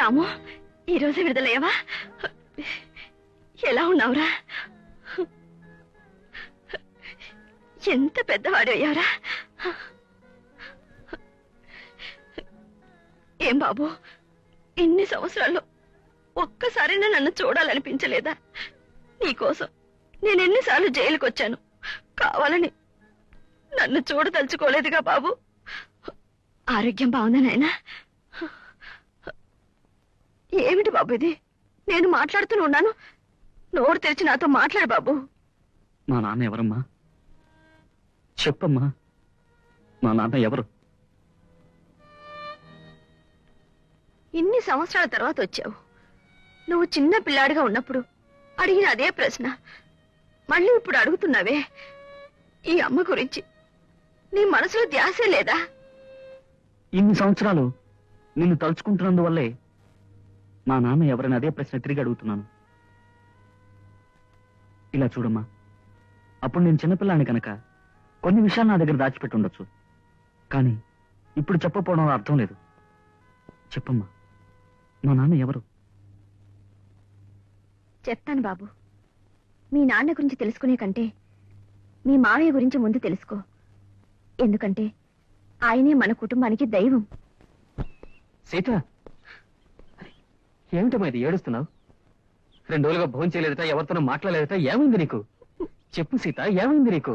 రాము, ఈరోజు విడుదలయ్యావా? ఎలా ఉన్నావురా? ఎంత పెద్దవాడు అయ్యారా? ఏం బాబు, ఇన్ని సంవత్సరాల్లో ఒక్కసారైనా నన్ను చూడాలనిపించలేదా? నీకోసం నేను ఎన్నిసార్లు జైలుకి వచ్చాను, కావాలని నన్ను చూడదలుచుకోలేదుగా బాబు. ఆరోగ్యం బాగుందా నాయనా? ఏమిటి బాబు ఇది? నేను మాట్లాడుతూనే ఉన్నాను, నోరు తెరిచి నాతో మాట్లాడు బాబు. మా నాన్న ఎవరమ్మా? చెప్పమ్మా, మా నాన్న ఎవరు? ఇన్ని సంవత్సరాల తర్వాత వచ్చావు. నువ్వు చిన్న పిల్లాడిగా ఉన్నప్పుడు అడిగిన అదే ప్రశ్న మళ్ళీ ఇప్పుడు అడుగుతున్నావే. ఈ అమ్మ గురించి నీ మనసులో ధ్యాసే లేదా? ఇన్ని సంవత్సరాలు నిన్ను తలుచుకుంటున్నందువల్లే మా నాన్న ఎవరైనా అదే ప్రశ్న తిరిగి అడుగుతున్నాను. ఇలా చూడమ్మా, అప్పుడు నేను చిన్నపిల్లాన్ని కనుక కొన్ని విషయాలు నా దగ్గర దాచిపెట్టి ఉండొచ్చు, కానీ ఇప్పుడు చెప్పకపోవడం అర్థం లేదు. చెప్పమ్మా, మా నాన్న ఎవరు? చెప్తాను బాబు. మీ నాన్న గురించి తెలుసుకునే కంటే మీ మావయ్య గురించి ముందు తెలుసుకో. ఎందుకంటే ఆయనే మన కుటుంబానికి దైవం. సీత, ఏమిటమ్మా ఇది ఏడుస్తున్నావు? 2 రోజులుగా భోజనం చేయలేదట, ఎవరితోనూ మాట్లాడలేదట, ఏమైంది నీకు? చెప్పు సీత, ఏమైంది నీకు?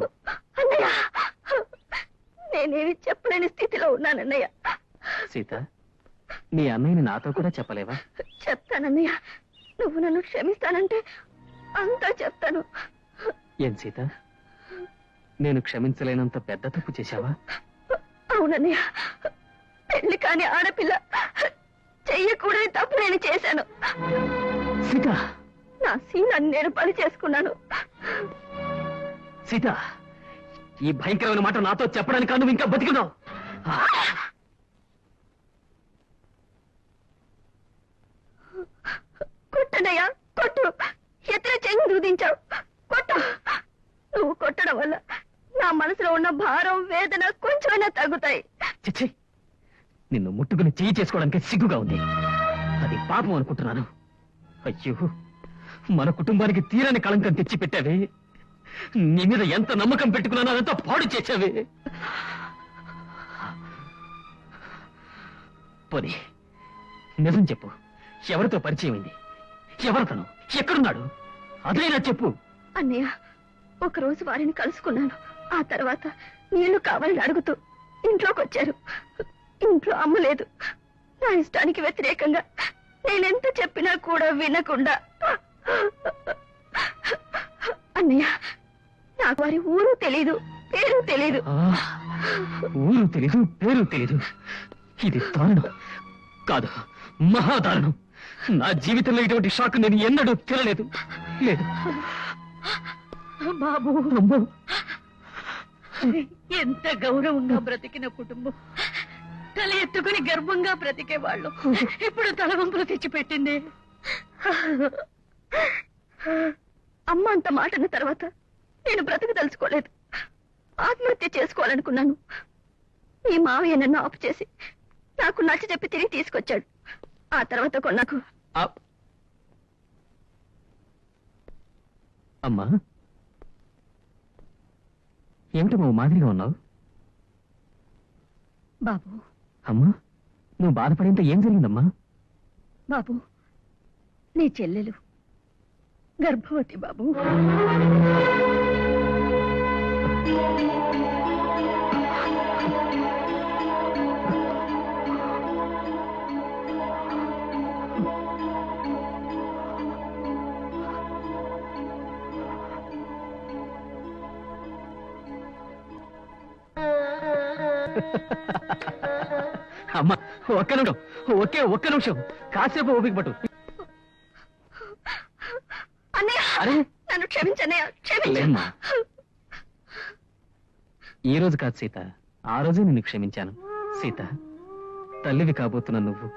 అన్నయ్య, నేనేమి చెప్పలేని స్థితిలో ఉన్నానన్నయ్య. సీత, నీ అన్నయ్యని నాతో కూడా చెప్పలేవా? చెప్తానన్నయ్య, నువ్వు నన్ను క్షమిస్తానంటే అంతా చెప్తాను. ఏం సీత, నేను క్షమించలేనంత పెద్ద తప్పు చేశావా? అవునన్నయ్య, పెళ్లి కాని ఆడపిల్ల చెయ్యకూడని తప్పు నేను చేశాను. సీత, నా సీనాన్ని నేను పని చేసుకున్నాను. సీత, ఈ భయంకరమైన మాట నాతో చెప్పడానికి నువ్వు ఇంకా బతికున్నావు. కొట్టనయ్యా, కొట్టు. ఎత్తున చెయ్యి దూదించావు, కొట్టు. నువ్వు కొట్టడం వల్ల నా మనసులో ఉన్న భారం, వేదన కొంచెమైనా తగ్గుతాయి. చిచ్చి, నిన్ను ముట్టుకుని చెయ్యి చేసుకోవడానికి సిగ్గుగా ఉంది. అది పాపం అనుకుంటున్నాను. అయ్యో, మన కుటుంబానికి తీరని కళంకం తెచ్చి పెట్టావే. నీ మీద ఎంత నమ్మకం పెట్టుకున్నానో అదంతా పాడు చేశావే. పోనీ నిజం చెప్పు, ఎవరితో పరిచయం అయింది? ఎవరతను? ఎక్కడున్నాడు? అదైనా చెప్పు. అన్నయ్య, ఒకరోజు వారిని కలుసుకున్నాను. ఆ తర్వాత నీళ్లు కావాలని అడుగుతూ ఇంట్లోకి వచ్చారు. ఇంట్లో అమ్మ లేదు. నా ఇష్టానికి వ్యతిరేకంగా నేనెంత చెప్పినా కూడా వినకుండా. అన్నయ్య, నాకు వారి ఊరు తెలీదు, పేరు తెలీదు. ఊరు తెలీదు, పేరు తెలీదు. ఇది దారుణం కాదు, మహాదారుణం. నా జీవితంలో ఇటువంటి షాక్ నేను ఎన్నడూ తినలేదు. లేదు బాబు, ఎంత గౌరవంగా బ్రతికిన కుటుంబం, తల ఎత్తుకుని గర్భంగా బ్రతికేవాళ్ళు ఇప్పుడు తలవంపులు తెచ్చిపెట్టింది. అమ్మ అంత మాట అన్న తర్వాత నేను బ్రతకదలుచుకోలేదు. ఆత్మహత్య చేసుకోవాలనుకున్నాను. ఈ మావయ్య నన్ను ఆపు చేసి నాకు నచ్చ చెప్పి తిరిగి తీసుకొచ్చాడు. ఆ తర్వాత కొన్నాకు. అమ్మా, ఏమిటి నువ్వు మాదిరిగా ఉన్నావు? బాబు, అమ్మా, నువ్వు బాధపడేంత ఏం జరిగిందమ్మా? బాబు, నీ చెల్లెలు గర్భవతి బాబు. అమ్మా, ఒక్క నిమిషం, ఒక్క నిమిషం, కాసేపు ఓపిక పట్టు. అన్నయ్య, నన్ను క్షమించన్నయ్య, లేమ్మా, ఈ రోజు కాదు సీత, ఆ రోజే నిన్ను క్షమించాను. సీత, తల్లివి కాబోతున్న నువ్వు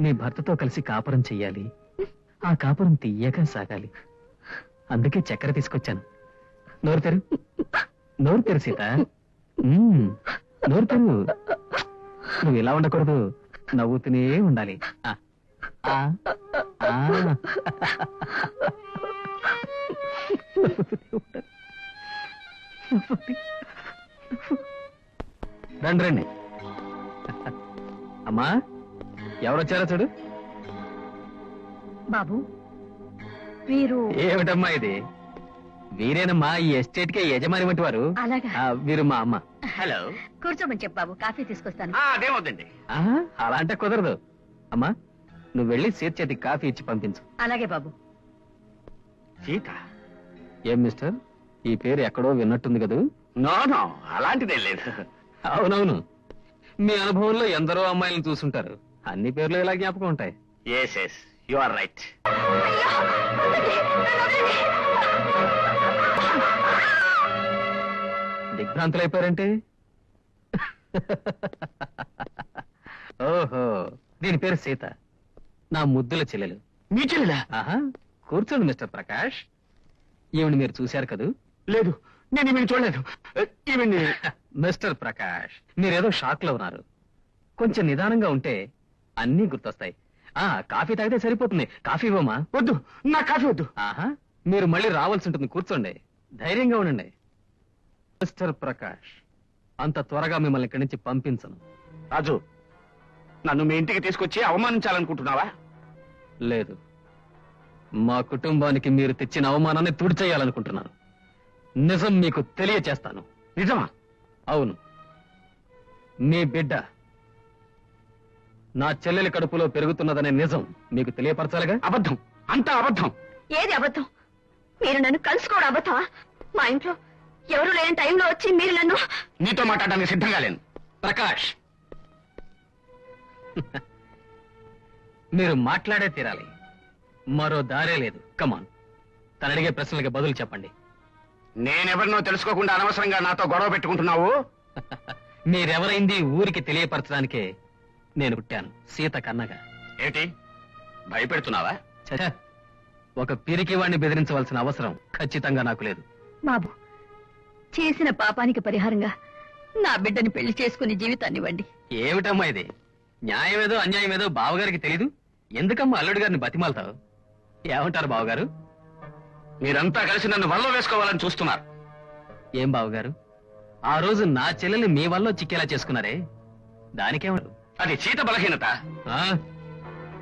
నీ భర్తతో కలిసి కాపురం చెయ్యాలి. ఆ కాపురం తీయగా సాగాలి. అందుకే చక్కెర తీసుకొచ్చాను. నోరు తెరు, నోరు తెరు సీత, నోరు తెరు. నువ్వు ఇలా ఉండకూడదు, నవ్వుతూనే ఉండాలి. ఆ, ఆ. రండి రండి. అమ్మా, ఎవరొచ్చారో చూడు. బాబు వీరు ఏమిటమ్మా ఇది? వీరేనమ్మా ఈ ఎస్టేట్ కే యజమాని వంటి వారు. అలాగా వీరు మా అమ్మ. హలో. కూర్చోమని చెప్పు బాబు, కాఫీ తీసుకొస్తాను. అదేమవుతుంది. అలా అంటే కుదరదు. అమ్మా, నువ్వు వెళ్ళి సీత చేతికి కాఫీ ఇచ్చి పంపించు. అలాగే బాబు. సీత? ఏం మిస్టర్, ఈ పేరు ఎక్కడో విన్నట్టుంది కదూ? నో నో, అలాంటిదే లేదు. అవునవును, మీ అనుభవంలో ఎందరో అమ్మాయిలను చూసుంటారు. అన్ని పేర్లు ఇలా జ్ఞాపకం ఉంటాయి. Yes yes, you are right. దిగ్భ్రాంతులైపోయారంటే? ఓహో, దీని పేరు సీత, నా ముద్దుల చెల్లెలు. మీ చెల్లెలా? ఆహా, కూర్చోండి మిస్టర్ ప్రకాష్. ఈవిని మీరు చూశారు కదూ? లేదు, నేను ఈమెను చూడలేదు. ఈమెని మిస్టర్ ప్రకాష్, మీరేదో షాక్ లో ఉన్నారు. కొంచెం నిదానంగా ఉంటే అన్నీ గుర్తొస్తాయి. కాఫీ తాగితే సరిపోతుంది. కాఫీ ఇవ్వమా? వద్దు, నా కాఫీ వద్దు. ఆహా, మీరు మళ్ళీ రావాల్సి ఉంటుంది. కూర్చోండి, ధైర్యంగా ఉండండి. మిస్టర్ ప్రకాష్, అంత త్వరగా మిమ్మల్ని ఇక్కడి నుంచి పంపించను. రాజు, నన్ను మీ ఇంటికి తీసుకొచ్చి అవమానించాలనుకుంటున్నావా? లేదు, మా కుటుంబానికి మీరు తెచ్చిన అవమానాన్ని తుడిచేయాలనుకుంటున్నాను. నిజం మీకు తెలియచేస్తాను. నిజమా? అవును, మీ బిడ్డ నా చెల్లెలి కడుపులో పెరుగుతున్నదనే నిజం మీకు తెలియపరచాలిగా. అబద్ధం, అంతా అబద్ధం. ఏది అబద్ధం? మీరు నన్ను కలుసుకోవడం అబద్ధమా? మా ఇంట్లో ఎవరు లేని టైంలో వచ్చి మీరు నన్ను... నీతో మాట్లాడడానికి సిద్ధంగా లేను. ప్రకాష్, మీరు మాట్లాడే తీరాలి, మరో దారే లేదు. కమాన్, తను అడిగే ప్రశ్నలకి బదులు చెప్పండి. నేనెవరినో తెలుసుకోకుండా అనవసరంగా నాతో గొడవ పెట్టుకుంటున్నావు. మీరెవరైంది ఊరికి తెలియపరచడానికే నేను పుట్టాను, సీత కన్నగా. ఏంటి, భయపెడుతున్నావా? ఛ, ఒక పిరికి వాణ్ణి బెదిరించవలసిన అవసరం ఖచ్చితంగా నాకు లేదు. బాబు, చేసిన పాపానికి పరిహారంగా నా బిడ్డని పెళ్లి చేసుకుని జీవితాన్ని ఇవ్వండి. ఏమిటమ్మా ఇది? న్యాయమేదో అన్యాయమేదో బావగారికి తెలీదు. ఎందుకమ్మా అల్లుడి గారిని బతిమాలతావు? ఏమంటారు బావగారు? మీరంతా కలిసి నన్ను వల్ల వేసుకోవాలని చూస్తున్నారు. ఏం బావగారు, ఆ రోజు నా చెల్లెల్ని మీ వల్ల చిక్కేలా చేసుకున్నారే, దానికేమరు? అది సీత బలహీనత.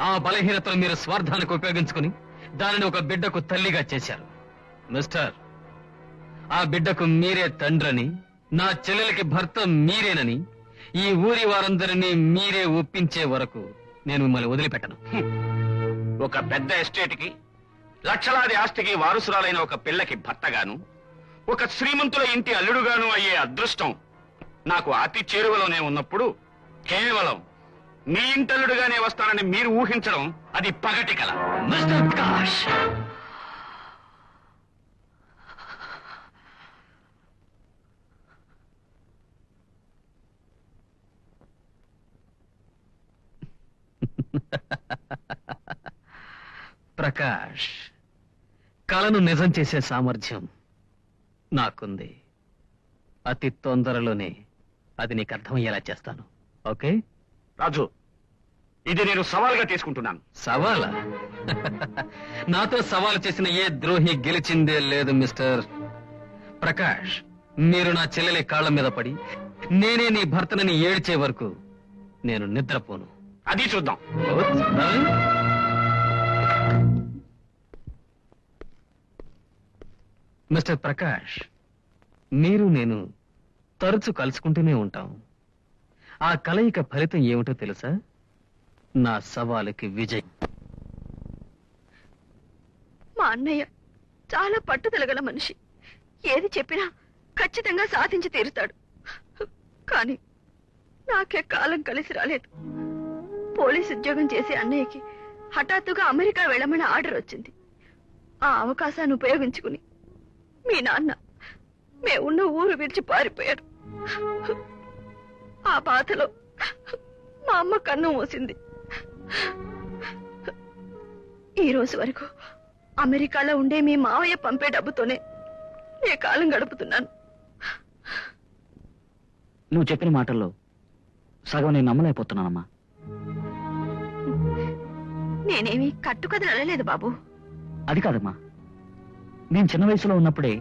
ఆ బలహీనతను మీరు స్వార్థానికి ఉపయోగించుకుని దానిని ఒక బిడ్డకు తల్లిగా చేశారు. మిస్టర్, ఆ బిడ్డకు మీరే తండ్రని, నా చెల్లెలకి భర్త మీరేనని ఈ ఊరి వారందరినీ మీరే ఒప్పించే వరకు నేను మిమ్మల్ని వదిలిపెట్టను. ఒక పెద్ద ఎస్టేట్కి, లక్షలాది ఆస్తికి వారసురాలైన ఒక పిల్లకి భర్తగాను, ఒక శ్రీమంతుల ఇంటి అల్లుడుగాను అయ్యే అదృష్టం నాకు అతి చేరువలోనే ఉన్నప్పుడు కేవలం మీ ఇంటల్లుడుగానే వస్తానని మీరు ఊహించడం అది పగటి కల. మిస్టర్ ప్రకాష్, ప్రకాష్, కలను నిజం చేసే సామర్థ్యం నాకుంది. అతి తొందరలోనే అది నీకు అర్థమయ్యేలా చేస్తాను. ఓకే రాజు, ఇది నేను సవాల్గా తీసుకుంటున్నాను. సవాలా? నాతో సవాలు చేసిన ఏ ద్రోహి గెలిచిందే లేదు మిస్టర్ ప్రకాష్. మీరు నా చెల్లెలి కాళ్ళ మీద పడి నేనే నీ భర్తనని ఏడ్చే వరకు నేను నిద్రపోను. అది చూద్దాం. మిస్టర్ ప్రకాష్, మీరు నేను తరచు కలుసుకుంటూనే ఉంటాం. ఆ కలయిక ఫలితం ఏమిటో తెలుసా? నా సవాలుకి విజయం. మా అన్నయ్య చాలా పట్టుదలగల మనిషి. ఏది చెప్పినా ఖచ్చితంగా సాధించి తీరుతాడు. కానీ నాకే కాలం కలిసి రాలేదు. పోలీస్ ఉద్యోగం చేసే అన్నయ్యకి హఠాత్తుగా అమెరికా వెళ్ళమని ఆర్డర్ వచ్చింది. ఆ అవకాశాన్ని ఉపయోగించుకుని మీ నాన్న మేమున్న ఊరు విడిచి పారిపోయారు. ఆ బాధలో మా అమ్మ కన్ను మూసింది. ఈ రోజు వరకు అమెరికాలో ఉండే మీ మావయ్య పంపే డబ్బుతోనే నే కాలం గడుపుతున్నాను. నువ్వు చెప్పిన మాటల్లో సగం నేను నమ్మలేకపోతున్నానమ్మా. నేనేమి కట్టుకథలు అడలేదు బాబు. అది కాదమ్మా, నేను చిన్న వయసులో ఉన్నప్పుడే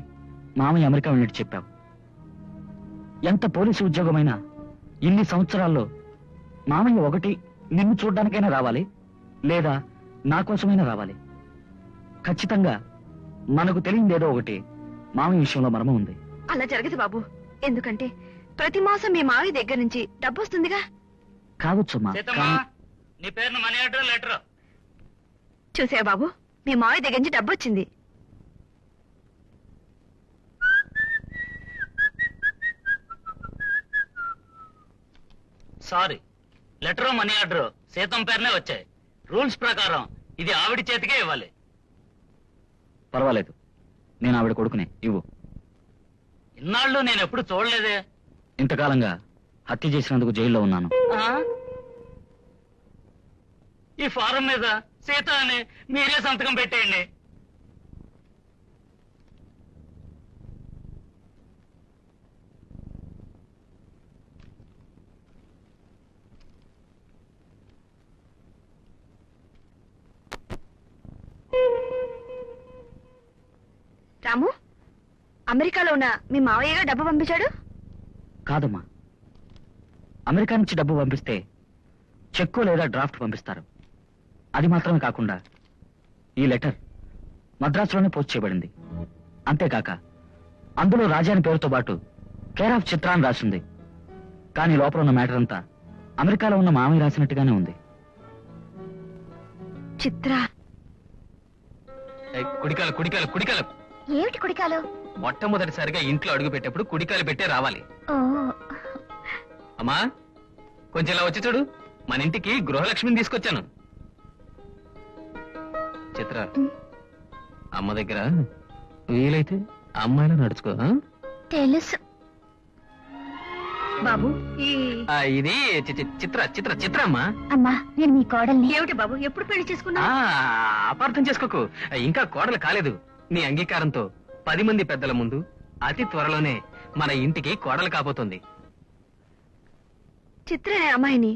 మామయ్య అమెరికా వెళ్ళినట్టు చెప్పావు. ఎంత పోలీసు ఉద్యోగమైనా ఇన్ని సంవత్సరాల్లో మామయ్య ఒకటి నిన్ను చూడ్డానికైనా రావాలి, లేదా నా కోసమైనా రావాలి. ఖచ్చితంగా మనకు తెలియదేదో ఒకటి మామయ్య విషయంలో మర్మం ఉంది. అలా జరగదు బాబు. ఎందుకంటే ప్రతి మాసం మీ మావి దగ్గర నుంచి డబ్బు వస్తుందిగా. కావచ్చమ్మా, కానీ నీ పేరున మనీ ఆర్డర్ లెటర్. చూసా బాబు, మీ మావి దగ్గర నుంచి డబ్బు వచ్చింది. సారీ, లెటర్ మనీ ఆర్డర్ సీతం పేరునే వచ్చాయి. రూల్స్ ప్రకారం ఇది ఆవిడ చేతికే ఇవ్వాలి. పర్వాలేదు, నేను ఆవిడ కొడుకునే, ఇవ్వు. ఇన్నాళ్ళు నేను ఎప్పుడు చూడలేదే. ఇంతకాలంగా హత్య చేసినందుకు జైల్లో ఉన్నాను. ఆ? ఈ ఫారం మీద సీత అని మీరే సంతకం పెట్టేయండి. రాము, అమెరికాలో ఉన్న మీ మావయ్యగా డబ్బు పంపించాడు? కాదమ్మా, అమెరికా నుంచి డబ్బు పంపిస్తే చెక్కు లేదా డ్రాఫ్ట్ పంపిస్తారు. అది మాత్రమే కాకుండా ఈ లెటర్ మద్రాసులోనే పోస్ట్ చేయబడింది. అంతేకాక అందులో రాజాని పేరుతో పాటు కేర్ ఆఫ్ చిత్ర అని రాసింది. కానీ లోపల ఉన్న మ్యాటర్ అంతా అమెరికాలో ఉన్న మామయ్య రాసినట్టుగానే ఉంది. చిత్ర? కుడికాలు కుడికాలు కుడికాలు. ఏమిటి కుడికాలు? మొట్టమొదటిసారిగా ఇంట్లో అడుగు పెట్టేప్పుడు కుడికాలు పెట్టే రావాలి. అమ్మా, కొంచెం ఇలా వచ్చి చూడు. మన ఇంటికి గృహలక్ష్మిని తీసుకొచ్చాను. చిత్ర, అమ్మ దగ్గర వీలైతే అమ్మాయిలా నడుచుకో. ఆ? తెలుసు బాబు. ఇది చిత్ర చిత్ర చిత్ర అమ్మా. అమ్మా, నేను మీ కోడల్ని. ఏమిటి బాబు, ఎప్పుడు పెళ్లి చేసుకున్నా? అపార్థం చేసుకోకు, ఇంకా కోడలు కాలేదు. నీ అంగీకారంతో 10 మంది పెద్దల ముందు అతి త్వరలోనే మన ఇంటికి కోడలు కాబోతుంది. చిత్ర అనే అమ్మాయిని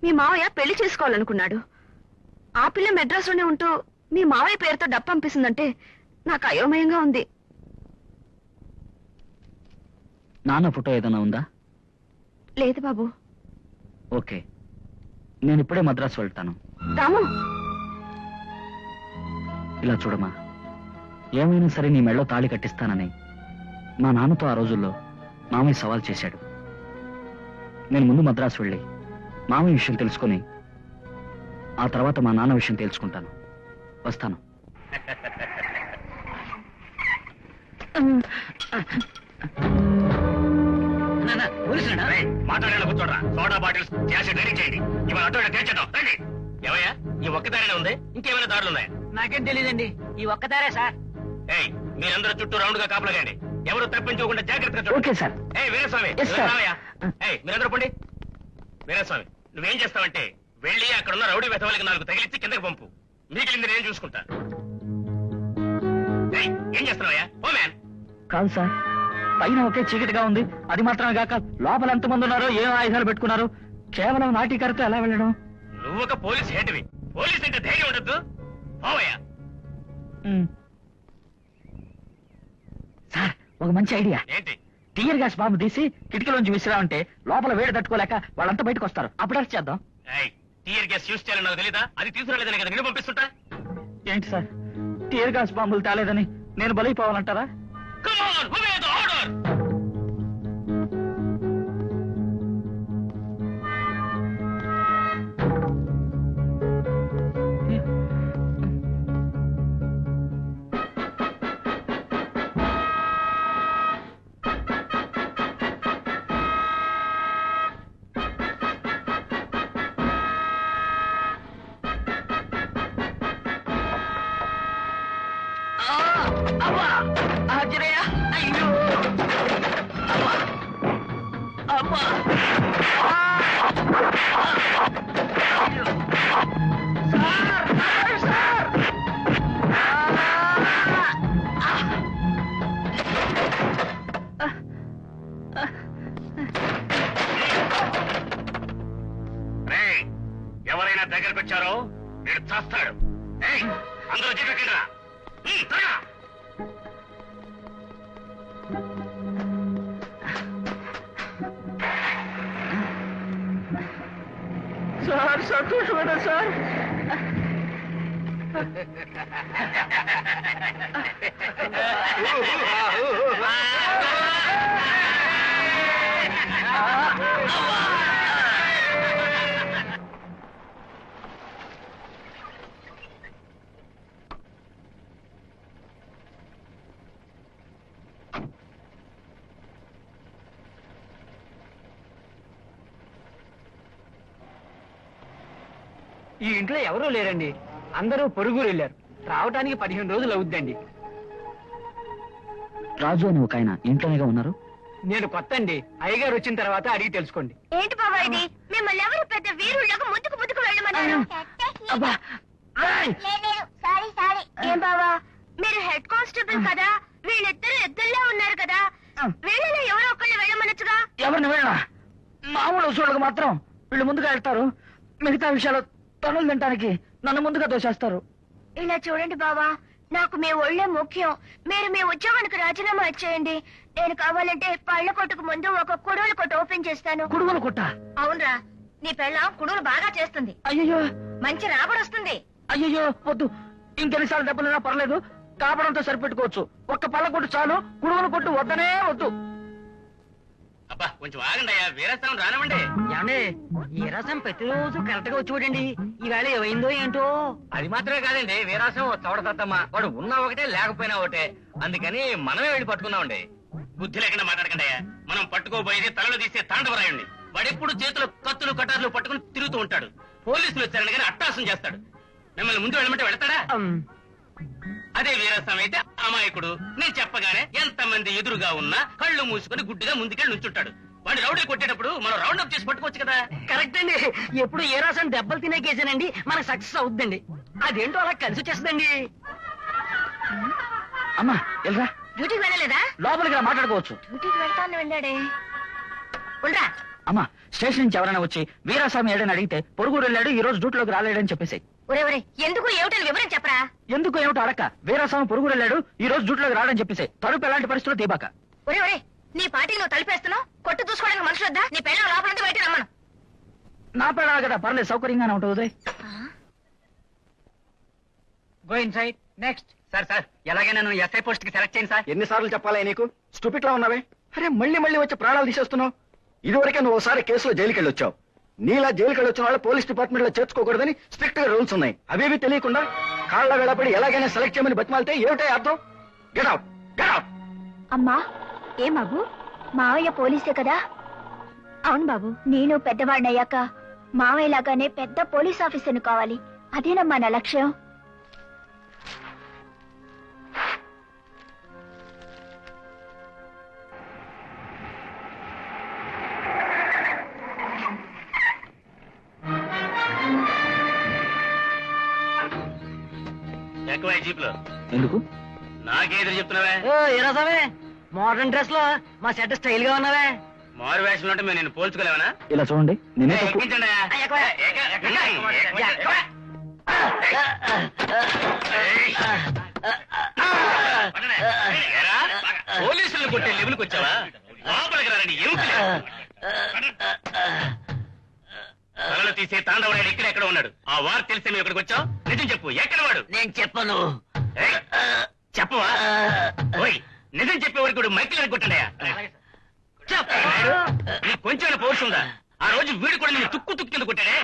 మీ మావయ్య పెళ్లి చేసుకోవాలనుకున్నాడు. ఆ పిల్ల మెడ్రాస్లోనే ఉంటూ మీ మావయ్య పేరుతో డబ్బు పంపిస్తుందంటే నాకు అయోమయంగా ఉంది. నాన్న ఫోటో ఏదైనా ఉందా? లేదు బాబు. ఓకే, నేను ఇప్పుడే మద్రాసు వెళ్తాను. రాము, ఇలా చూడమ్మా, ఏమైనా సరే నీ మెళ్ళో తాళి కట్టిస్తానని మా నాన్నతో ఆ రోజుల్లో మామయ్య సవాల్ చేశాడు. నేను ముందు మద్రాసు వెళ్ళి మామయ్య విషయం తెలుసుకుని ఆ తర్వాత మా నాన్న విషయం తెలుసుకుంటాను. వస్తాను. మాట్లాడేలా కూర్చోడరా. సోడా బాటిల్స్ గ్యాస్ రెడీ చేయండి. ఇవాళ అటు తెచ్చేద్దాం. రండి. ఏమయ్యా, ఈ ఒక్కదారినే ఉంది? ఇంకేమైనా దారులు ఉన్నాయా? నాకేం తెలియదండి, ఈ ఒక్కదారే సార్. ఏయ్, మీరందరూ చుట్టూ రౌండ్ గా కాపలాగండి. ఎవరు తప్పించుకోకుండా జాగ్రత్తగా ఓకే సార్. ఏయ్ వీరస్వామి, Yes, sir. రావయ్యా. ఏయ్, మీరందరూ పండి. వీరస్వామి, నువ్వేం చేస్తావంటే వెళ్ళి అక్కడున్న రౌడీ వెధవలకి 4 తగిలిచ్చి కిందకి పంపు. మిగిలింది నేను చూసుకుంటా. ఏయ్, ఏం చేస్తున్నావయ్యా? Oh man. కాదు సార్, పైన ఒకే చీకటిగా ఉంది. అది మాత్రమే కాక లోపల ఎంతమంది ఉన్నారో, ఏం ఆయుధాలు పెట్టుకున్నారు, కేవలం నాటికరతో ఎలా వెళ్ళడం? నువ్వు ఒక పోలీస్ హెడ్వి. పోలీస్ అంటే ధైర్యం ఉండద్దు. పోవయ్యా. సార్, ఒక మంచి ఐడియా. ఏంటి? టీయర్ గ్యాస్ బాంబు తీసి కిటికీలోంచి విసిరామంటే లోపల వేడి తట్టుకోలేక వాళ్ళంతా బయటకు వస్తారు. అప్పుడు అరెస్ట్ చేద్దాం. ఏయ్, టీయర్ గ్యాస్ యూజ్ చేయాలని నాకు తెలీదా? అది తీసుకురాలేదని కదా నేను పంపిస్తుంటా. ఏంటి సార్, టీయర్ గ్యాస్ బాంబులు తేలేదని నేను బలైపోవాలంటారా? Come on, obey the order. ఎవరైనా దగ్గరకు వచ్చారో వీడు చేస్తాడు. ఎక్కడిరా త్వరగా. సార్ సంతోషమేనా సార్? ఈ ఇంట్లో ఎవరూ లేరండి, అందరూ పొరుగురు వెళ్ళారు. రావడానికి 15 రోజులు అవుద్దండి. రాజు అని ఒక ఆయన ఇంట్లోనేగా ఉన్నారు. నేను కొత్త అండి, అయ్యగారు వచ్చిన తర్వాత అడిగి తెలుసుకోండి. ఏంటి బాబా ఇది? మిమ్మల్ని ఎవరు పెద్ద వీరుళ్ళగా ముందుకు వెళ్ళమన్నారు? అబ్బా! ఏం బావా, మీరు హెడ్ కానిస్టేబుల్ కదా, వీళ్ళిద్దరు ఎద్దుల్లో ఉన్నారు కదా, వీళ్ళలో ఎవరో ఒకళ్ళు వెళ్ళమనొచ్చుగా. ఎవరిని వెళ్ళా? మామూలు వసూళ్ళకు మాత్రం వీళ్ళు ముందుగా వెళ్తారు. మిగతా విషయాలు తనులు తినడానికి నన్ను ముందుగా దోషేస్తారు. ఇలా చూడండి బావా, నాకు మీ ఒళ్ళే ముఖ్యం. మీరు మీ ఉద్యోగానికి రాజీనామా ఇచ్చేయండి. నేను కావాలంటే పళ్ళ కొట్టుకు ముందు ఒక కుడువుల కొట్టు ఓపెన్ చేస్తాను. కుడుగులు కొట్ట? అవునరా, నీ పెళ్ళం కుడువులు బాగా చేస్తుంది, అయ్యయ్యో మంచి రాబడి వస్తుంది. అయ్యయ్యో వద్దు, ఇంకెన్నిసార్లు దెబ్బలైనా పర్లేదు, కాపడంతో సరిపెట్టుకోవచ్చు. ఒక్క పళ్ళ కొట్టు చాలు, కుడుగులు కొట్టు వద్దనే వద్దు. అబ్బా కొంచెం ఆగండి అయ్యా, వీరస్థానం రానివ్వండి. ఏమండి, ఈ రసం ప్రతిరోజు కరెక్ట్ గా వచ్చి చూడండి. ఈవేళ ఏమైందో ఏంటో. అది మాత్రమే కాదండి, వీరాసం చవడతత్తమ్మ, వాడు ఉన్నా ఒకటే లేకపోయినా ఒకటే, అందుకని మనమే వెళ్ళి పట్టుకున్నామండి. బుద్ధి లేకుండా మాట్లాడకండి అయ్యా, మనం పట్టుకోబోయేది తలలో తీసే తాండవరాయండి. వాడెప్పుడు చేతులు కత్తులు కటార్లు పట్టుకుని తిరుగుతూ ఉంటాడు. పోలీసులు వచ్చారని కానీ అట్టాసం చేస్తాడు. మిమ్మల్ని ముందు వెళ్ళమంటే వెళతాడా? అదే వీరస్వామి అయితే అమాయకుడు, నేను చెప్పగానే ఎంతమంది ఎదురుగా ఉన్నా కళ్ళు మూసుకొని గుడ్డిగా ముందుకెళ్ళి నుంచుంటాడు. వాడు రౌడీ కొట్టేటప్పుడు మనం రౌండ్ అప్ చేసి పట్టుకోవచ్చు కదా. కరెక్ట్ అండి, ఎప్పుడు ఏ రాసం దెబ్బలు తినే కేసేనండి మనకు సక్సెస్ అవుద్దండి. అదేంటో అలా కలిసి వచ్చేస్తుందండి. అమ్మా వెళ్ళరా, డ్యూటీకి వెళ్ళలేదా? లోపలికి రా, మాట్లాడుకోవచ్చు. డ్యూటీకి వెళ్తాను వెళ్ళాడే. ఉండరా, అమ్మా స్టేషన్ నుంచి ఎవరైనా వచ్చి వీరాస్వామి ఏడని అడిగితే పొరుగురు వెళ్ళాడు, ఈ రోజు డ్యూటీలోకి రాలేడని చెప్పేసి. ఒరే ఒరే, ఎందుకు ఏమిటని వివరం చెప్పరా. ఎందుకు ఏమిటో అడక్క, వీరాస్వామి పొరుగురు వెళ్ళాడు, ఈ రోజు డ్యూటీలోకి రాడని చెప్పేసి. తలుపు ఎలాంటి పరిస్థితుల్లో తీబాక. ఒరే ఒరే, నీ పార్టీకి నువ్వు తలిపేస్తున్నావు, కొట్టు చూసుకోవడానికి మనుషులు వద్దా? నీ పెళ్ళ లోపల నుంచి బయట రమ్మను. నా పేడ కదా, పర్లేదు, సౌకర్యంగానే ఉంటుంది. Go in side. Next. Sir sir ఎలాగైనా నన్ను ఎస్ఐ పోస్ట్ కి సెలెక్ట్ చేయండి సార్. ఎన్నిసార్లు చెప్పాలా నీకు? స్టూపిడ్ లా ఉన్నావే. అరే మళ్ళీ వచ్చి ప్రాణాలు తీసేస్తున్నావు. ఇదివరకే నువ్వు ఒకసారి కేసులో జైలుకి వెళ్ళి వచ్చావు. నీలా జైలుకి వెళ్ళి వచ్చిన వాళ్ళు పోలీస్ డిపార్ట్మెంట్ లో చేర్చుకోకూడదని స్ట్రిక్ట్ గా రూల్స్ ఉన్నాయి. అవేవి తెలియకుండా కాళ్ళ వేళపడి ఎలాగైనా సెలెక్ట్ చేయమని బతిమాలితే ఏమిటే అర్థం? Get out, get out. అమ్మా, ఏం బాబు, మావయ్య పోలీసే కదా? అవును బాబు, నేను పెద్దవాడినయ్యాక మావయ్య లాగానే పెద్ద పోలీస్ ఆఫీసర్ని కావాలి. అదేనమ్మా నా లక్ష్యం. ఎక్కువ జీప్ లో ఎందుకు? నాకేదో చెప్తున్నావే? ఏ రాసావే, మోడర్న్ డ్రెస్ లో మా సెట్ స్టైల్ గా ఉన్నావే. మారు వేషంలో ఉంటే మేము నేను పోల్చుకోలేవనా? ఇలా చూడండి, నేనే తప్పు. ఎక్కించండి. పోలీసులను కొట్టే లెవెల్కి వచ్చావా? లోపలికి రాని ఎముకలే. తలలు తీసే తాండవరాయుడు ఎక్కడ ఉన్నాడు? ఆ వారు తెలిసే మేము ఇక్కడికి వచ్చావు. నిజం చెప్పు, ఎక్కడ వాడు? నేను చెప్పను. చెప్పవా? ఓయ్, నిజం చెప్పే వరకు మైకిల్ కొట్టండియా. నీకు కొంచెం పౌరుషం ఉందా? ఆ రోజు వీడు కూడా నేను తుక్కు కింద కొట్టాడే.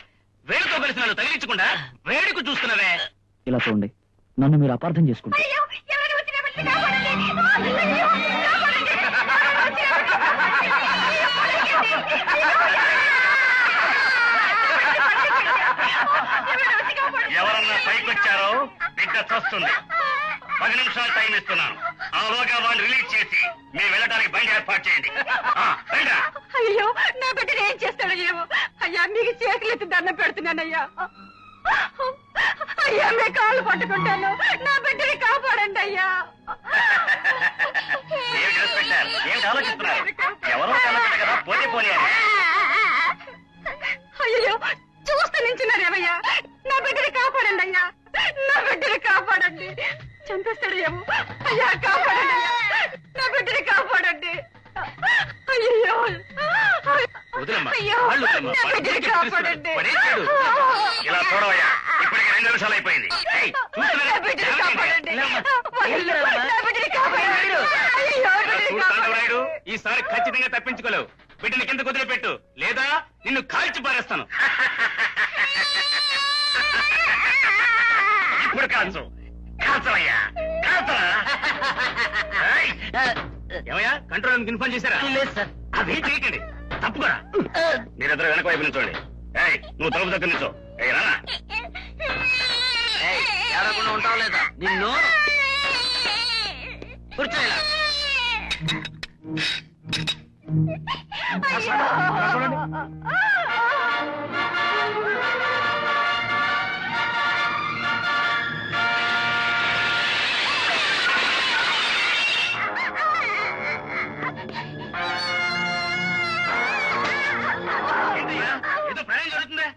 వేడితో కలిసి నన్ను తగిలించకుండా వేడుకు చూస్తున్నావే. ఇలా చూడండి, నన్ను మీరు అపార్థం చేసుకుంటారు. ఎవరన్నా పైకి వచ్చారో బిడ్డ చస్తుంది. 10 నిమిషాలు టైం ఇస్తున్నాను. ఆలోగా వాళ్ళు రిలీజ్ చేసి మేము వెళ్ళడానికి బండి ఏర్పాటు చేయండి. అయ్యో, నా బిడ్డను ఏం చేస్తాడో ఏమో. అయ్యా, మీకు చేతులెత్తి దండం పెడుతున్నానయ్యా. అయ్యా, మీ కాళ్ళు పట్టుకుంటాను, నా బిడ్డని కాపాడండి అయ్యా. ఏమిటి ఆలోచిస్తున్నారు? ఎవరో కలగదు కదా, పోతే పోనీ అని. అయ్యో, చూస్తూ నించున్నారేమయ్యా. నా బిడ్డని కాపాడండి అయ్యా, నా బిడ్డని కాపాడండి. చంపేస్తాడు ఏమో. అయ్యా కాపాడండి, నా బిడ్డని కాపాడండి. అయ్యో వదిలమ్మా, అయ్యో, వాళ్ళు వదిలమ్మా. నా వాడు బిడ్డని ఊరికే కాపాడండి. వాడు ఏం చేయడు. ఇలా చూడవయ్యా, ఇప్పటికి 2 నిమిషాలు అయిపోయింది. ఏయ్, చూస్తున్నారా? నా బిడ్డని కాపాడండి. లేమ్మా. అయ్యో, నా బిడ్డని కాపాడండి. అయ్యో, బిడ్డని చూడు తాండవరాయుడు, కాపాడండి. ఈసారి ఖచ్చితంగా తప్పించుకోలేవు. బిడ్డని కింద కుదిరిపెట్టు, లేదా నిన్ను కాల్చి పారేస్తాను. ఇప్పుడు కాల్చు, కాల్చవయ్యా, కాల్చరా. ఏయ్, ఏమయ్యా, కంట్రోల్ రూమ్కి ఇన్ఫార్మ్ చేశారా? లేదు సార్. అదే చేయకండి, తప్పుకోరా. మీరిద్దరు వెనక వైపు నుంచోండి. ఏయ్, నువ్వు తలుపు దగ్గర నుంచో. ఏయ్, రా. ఏడకుండా ఉంటావు లేదా? నిన్ను కూర్చోలేలా. ఏంటయ్యా, ఏదో ప్రయాణం జరుగుతుందా?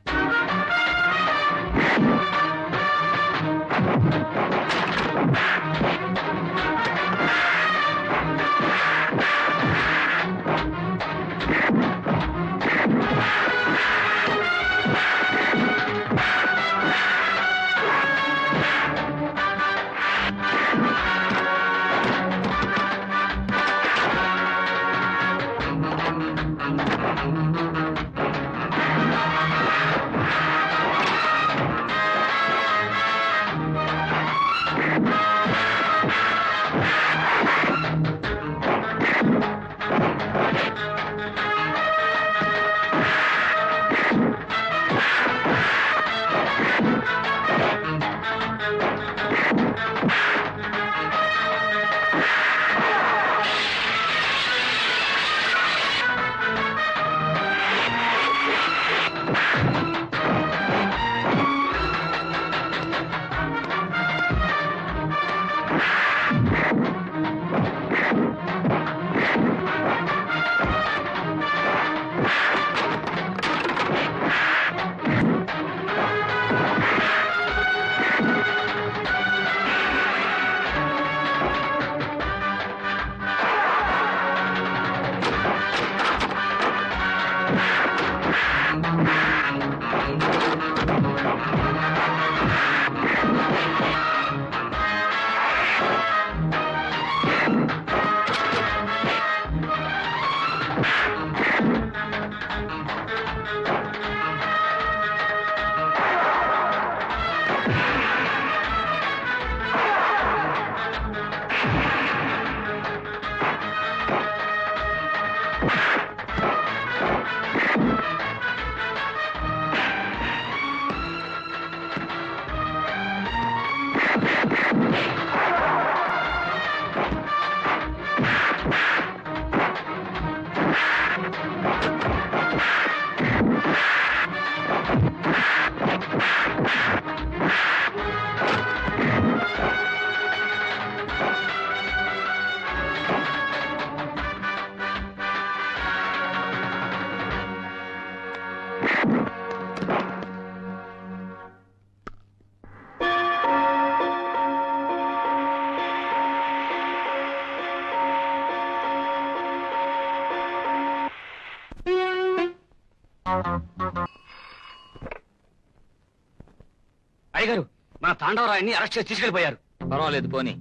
అయ్యగారు, మన తాండవరాయుడిని అరెస్ట్ చేసి తీసుకెళ్లిపోయారు. పర్వాలేదు పోనీ.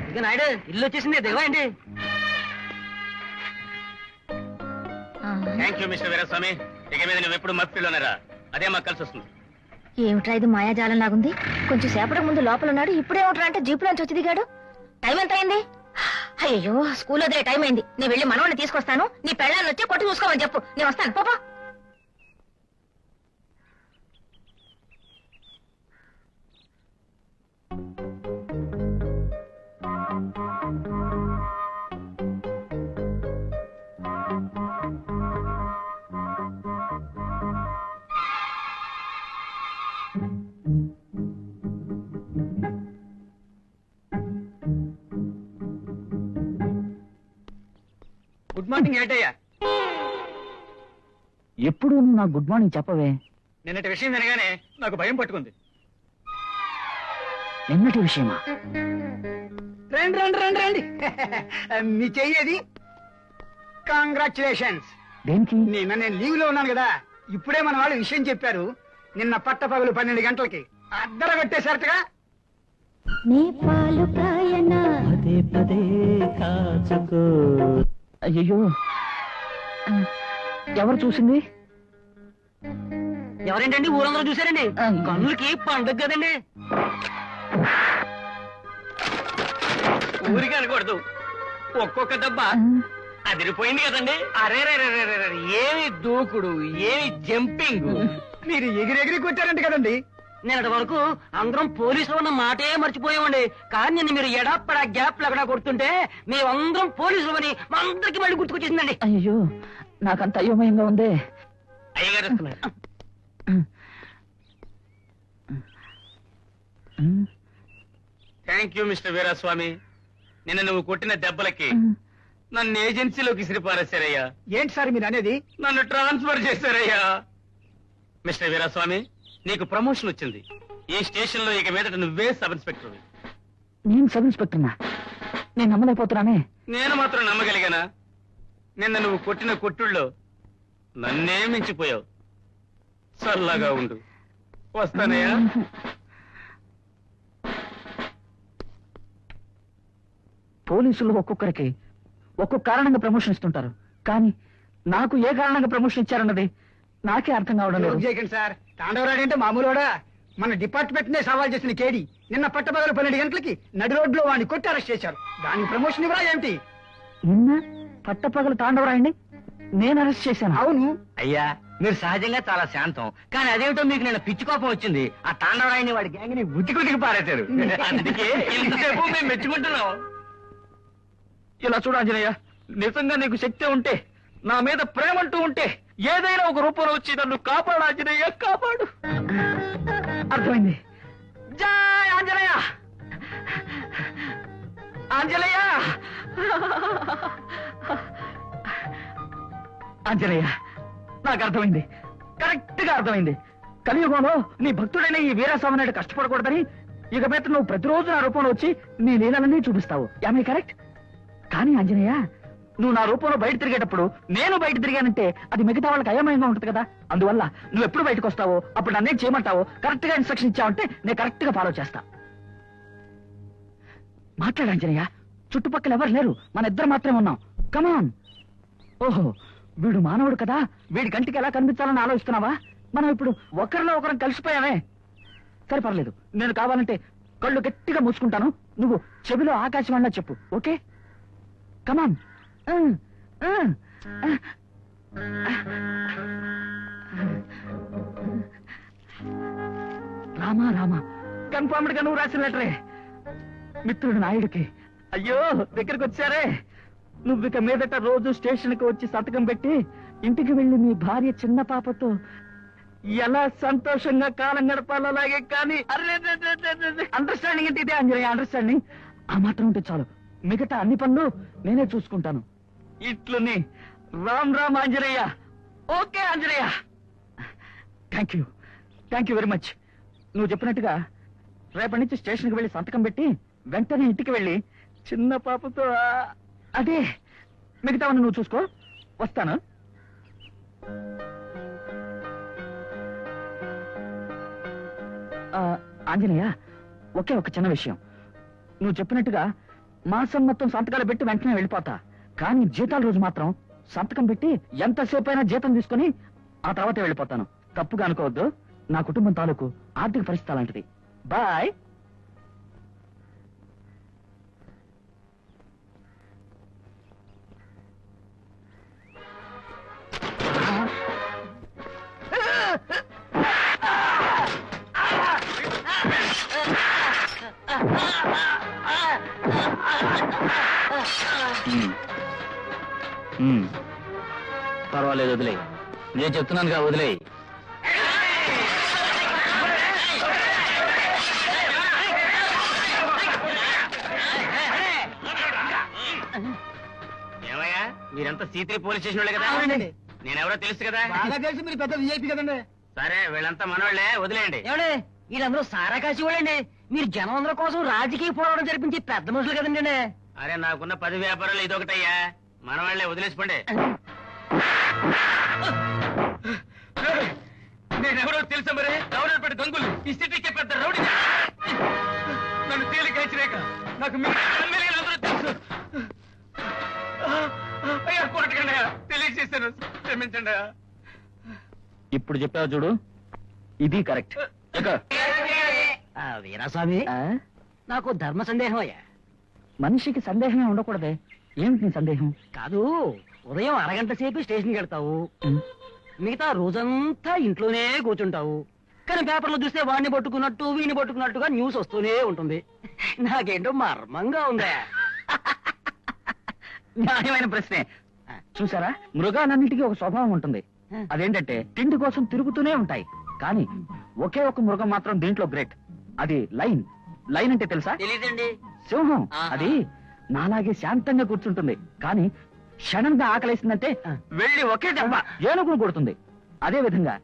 ఇక నాయుడు, ఇల్లు వచ్చేసింది, దిగవండి. Thank you mister Veeraswamy. ఇక మీద నువ్వు ఎప్పుడు మఫ్టీలోనేరా, అదే మాకు కలిసి వస్తుంది. ఏమిట్రా ఇది మాయాజాలం లాగుంది. కొంచెం సేపటి ముందు లోపల ఉన్నాడు, ఇప్పుడేమిట్రా అంటే జీప్ లోంచి వచ్చి దిగాడు. టైం ఎంత అయింది? అయ్యో, స్కూల్ వదిలే టైం అయింది. నేను వెళ్ళి మనవాడిని తీసుకొస్తాను. నీ పెళ్ళాన్ని వచ్చి కొట్టు చూసుకోమని చెప్పు. నేను వస్తాను, పాపా. గుడ్ మార్నింగ్ ఏంటయ్యా. ఎప్పుడు నువ్వు నాకు గుడ్ మార్నింగ్ చెప్పవే. నిన్నటి విషయం వినగానే నాకు భయం పట్టుకుంది. నిన్నటి విషయమా? రండి రండి రండి రండి. మీ చెయ్యేది? కంగ్రాచులేషన్స్. దేనికి? నిన్న నేను లీవ్ లో ఉన్నాను కదా, ఇప్పుడే మన వాళ్ళు విషయం చెప్పారు. నిన్న పట్టపగలు 12 గంటలకి అద్దర కొట్టేశారటగా. నీ పాలు కాయనా పదే పదే కాచుకో. అయ్యో, ఎవరు చూసింది? ఎవరేంటండి ఊరందరూ చూసారండి? కన్నులకి పండుగ కదండి. ఊరికి అనకూడదు, ఒక్కొక్క దెబ్బ అదిరిపోయింది కదండి. అరే ఏమి దూకుడు, ఏమి జంపింగ్. మీరు ఎగిరెగిరి కొట్టారంట కదండి. నిన్నటి వరకు అందరం పోలీసులు ఉన్న మాటే మర్చిపోయామండి. కానీ నిన్న మీరు ఎడాపడా గ్యాప్ ఎక్కడా కొడుతుంటే మేమందరం పోలీసులు అని మా అందరికి మళ్ళీ గుర్తుకొచ్చేసిందండి. అయ్యో, నాకంత అయోమయంగా ఉంది. అయ్యగారు వస్తున్నారు. Thank you mister Veeraswamy. నిన్న నువ్వు కొట్టిన దెబ్బలకి నన్ను ఏజెన్సీలోకి సిరిపారేశారయ్యా. ఏంటి సార్ మీరు అనేది? నన్ను ట్రాన్స్ఫర్ చేశారయ్యా. మిస్టర్ వీరాస్వామి, నీకు ప్రమోషన్ వచ్చింది. ఈ స్టేషన్ లో ఇక మీదట నువ్వే సబ్ ఇన్స్పెక్టర్. నేను సబ్ ఇన్స్పెక్టర్నా? నేను నమ్మలేకపోతున్నానే. నేను మాత్రం నమ్మగలిగానా? నిన్న నువ్వు కొట్టిన కొట్టుల్లో నన్నే మించిపోయావు. చల్లగా ఉండు, వస్తానయ్యా. పోలీసులు ఒక్కొక్కరికి ఒక్కొక్క కారణంగా ప్రమోషన్ ఇస్తుంటారు, కానీ నాకు ఏ కారణంగా ప్రమోషన్ ఇచ్చారన్నది నాకే అర్థం కావడం లేదు. చేయకండి సార్. తాండవరాడు అంటే మామూలుడా? మన డిపార్ట్మెంట్ నే సవాల్ చేసిన కేడి నిన్న పట్టపగలు 12 గంటలకి నడి రోడ్లో వాడిని కొట్టి అరెస్ట్ చేశారు. దానికి ప్రమోషన్ ఇవ్వరా ఏంటి? నిన్న పట్టపగలు తాండవరాయండి నేను అరెస్ట్ చేశాను. అవును. అయ్యా, మీరు సహజంగా చాలా శాంతం, కానీ అదేమిటో మీకు నేను పిచ్చి కోపం వచ్చింది. ఆ తాండవరాయని వాడి గ్యాంగ్ ని ఉతికి పారేశారు. అందుకే ఇంతసేపు మేము మెచ్చుకుంటున్నాం. ఇలా చూడు ఆంజనేయ, నిజంగా నీకు శక్తి ఉంటే, నా మీద ప్రేమ అంటూ ఉంటే, ఏదైనా ఒక రూపంలో వచ్చి నన్ను కాపాడు ఆంజనేయ, కాపాడు. అర్థమైంది. జై ఆంజనేయ! ఆంజనేయ! ఆంజనేయ, నాకు అర్థమైంది, కరెక్ట్ గా అర్థమైంది. కలియుగంలో నీ భక్తుడైన ఈ వీరాస్వామి నాయుడు కష్టపడకూడదని ఇక మీద నువ్వు ప్రతిరోజు నా రూపంలో వచ్చి నీ లీలలన్నీ చూపిస్తావు. యామీ కరెక్ట్? కానీ ఆంజనేయ, నువ్వు నా రూపంలో బయట తిరిగేటప్పుడు నేను బయట తిరిగానంటే అది మిగతా వాళ్ళకి అయోమయంగా ఉంటుంది కదా. అందువల్ల నువ్వు ఎప్పుడు బయటకు వస్తావో అప్పుడు నన్నేం చేయమంటావో కరెక్ట్ గా ఇన్స్ట్రక్షన్ ఇచ్చావంటే నేను కరెక్ట్ గా ఫాలో చేస్తా. మాట్లాడు ఆంజనేయ, చుట్టుపక్కల ఎవరు లేరు, మన ఇద్దరు మాత్రమే ఉన్నాం. కమాన్. ఓహో, వీడు మానవుడు కదా, వీడి కంటికి ఎలా కనిపించాలని ఆలోచిస్తున్నావా? మనం ఇప్పుడు ఒకరిలో ఒకరం కలిసిపోయామే. సరే పర్లేదు, నేను కావాలంటే కళ్ళు గట్టిగా మూసుకుంటాను, నువ్వు చెవిలో ఆకాశవాణిలో చెప్పు. ఓకే, కమాన్. రామా రామా, కన్ఫర్మ్డ్ గా నువ్వు రాసిన లెటరే మిత్రుడు నాయుడికి. అయ్యో, దగ్గరకు వచ్చారే. నువ్వు ఇక మీదట రోజు స్టేషన్ కి వచ్చి సంతకం పెట్టి ఇంటికి వెళ్లి మీ భార్య చిన్న పాపతో ఎలా సంతోషంగా కాలం గడపాలో అలాగే. కానీ అండర్స్టాండింగ్ అంటే ఇదే ఆంజనేయ, అండర్స్టాండింగ్. ఆ మాత్రం ఉంటే చాలు, మిగతా అన్ని పనులు నేనే చూసుకుంటాను. ఇట్లుని Ram Ram Anjaneya. Okay Anjaneya, thank you very much. నువ్వు చెప్పినట్టుగా రేపటి నుంచి స్టేషన్కి వెళ్ళి సంతకం పెట్టి వెంటనే ఇంటికి వెళ్ళి చిన్న పాపతో అదే మిగతావన్నీ నువ్వు చూసుకో. వస్తాను. ఆంజనేయ, ఒకే ఒక చిన్న విషయం. నువ్వు చెప్పినట్టుగా మాసం మొత్తం సంతకాలు పెట్టి వెంటనే వెళ్ళిపోతా, కానీ జీతాల రోజు మాత్రం సంతకం పెట్టి ఎంతసేపు అయినా జీతం తీసుకుని ఆ తర్వాతే వెళ్ళిపోతాను. తప్పుగా అనుకోవద్దు, నా కుటుంబం తాలూకు ఆర్థిక పరిస్థితి అలాంటిది. బాయ్. పర్వాలేదు, వదిలే. నేను చెప్తున్నానుగా, వదిలే. ఏమయ్యా, మీరంతా సీత్రి పోలీస్ స్టేషన్ వాళ్ళే కదా? నేనెవరో తెలుసు కదా? బాగా తెలిసి మీరు పెద్ద విఐపి కదండి. సరే, వీళ్ళంతా మనోళ్లే, వదిలేయండి. వీళ్ళందరూ సారా కాసి వాళ్ళండి. మీరు జనం కోసం రాజకీయ పోరాటం జరిపించి పెద్ద మనుషులు కదండి. అరే నాకున్న 10 వ్యాపారాలు ఇదొకటయ్యా, మన వాళ్ళే వదిలేసిపోండి. నేనెవరో తెలుసా మరి? గవర్నమెంట్ గంగులు, ఈ సిటీకి పెద్ద రౌడీ. నన్ను తేలిక హెచ్చరిక, నాకు మీరు అందరూ తెలుసు. అయ్యా కొట్టకండి, తెలియజేశాను, క్షమించండి. ఇప్పుడు చెప్పావు చూడు, ఇది కరెక్ట్. వీరాస్వామి, నాకు ధర్మ సందేహం అయ్యా. మనిషికి సందేహమే ఉండకూడదే. ఏమిటి నీ సందేహం? కాదు, ఉదయం అరగంట సేపు స్టేషన్కి వెళ్తావు, మిగతా రోజంతా ఇంట్లోనే కూర్చుంటావు. కానీ పేపర్లో చూస్తే వాడిని పట్టుకున్నట్టు వీడిని పట్టుకున్నట్టుగా న్యూస్ వస్తూనే ఉంటుంది. నాకేంటో మర్మంగా ఉందా? న్యాయమైన ప్రశ్నే. చూసారా, మృగాలన్నిటికీ ఒక స్వభావం ఉంటుంది. అదేంటంటే తిండి కోసం తిరుగుతూనే ఉంటాయి. కానీ ఒకే ఒక మృగం మాత్రం దీంట్లో గ్రేట్. అది లైన్. లైన్ అంటే తెలుసా? తెలీదండి. సింహం. అది నాలాగే శాంతంగా కూర్చుంటుంది. కానీ క్షణంగా ఆకలేసిందంటే వెళ్ళి ఒకే దెబ్బ ఏనుగును కొడుతుంది. అదే విధంగా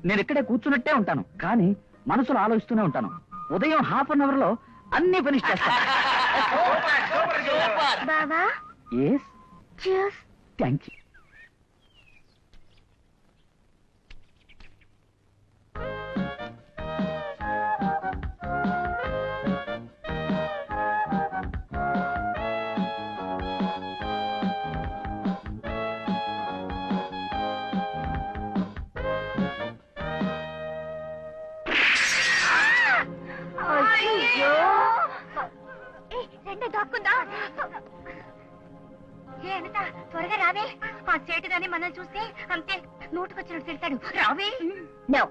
నేను ఇక్కడే కూర్చున్నట్టే ఉంటాను, కానీ మనసులో ఆలోచిస్తూనే ఉంటాను. ఉదయం ½ అవర్ లో అన్ని ఫినిష్ చేస్తాను. బావా, ఎస్, థ్యాంక్ యూ. దాక్కుందా? త్వరగా రావే, ఆ సేటు గాని మనం చూస్తే అంతే నోటుకొచ్చినట్టు తిడతాడు. రావే. నో,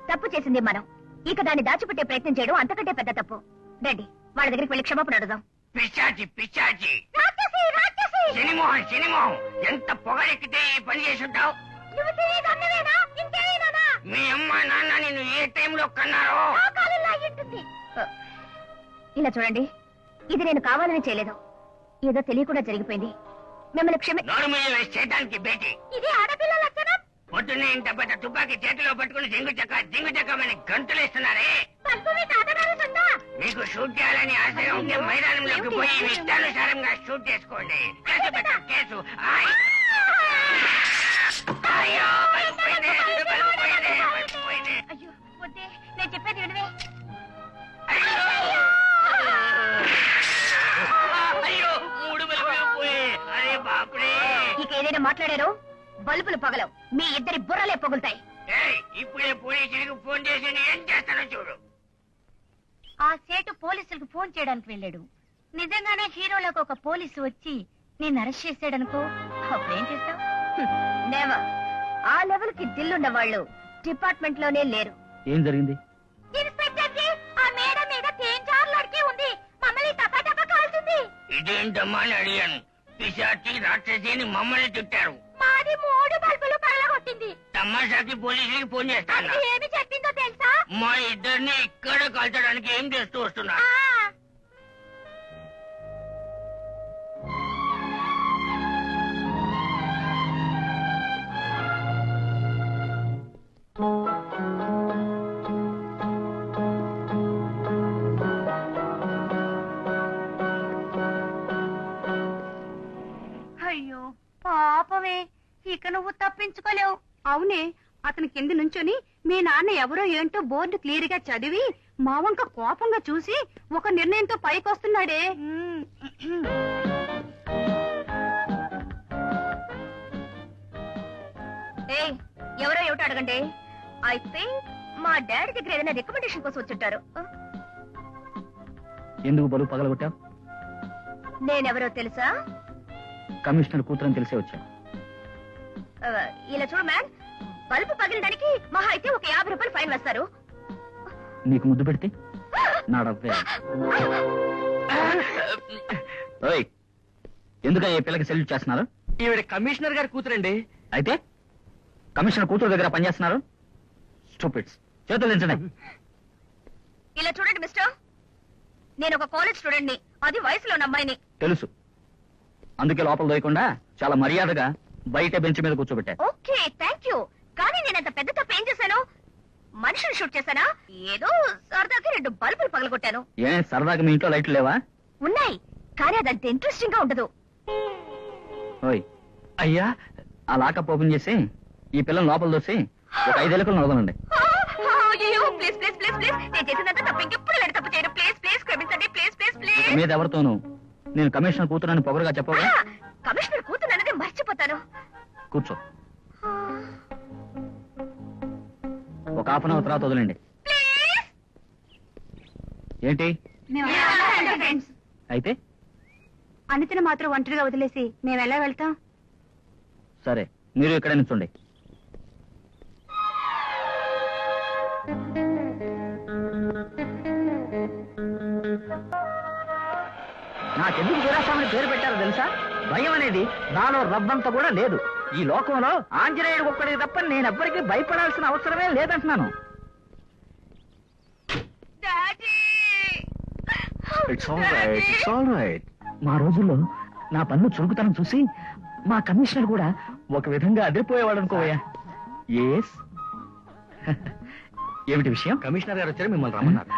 తప్పు చేసింది మనం. ఇక దాన్ని దాచిపెట్టే ప్రయత్నం చేయడం అంతకంటే పెద్ద తప్పు. రండి, వాళ్ళ దగ్గరికి వెళ్ళి క్షమాపణ అడుగుదాం. పిశాచి పిశాచి, సినిమోహం ఎంత పొగరెక్కితే ఈ పని చేసుంటావు? మీ అమ్మ నాన్న నిన్ను ఏ టైంలో కన్నారో? ఇలా చూడండి, ఇది నేను కావాలని చేయలేదు, ఏదో తెలియకుండా జరిగిపోయింది. మిమ్మల్ని నోరు మీద వేసి చేయడానికి బేటి. ఇది ఆడపిల్ల లక్షణం. పొద్దున్నే ఇంత పెద్ద తుపాకీ చేతిలో పట్టుకుని జింగు చెక్కమని గంతులేస్తున్నారే. మీకు షూట్ చేయాలని ఆశగా ఉంటే మైదానంలోకి పోయి ఇష్టానుసారంగా షూట్ చేసుకోండి. కేసు పెట్టు, కేసు. అయ్యో, పలిపోయింది. అయ్యో వద్దే, నేను చెప్పేది వినవే. అయ్యో, 3 బల్బులు పోయి. అరే బాపురే. ఇక ఏదైనా మాట్లాడారో బల్బులు పగలవు, మీ ఇద్దరి బుర్రలే పగులుతాయి. ఇప్పుడే పోలీసులకు ఫోన్ చేసి ఏం చేస్తానో చూడు. ఆ సేటు పోలీసులకు ఫోన్ చేయడానికి వెళ్ళాడు. నిజంగానే హీరోలకు ఒక పోలీసు వచ్చి నేను అరెస్ట్ చేశాడనుకో, అప్పుడేం చేస్తావు? నెవర్. ఆ లెవెల్ కి దిల్లున్న వాళ్ళు డిపార్ట్మెంట్ లోనే లేరు. ఏం జరిగింది? ఇన్స్పెక్టర్ జీ, ఆ మేడ మీద తేంజార్ లడ్కి ఉంది, మమ్మల్ని టపా కాల్చింది. ఇదేంటమ్మా అని అడిగాను. పిశాచి రాక్షసి అని మమ్మల్ని తిట్టారు. మాది 3 బల్బులు పగలగొట్టింది. తమాషాకి పోలీసులకి ఫోన్ చేస్తాను. ఏమి చెప్పిందో తెలుసా? మా ఇద్దరిని ఇక్కడ కాల్చడానికి ఏం చేస్తూ వస్తున్నా? అయ్యో పాపమే, ఇక నువ్వు తప్పించుకోలేవు. అవునే, అతని కింద నుంచొని మీ నాన్న ఎవరో ఏంటో బోర్డు క్లియర్ గా చదివి మా వంక కోపంగా చూసి ఒక నిర్ణయంతో పైకొస్తున్నాడే. ఎవరో ఏమిటో అడగండి. ఐ థింక్ మా డాడీ దగ్గర ఏదైనా రికమెండేషన్ కోసం వచ్చుంటారు. ఎందుకు బలుపు పగలగొట్టావు? నేనెవరో తెలుసా? కమిషనర్ కూతురని తెలిసే వచ్చా. ఇలా చూడు మ్యాన్, బల్బు పగిలడానికి మహా అయితే ఒక 50 రూపాయలు ఫైన్ వేస్తారు. నీకు ముద్దు పెడితే నా డబ్బే. ఎందుక ఈ పిల్లకి సెల్యూట్ చేస్తున్నారు? ఈవిడ కమిషనర్ గారి కూతురండి. అయితే కమిషనర్ కూతురు దగ్గర పనిచేస్తున్నారు. స్టూపిడ్స్, చేతులు దించండి. ఇలా చూడండి మిస్టర్, నేను ఒక కాలేజ్ స్టూడెంట్ ని, అది వయసులో ఉన్న అమ్మాయిని. తెలుసు, అందుకే లోపల దోయకుండా చాలా మర్యాదగా బయట బెంచ్ మీద కూర్చోబెట్టా. Okay, thank you. కానీ నేను అంత పెద్ద తప్పు ఏం చేశాను? మనిషిని షూట్ చేశానా? ఏదో సరదాకి 2 బల్బులు పగలగొట్టాను. ఏ సరదాగా మీ ఇంట్లో లైట్లు లేవా? ఉన్నాయి, కానీ అదంత ఇంట్రెస్టింగ్ గా ఉండదు. ఓయ్ అయ్యా, ఆ లాకప్ ఓపెన్ చేసి ఈ పిల్లలు లోపల దోసి ఒక 5 ఎలుకలు వదలండి. అయ్యో ప్లీజ్ ప్లీజ్ ప్లీజ్ ప్లీజ్, నేను చేసినంత తప్ప ఇంకెప్పుడు ఇలాంటి తప్పు చేయను. ప్లీజ్ ప్లీజ్ క్షమించండి. Please please please. మీద ఎవరితోనూ నేను కమిషనర్ కూతురని పొగరుగా చెప్పగా. కమిషనర్ కూతురు అనేది మర్చిపోతాను. కూర్చో, ఒక హాఫ్ అన్ అవర్ తర్వాత వదలండి. ఏంటి అయితే? అనితను మాత్రం ఒంటరిగా వదిలేసి మేము ఎలా వెళ్తాం? సరే, మీరు ఇక్కడ నిల్చోండి. నాకెందుకు వీరాస్వామిని పేరు పెట్టారో తెలుసా? భయం అనేది నాలో రవ్వంత కూడా లేదు. ఈ లోకంలో ఆంజనేయుడు ఒక్కడికి తప్ప నేనెవ్వరికీ భయపడాల్సిన అవసరమే లేదంటున్నాను. It's all right. మా రోజుల్లో నా పన్ను చురుకుతనం చూసి మా కమిషనర్ కూడా ఒక విధంగా అదిరిపోయేవాడు అనుకోవయ్యా. ఎస్. ఏమిటి విషయం? కమిషనర్ గారు వచ్చారు, మిమ్మల్ని రమ్మన్నారు.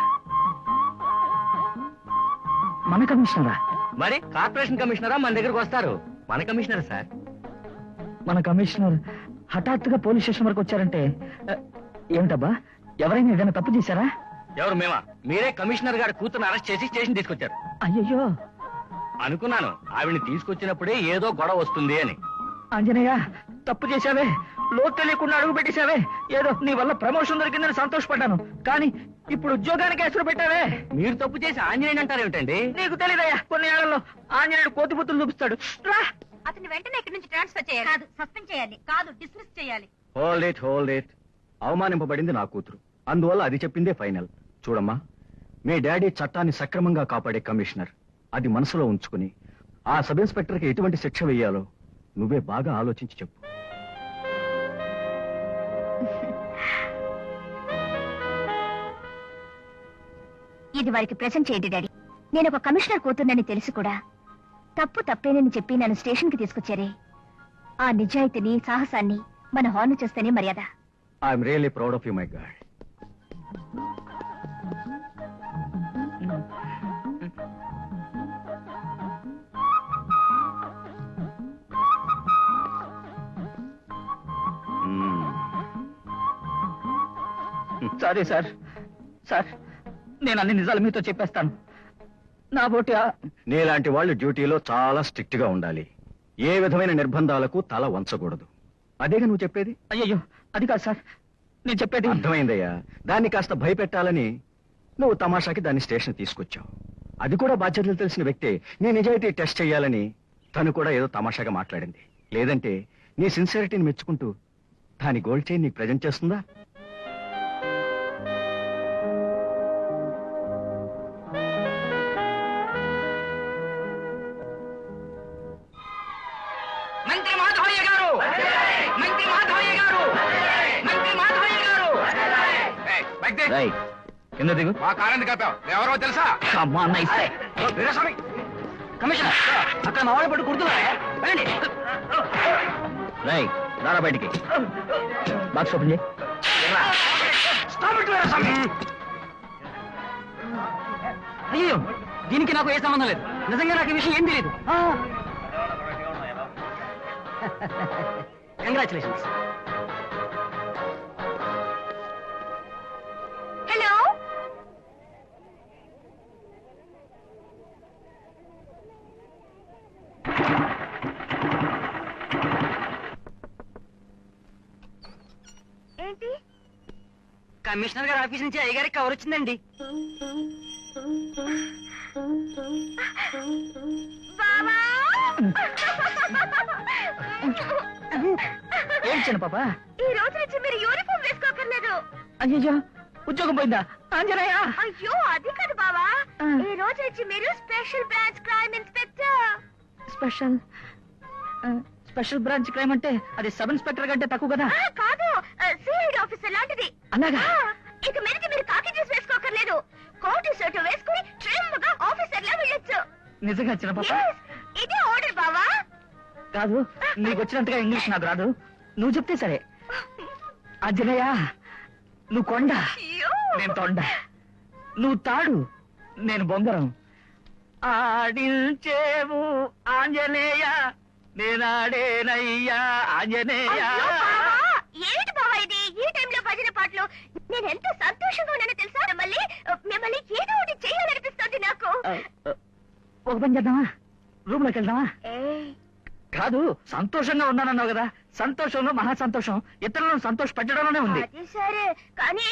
మన కమిషనరా? మరి కార్పొరేషన్ కమిషనరా మన దగ్గరకు వస్తారు? మన కమిషనర్ సార్. మన కమిషనర్ హఠాత్తుగా పోలీస్ స్టేషన్ వరకు వచ్చారంటే ఏమిటబ్బా? ఎవరైనా ఏదైనా తప్పు చేశారా? ఎవరు? మేమా? మీరే కమిషనర్ గారి కూతురు అరెస్ట్ చేసి స్టేషన్ తీసుకొచ్చారు. అయ్యయ్యో, అనుకున్నాను ఆవిడ్ని తీసుకొచ్చినప్పుడే ఏదో గొడవ వస్తుంది అని. ఆంజనేయ, తప్పు చేశావే, లోతు తెలియకుండా అడుగు పెట్టేశావే. ఏదో నీ వల్ల ప్రమోషన్ దొరికిందని సంతోషపడ్డాను, కానీ ఇప్పుడు ఉద్యోగానికి ఎసురు పెట్టావే. మీరు తప్పు చేసి ఆంజనేయుడు అంటారేమిటండి? నీకు తెలియదయ్యా, కొన్ని ఏళ్లలో ఆంజనేయుడు కోతిపుత్తులు చూపిస్తాడు. రా. అతన్ని వెంటనే ఇక్కడి నుంచి ట్రాన్స్ఫర్ చేయాలి. కాదు, సస్పెండ్ చేయాలి. కాదు, డిస్మిస్ చేయాలి. Hold it. అవమానింపబడింది నా కూతురు, అందువల్ల అది చెప్పిందే ఫైనల్. చూడమ్మా, మీ డాడీ చట్టాన్ని సక్రమంగా కాపాడే కమిషనర్. అది మనసులో ఉంచుకుని ఆ సబ్ ఇన్స్పెక్టర్కి ఎటువంటి శిక్ష వేయాలో నువ్వే బాగా ఆలోచించి చెప్పు. ఇది వారికి ప్రెజెంట్ చేయండి డాడీ. నేను ఒక కమిషనర్ కూతుర్నని తెలిసి కూడా తప్పేనని చెప్పి నన్ను స్టేషన్ కి తీసుకొచ్చారే, ఆ నిజాయితీని సాహసాన్ని మన హార్న్ చేస్తేనే మర్యాద. I'm really proud of you my God. Sorry sir. నేను అన్ని నిజాలు మీతో చెప్పేస్తాను. నా బోటి నీలాంటి వాళ్ళు డ్యూటీలో చాలా స్ట్రిక్ట్ గా ఉండాలి. ఏ విధమైన నిర్బంధాలకు తల వంచకూడదు. అదేగా నువ్వు చెప్పేది? అయ్యయ్యో, అది కాదు సార్ నేను చెప్పేది. అర్థమైందయ్యా. దాన్ని కాస్త భయపెట్టాలని నువ్వు తమాషాకి దాన్ని స్టేషన్ తీసుకొచ్చావు. అది కూడా బాధ్యతలు తెలిసిన వ్యక్తే నీ నిజాయితీ టెస్ట్ చేయాలని తను కూడా ఏదో తమాషాగా మాట్లాడింది. లేదంటే నీ సిన్సియరిటీని మెచ్చుకుంటూ దాని గోల్డ్ చైన్ నీకు ప్రజెంట్ చేస్తుందా? మంత్రి మాధవయ్య గారు, మంత్రి మాధవయ్య గారు, మంత్రి మాధవయ్య గారు. రేయ్, కింద దిగు. మా కారణం కాపావు. ఎవరో తెలుసా? అమ్మా అన్న ఇస్తే. వీరాస్వామి, కమిషనర్, అక్కడ మా వాళ్ళు పట్టు కుడుతున్నారా? వెళ్ళండి. రేయ్, రారా బయటికి. బాక్స్ ఓపెన్ చేయి. అయ్యో, దీనికి నాకు ఏ సంబంధం లేదు. నిజంగా నాకు ఈ విషయం ఏం తెలియదు. కంగ్రాచులేషన్స్. హలో, ఏంటి? కమిషనర్ గారి ఆఫీస్ నుంచి అయ్యగారికి కవర్ వచ్చిందండి. బావా, ఏం చిన్న పాప? ఈ రోజు నుంచి మీరు యూనిఫామ్ వేసుకోకర్లేదు. అయ్యో, ఉద్యోగం పోయిందా? ఆంజనేయ, అయ్యో అది కాదు బావా, ఈ రోజు నుంచి మీరు special branch crime inspector. Special branch crime అంటే అది సబ్ ఇన్స్పెక్టర్ కంటే తక్కువ కదా? కాదు, సిఐడి ఆఫీసర్ లాంటిది. అలాగా? ఇక మీదకి మీరు కాకి డ్రెస్ వేసుకోకర్లేదు. కోటు షర్టు వేసుకుని ట్రిమ్ గా ఆఫీసర్ లా వెళ్ళొచ్చు. నిజంగా చిన్న పాప? ఇదే ఆర్డర్ బావా. కాదు, నీకు వచ్చినంతగా ఇంగ్లీష్ నాకు రాదు. నువ్వు చెప్తే సరే. ఆంజనేయ, నువ్వు కొండ, అయ్యో. నేను తొండ. నువ్వు తాడు, నేను బొంగరం. ఆడించేవు ఆంజనేయ, నేనాడేనయ్యా ఆంజనేయ. అయ్యో బావా, ఏంటి బావా ఇది ఈ టైంలో భజన పాటలు? నేను ఎంత సంతోషంగా ఉన్నానో తెలుసా? మిమ్మల్ని ఏదో ఒకటి చేయాలనిపిస్తుంది నాకు. ఒక పని చేద్దామా, రూమ్ లోకి వెళ్దామా? కాదు, సంతోషంగా ఉన్నానన్నావు కదా, సంతోషంలో మహా సంతోషం ఇతరులను సంతోష పెట్టడంలోనే ఉంది. అది సరే, కానీ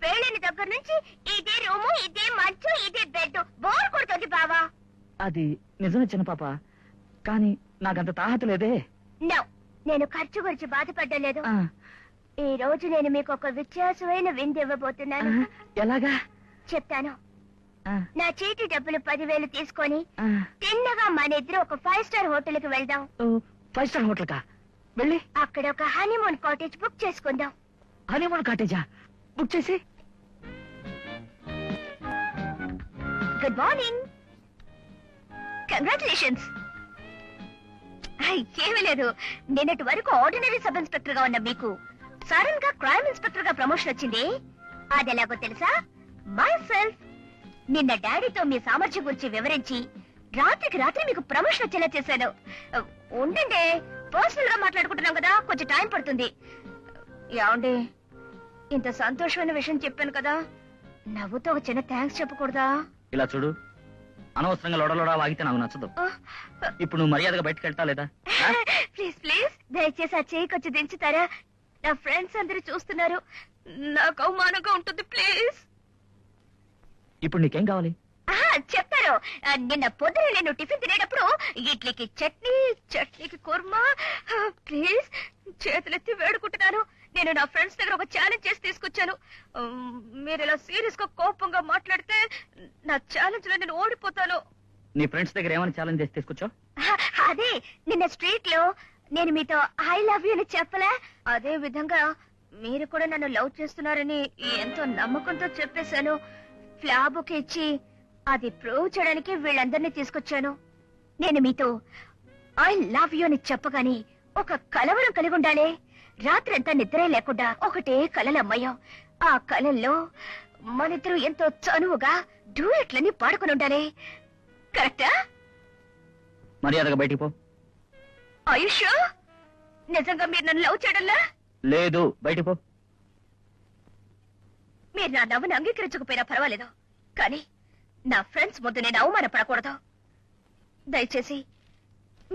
పెళ్ళైన దగ్గర నుంచి ఇదే రూము, ఇదే మంచం, ఇదే బెడ్, బోర్ కొడుతుంది బావా. అది నిజమే చిన్న పాప, కానీ నాకంత తాహత లేదే. నో, నేను ఖర్చు గురించి బాధపడ్డం లేదు. ఆ, ఈ రోజు నేను మీకు ఒక వ్యత్యాసమైన విందు ఇవ్వబోతున్నాను. ఎలాగా? చెప్తాను. ఆ, నా చేతి డబ్బులు 10,000 తీసుకొని ఆ. తిన్నగా మన ఇద్దరు ఒక 5 స్టార్ హోటల్ కి వెళ్దాం. ఓ, 5 స్టార్ హోటల్ కా వెళ్ళి అక్కడ ఒక హనీమూన్ కాటేజ్ బుక్ చేసుకుందాం. హనీమూన్ కాటేజా బుక్ చేసి? Good morning, congratulations. ఏమీ లేదు, నిన్నటి వరకు ఆర్డినరీ సబ్ ఇన్స్పెక్టర్ గా ఉన్న మీకు సడన్ గా క్రైమ్ ఇన్స్పెక్టర్ గా ప్రమోషన్ వచ్చింది. అది ఎలాగో తెలుసా? My self. నిన్న డాడీతో మీ సామర్థ్యం గురించి వివరించి రాత్రికి రాత్రి మీకు ప్రమోషన్ వచ్చేలా చేశాను. ఉండండి, పర్సనల్ గా మాట్లాడుకుంటున్నాం కదా, కొంచెం టైం పడుతుంది. ఏమండి, ఇంత సంతోషమైన విషయం చెప్పాను కదా, నవ్వుతో ఒక చిన్న థ్యాంక్స్ చెప్పకూడదా? ఇలా చూడు, అనవసరంగా లోడలోడా వాగితే నాకు నచ్చదు. ఇప్పుడు నువ్వు మర్యాదగా బయటకు వెళ్తా లేదా? ప్లీజ్ ప్లీజ్, దయచేసి ఆ చేయి కొంచెం దించుతారా? నా ఫ్రెండ్స్ అందరూ చూస్తున్నారు, నాకు అవమానంగా ఉంటుంది. ప్లీజ్. ఇప్పుడు నీకేం కావాలి? చెప్తారు. నిన్న పొద్దున నేను టిఫిన్ తినేటప్పుడు ఇడ్లీకి చట్నీ, చట్నీకి కుర్మా. ప్లీజ్, చేతులెత్తి వేడుకుంటున్నాను. నేను నా ఫ్రెండ్స్ దగ్గర ఒక ఛాలెంజ్ చేసి తీసుకొచ్చాను. మీరు ఇలా సీరియస్ గా కోపంగా మాట్లాడితే నా ఛాలెంజ్ లో నేను ఓడిపోతాను. నీ ఫ్రెండ్స్ దగ్గర ఏమైనా ఛాలెంజ్ చేసి తీసుకొచ్చావు? అదే, నిన్న స్ట్రీట్ లో నేను మీతో ఐ లవ్ యూ అని చెప్పలే, అదే విధంగా మీరు కూడా నన్ను లవ్ చేస్తున్నారని ఎంతో నమ్మకంతో చెప్పేశాను. ఫ్లాబుకి ఇచ్చి అది ప్రూవ్ చేయడానికి వీళ్ళందరినీ తీసుకొచ్చాను. నేను మీతో ఐ లవ్ యూ అని చెప్పగాని ఒక కలవరం కలిగి ఉండాలి. రాత్రి అంతా నిద్రే లేకుండా ఒకటే కలలమ్మయ్యాం. ఆ కలల్లో మనిద్దరు ఎంతో చనువుగా డూయెట్లని పాడుకుని ఉండాలి. కరెక్టా? మర్యాదగా బయటికి పో. ఆయుష్, నిజంగా మీరు నన్ను లవ్ చేయడంలా? లేదు, బయటికి పో. మీరు నా నవ్వును అంగీకరించకపోయినా పర్వాలేదు, కానీ నా ఫ్రెండ్స్ ముందు నేను అవమానపడకూడదు. దయచేసి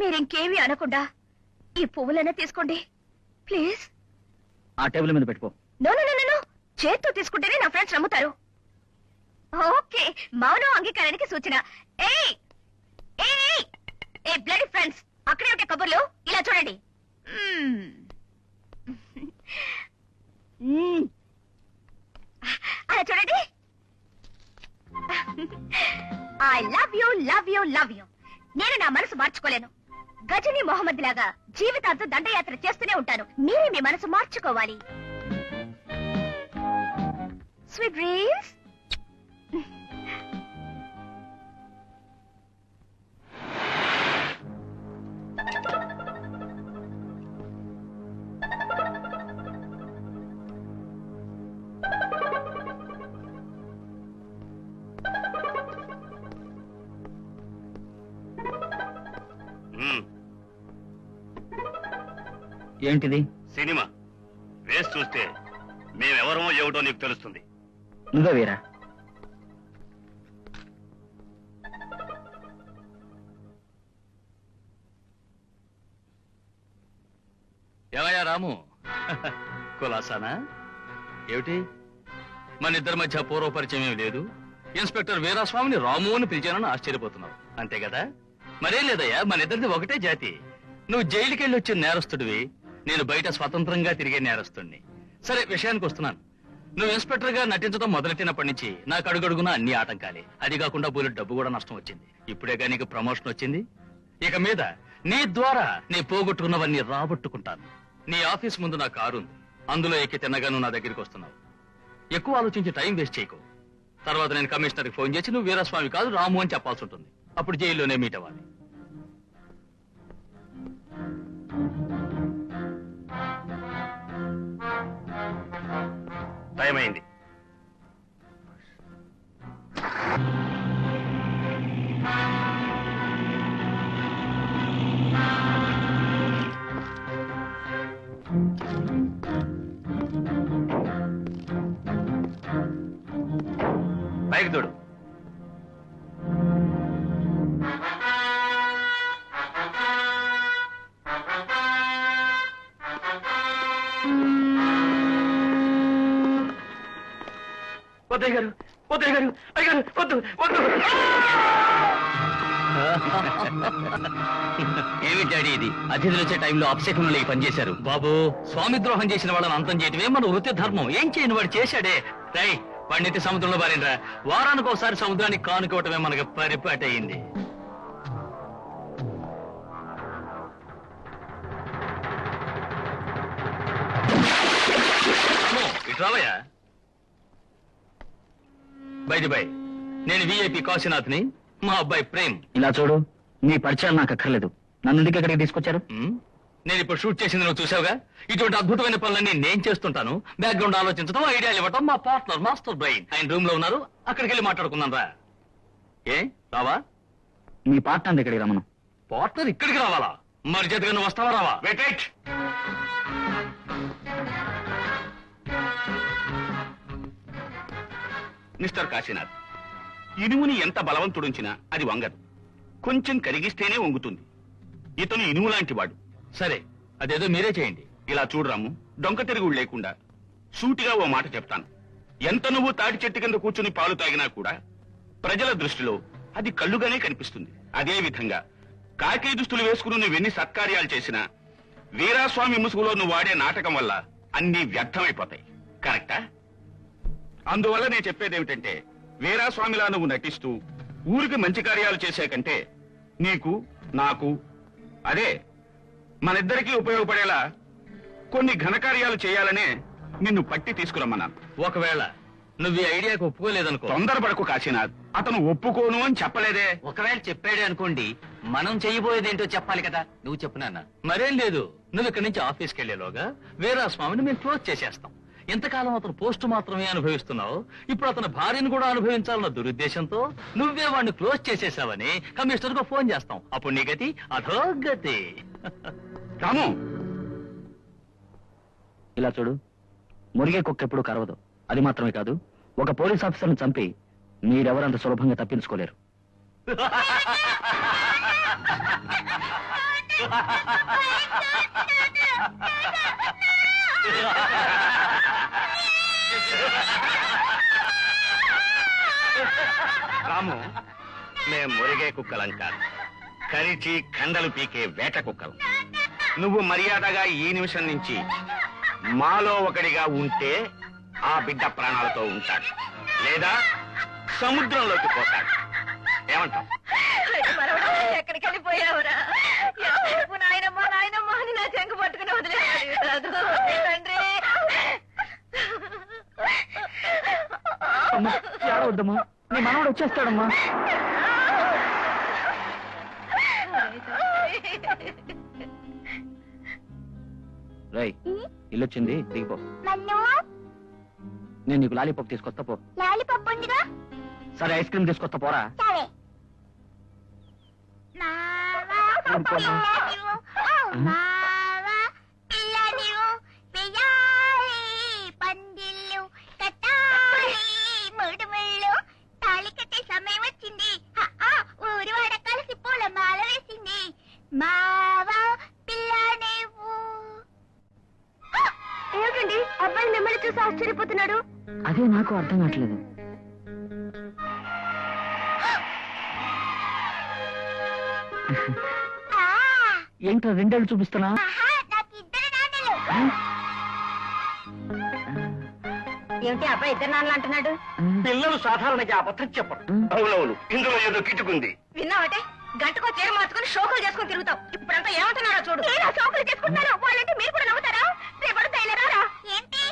మీరింకేమీ అనకుండా ఈ పువ్వులైనా తీసుకోండి ప్లీజ్. ఆ టేబుల్ మీద పెట్టుకో. నో నో నో నో, చేత్తో తీసుకుంటేనే నా ఫ్రెండ్స్ నమ్ముతారు. ఓకే, మౌనం అంగీకారానికి సూచన. ఏయ్ ఏయ్ ఏ బ్లడీ ఫ్రెండ్స్, అక్కడే ఉంటే కబుర్లు ఇలా చూడండి. అలా చూడండి. I love you love you love you. నేను నా మనసు మార్చుకోలేను. గజని మొహమ్మద్ లాగా జీవితాంతం దండయాత్ర చేస్తూనే ఉంటాను. మీరే మీ మనసు మార్చుకోవాలి. Sweet dreams. ఏంటిది? సినిమా వేసి చూస్తే మేమెవరమో ఏమిటో నీకు తెలుస్తుంది. నువ్వే వీరా? ఏమయ్యా రాము, కులాసానా ఏమిటి? మన ఇద్దరి మధ్య పూర్వ పరిచయం ఏమి లేదు. ఇన్స్పెక్టర్ వీరాస్వామిని రాము అని పిలిచానని ఆశ్చర్యపోతున్నావు అంతే కదా? మరేం లేదయ్యా, మన ఇద్దరిది ఒకటే జాతి. నువ్వు జైలుకెళ్ళి వచ్చిన నేరస్తుడివి, నేను బయట స్వతంత్రంగా తిరిగే నేరస్తుడిని. సరే, విషయానికి వస్తున్నాను. నువ్వు ఇన్స్పెక్టర్ గా నటించడం మొదలెట్టినప్పటి నుంచి నాకు అడుగడుగునా అన్ని ఆటంకాలే. అది కాకుండా బోలెడు డబ్బు కూడా నష్టం వచ్చింది. ఇప్పుడేగా నీకు ప్రమోషన్ వచ్చింది. ఇక మీద నీ ద్వారా నీ పోగొట్టుకున్నవన్నీ రాబట్టుకుంటాను. నీ ఆఫీస్ ముందు నా కారు ఉంది, అందులో ఎక్కి తిన్నగా నువ్వు నా దగ్గరికి వస్తున్నావు. ఎక్కువ ఆలోచించి టైం వేస్ట్ చేయకు. తర్వాత నేను కమిషనర్కి ఫోన్ చేసి నువ్వు వీరస్వామి కాదు రాము అని చెప్పాల్సి ఉంటుంది. అప్పుడు జైల్లోనే మీట్ అవ్వాలి. టైం అయింది. పైకి చూడు. వద్దయ్య గారు, వద్దయ్య గారు, అయ్యారు, వద్దు వద్దు. ఏమి డాడీ ఇది? అతిథులు వచ్చే టైంలో అప్సెకంలో ఈ పని చేశారు. బాబు, స్వామి ద్రోహం చేసిన వాళ్ళని అంతం చేయటమే మన వృత్తి ధర్మం. ఏం చేయని వాడు చేశాడే. రై, వాడినైతే సముద్రంలో బారినరా. వారానికి ఒకసారి సముద్రానికి కానుకోవటమే మనకు పరిపాటి అయింది. ఇటు రావయ్యా. బైది బై, నేను విఐపి కాశీనాథ్ని, మా అబ్బాయి ప్రేమ్. ఇలా చూడు, నీ పరిచయాలు నాకు అక్కర్లేదు. నన్ను ఎందుకు ఎక్కడికి తీసుకొచ్చారు? నేను ఇప్పుడు షూట్ చేసింది నువ్వు చూసావుగా. ఇటువంటి అద్భుతమైన పనులన్నీ నేను చేస్తుంటాను. బ్యాక్గ్రౌండ్ ఆలోచించడం, ఐడియాలు ఇవ్వటం మా పార్ట్నర్ మాస్టర్ బ్రెయిన్. ఆయన రూమ్ లో ఉన్నారు, అక్కడికి వెళ్ళి మాట్లాడుకుందాం రా. ఏ రావా? మీ పార్ట్నర్ ఇక్కడికి రమ్మను. పార్ట్నర్ ఇక్కడికి రావాలా? మరి చేతిగా నువ్వు వస్తావా రావా? వెయిట్. మిస్టర్ కాశీనాథ్, ఇనుముని ఎంత బలవంతుడుంచినా అది వంగదు. కొంచెం కరిగిస్తేనే వంగుతుంది. ఇతను ఇనుము లాంటి వాడు. సరే, అదేదో మీరే చేయండి. ఇలా చూడరాము, డొంక తిరుగుడు లేకుండా సూటిగా ఓ మాట చెప్తాను. ఎంత నువ్వు తాటి చెట్టు కింద కూర్చుని పాలు తాగినా కూడా ప్రజల దృష్టిలో అది కళ్ళుగానే కనిపిస్తుంది. అదే విధంగా కాకి దుస్తులు వేసుకుని నువ్వు ఎన్ని సత్కార్యాలు చేసినా వీరాస్వామి ముసుగులో నువ్వు వాడే నాటకం వల్ల అన్ని వ్యర్థమైపోతాయి. కరెక్టా? అందువల్ల నేను చెప్పేది ఏమిటంటే, వీరాస్వామిలా నువ్వు నటిస్తూ ఊరికి మంచి కార్యాలు చేసే కంటే నీకు, నాకు, అదే మనిద్దరికీ ఉపయోగపడేలా కొన్ని ఘనకార్యాలు చేయాలనే నిన్ను పట్టి తీసుకురమ్మన్నాను. ఒకవేళ నువ్వు ఈ ఐడియాకు ఒప్పుకోలేదనుకో. తొందరపడకు కాశీనాథ్, అతను ఒప్పుకోను అని చెప్పలేదే. ఒకవేళ చెప్పాడే అనుకోండి, మనం చెయ్యబోయేదేంటో చెప్పాలి కదా. నువ్వు చెప్పినా మరేం లేదు. నువ్వు ఇక్కడి నుంచి ఆఫీస్కి వెళ్లేలోగా వీరాస్వామిని మేము క్లోజ్ చేసేస్తాం. ఎంతకాలం అతను పోస్టు మాత్రమే అనుభవిస్తున్నావు, ఇప్పుడు అతని భార్యను కూడా అనుభవించాలన్న దురుద్దేశంతో నువ్వే వాడిని క్లోజ్ చేసేసావని కమిషనర్ కు ఫోన్ చేస్తాం. అప్పుడు నీ గతి అధోగతి. రాము, ఇలా చూడు, మురిగే కుక్క ఎప్పుడు కరవదు. అది మాత్రమే కాదు, ఒక పోలీస్ ఆఫీసర్ని చంపి మీరెవరంత సులభంగా తప్పించుకోలేరు. రాము, మేం మురిగే కుక్కలం కాదు, కరిచి కండలు పీకే వేట కుక్కలం. నువ్వు మర్యాదగా ఈ నిమిషం నుంచి మాలో ఒకడిగా ఉంటే ఆ బిడ్డ ప్రాణాలతో ఉంటాడు, లేదా సముద్రంలోకి పోతాడు. ఏమంటావు? ఎక్కడికి వెళ్ళిపోయావురా? ఎంతసేపు నాయనమ్మా నాయనమ్మా అని నా చెంగు పట్టుకుని వదిలేదు తండ్రి. వద్దమ్మా, నీ మనవాడు వచ్చేస్తాడమ్మా. రై, ఇల్లొచ్చింది, దిగిపో. నేను నీకు లాలీపాప్ తీసుకొస్తా పో. లాలీపాప్ ఉందిగా. సరే, ఐస్ క్రీమ్ తీసుకొస్తా పోరా. సరే. పందిళ్ళు కట్టాలి, ముడుముళ్ళు తాళి కట్టే సమయం వచ్చింది. ఊరి వాడ కలిసి పూల మాల వేసింది. మావా పిల్ల నీవు. ఏమిటండి అబ్బాయి మిమ్మల్ని చూసి ఆశ్చర్యపోతున్నాడు? అదే నాకు అర్థం కావట్లేదు. ఏంటో రెండేళ్ళు చూపిస్తున్నా? నాకు ఇద్దరు నాన్నలు. ఏమిటి అబ్బాయి ఇద్దరు నాన్నలు అంటున్నాడు? పిల్లలు సాధారణంగా అబద్ధం చెప్పరు. అవునవును, ఇందులో ఏదో కిటుకుంది. విన్నావటే? గంటకో చీర మార్చుకుని షోకులు చేసుకుని తిరుగుతావు. ఇప్పుడంతా ఏమంటున్నారో చూడు. నేను షోకులు చేసుకుంటాను, వాళ్ళంటే మీరు కూడా నమ్ముతారా? రేపటి తైలరారా ఏంటి?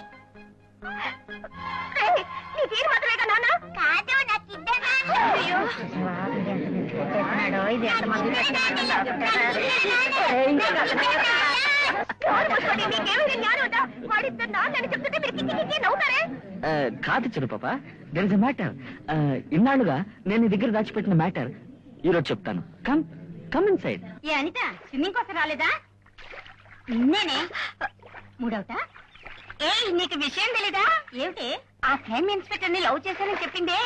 నీ తీరు మాత్రమేగా నాన్న? కాదు, నాకు ఇద్దరు నాన్నలు. ఇది ఎంత మంది వాడిద్దరు నాన్నని చెప్తుంటే మీరు కిక్కి కిక్కి నవ్వుతారే. కాదు చిన్న పాప, దెర్ ఇస్ ఎ మ్యాటర్. ఇన్నాళ్ళుగా నేను నీ దగ్గర దాచిపెట్టిన మ్యాటర్ ఈరోజు చెప్తాను. Come come inside. ఏ అనిత, స్విమ్మింగ్ కోసం రాలేదా? నేనే మూడవుతా. ఏ నీకు విషయం తెలీదా? ఏమిటి? ఆ క్రైమ్ ఇన్స్పెక్టర్ ని లవ్ చేశానని చెప్పిందే.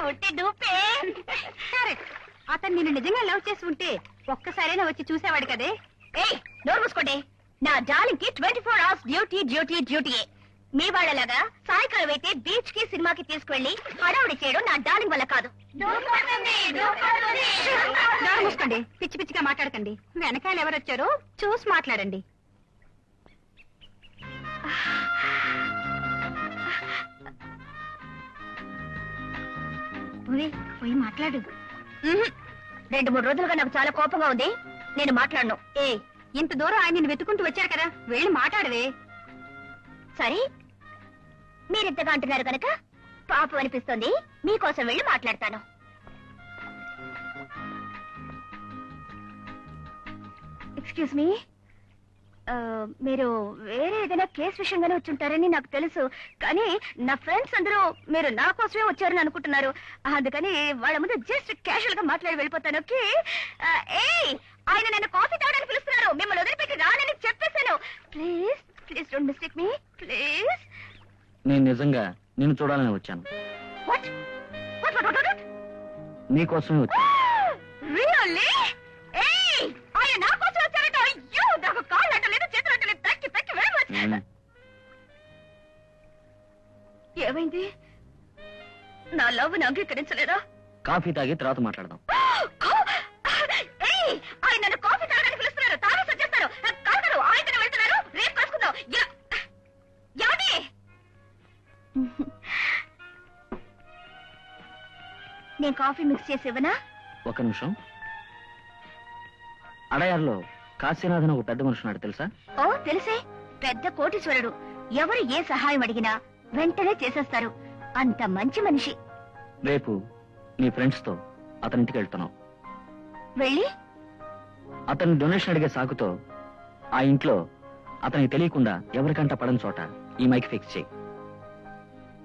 ఒట్టి డూపే. సరే, అతను నిన్ను నిజంగా లవ్ చేసి ఉంటే ఒక్కసారైనా వచ్చి చూసేవాడు కదే. ఏయ్, నోరు మూసుకోండి. నా డార్లింగ్ కి 24 hours డ్యూటీ. మీ వాళ్ళలాగా సాయంకాలం అయితే బీచ్ కి సినిమాకి తీసుకువెళ్ళి హడావుడి చేయడం నా డార్లింగ్ వల్ల కాదు. నోరు మూసుకోండి. పిచ్చి పిచ్చిగా మాట్లాడకండి. వెనకాల ఎవరొచ్చారో చూసి మాట్లాడండి. పోయి మాట్లాడు. 2-3 రోజులుగా నాకు చాలా కోపంగా ఉంది. నేను మాట్లాడను. ఏ, ఇంత దూరం ఆయన వెతుకుంటూ వచ్చారు కదా, వెళ్ళి మాట్లాడవే. సరే, మీరింతగా అంటున్నారు కనుక పాపం అనిపిస్తుంది. మీకోసం వెళ్ళి మాట్లాడతాను. ఎక్స్క్యూజ్ మీ, మీరు వేరే ఏదైనా కేసు విషయంగానే వచ్చి ఉంటారని నాకు తెలుసు. కానీ నా ఫ్రెండ్స్ అందరూ మీరు నా కోసమే వచ్చారని అనుకుంటున్నారు. అందుకని వాళ్ళ ముందు జస్ట్ క్యాజువల్ గా మాట్లాడి వెళ్ళిపోతాను. ఓకే? ఆయన నన్ను కాఫీ తాగడానికి పిలుస్తున్నారు. మిమ్మల్ని వదిలిపెట్టి రానని చెప్పేశాను. Please please don't mistake me, please. నేను నిజంగా నిన్ను చూడాలని వచ్చాను. What what what what? నీకోసమే వచ్చాను. రియల్లీ? ఆయన నా కోసం వచ్చారట. అయ్యో, నాకు కాళ్ళు అట్టలేదు, చేతులు అట్టలేదు. Thank you very much. ఏమైంది? నా లవ్ ని అంగీకరించలేదా? కాఫీ తాగి తర్వాత మాట్లాడదాం. ఆయన నన్ను కాఫీ తాగడానికి పిలుస్తున్నారు. తాగేసి వచ్చేస్తారు. కాదు, ఆయనతో వెళ్తున్నారు. రేపు కలుసుకుందాం. ఏమండి? నేను కాఫీ మిక్స్ చేసి ఇవ్వనా? ఒక నిమిషం. అడయార్లో కాశీనాథన్ ఒక పెద్ద మనుషున్నాడు, తెలుసా? ఓ, తెలిసే. పెద్ద కోటీశ్వరుడు. ఎవరు ఏ సహాయం అడిగినా వెంటనే చేసేస్తారు. అంత మంచి మనిషి. రేపు నీ ఫ్రెండ్స్ తో అతనింటికి వెళ్తున్నావు. వెళ్ళి అతని డొనేషన్ అడిగే సాకుతో ఆ ఇంట్లో అతనికి తెలియకుండా ఎవరికంట పడని చోట ఈ మైక్ ఫిక్స్ చేయి.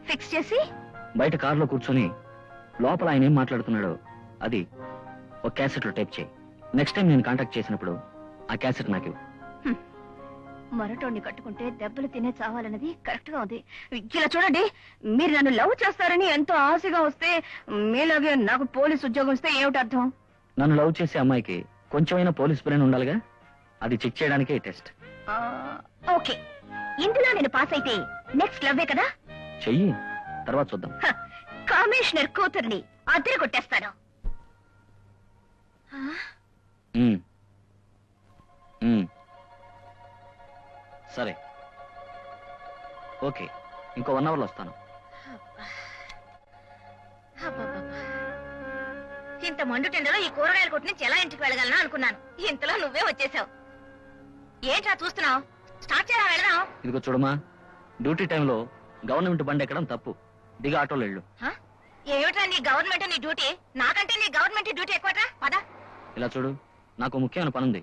ఫిక్స్ చేసి బయట కారులో కూర్చొని లోపల ఆయన ఏం మాట్లాడుతున్నాడో అది ఒక క్యాసెట్ లో టైప్ చేయి. నెక్స్ట్ టైం నేను కాంటాక్ట్ చేసినప్పుడు ఆ క్యాసెట్ నాకు ఇవ్వు. మరటోడిని కట్టుకుంటే దెబ్బలు తినే చావాలన్నది కరెక్ట్ గా ఉంది. ఇలా చూడండి, మీరు నన్ను లవ్ చేస్తారని ఎంతో ఆశగా వస్తే మీలాగే నాకు పోలీస్ ఉద్యోగం ఇస్తే ఏమిటి అర్థం? నన్ను లవ్ చేసే అమ్మాయికి కొంచెమైనా పోలీస్ బ్రెయిన్ ఉండాలిగా. అది చెక్ చేయడానికే ఈ టెస్ట్. ఓకే, ఇందులో నేను పాస్ అయితే నెక్స్ట్ లవ్వే కదా. చెయ్యి, తర్వాత చూద్దాం. కమిషనర్ కూతుర్ని అద్దె కొట్టేస్తాను. ఉమ్. ఉమ్. సరే, ఓకే, ఇంకో 1 hour లో వస్తాను. ఇంత మండుటెండలో ఈ కూరగాయల కొట్టు నుంచి ఎలా ఇంటికి వెళ్ళగలనా అనుకున్నాను. ఇంతలో నువ్వే వచ్చేసావు. ఏంట్రా చూస్తున్నావు? స్టార్ట్ చేయరా, వెళ్దాం. ఇదిగో చూడమా, డ్యూటీ టైంలో గవర్నమెంట్ బండి ఎక్కడం తప్పు. దిగి ఆటోలో వెళ్ళు. ఏమిట్రా నీ గవర్నమెంట్ నీ డ్యూటీ? నాకంటే నీ గవర్నమెంట్ డ్యూటీ ఎక్కువట్రా. పదా. ఇలా చూడు, నాకు ముఖ్యమైన పనుంది.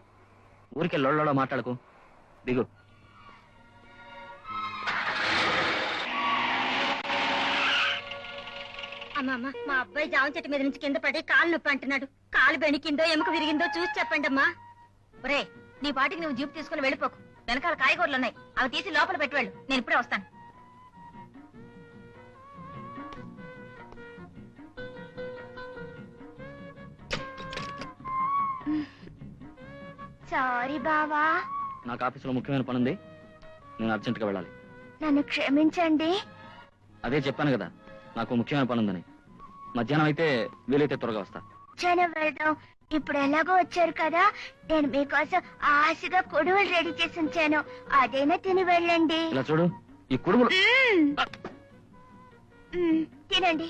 ఊరికే లొళ్ళలో మాట్లాడకు. దిగు. అమ్మమ్మ, మా అబ్బాయి జామ చెట్టు మీద నుంచి కింద పడి కాలు నొప్పి అంటున్నాడు. కాలు బెణికిందో ఎముక విరిగిందో చూసి చెప్పండి అమ్మా. ఒరే, నీ పాటికి నువ్వు జీపు తీసుకుని వెళ్ళిపోకు. వెనకాల కాయగూరలు ఉన్నాయి, అవి తీసి లోపల పెట్టి వెళ్ళు. నేను ఇప్పుడే వస్తాను. సారీ బావా, నాకు ఆఫీసులో ముఖ్యమైన పనుంది. నేను అర్జెంటుగా వెళ్ళాలి. నన్ను క్షమించండి. అదే చెప్పాను కదా, నాకు ముఖ్యమైన పనుందని. మధ్యాహ్నం అయితే వీలైతే త్వరగా వస్తా. వెళ్దాం. ఇప్పుడు ఎలాగో వచ్చారు కదా, నేను మీకోసం ఆశగా కొడువులు రెడీ చేసి ఉంచాను. అదైనా తిని వెళ్ళండి. ఇలా చూడు, ఈ కుడుములు తినండి.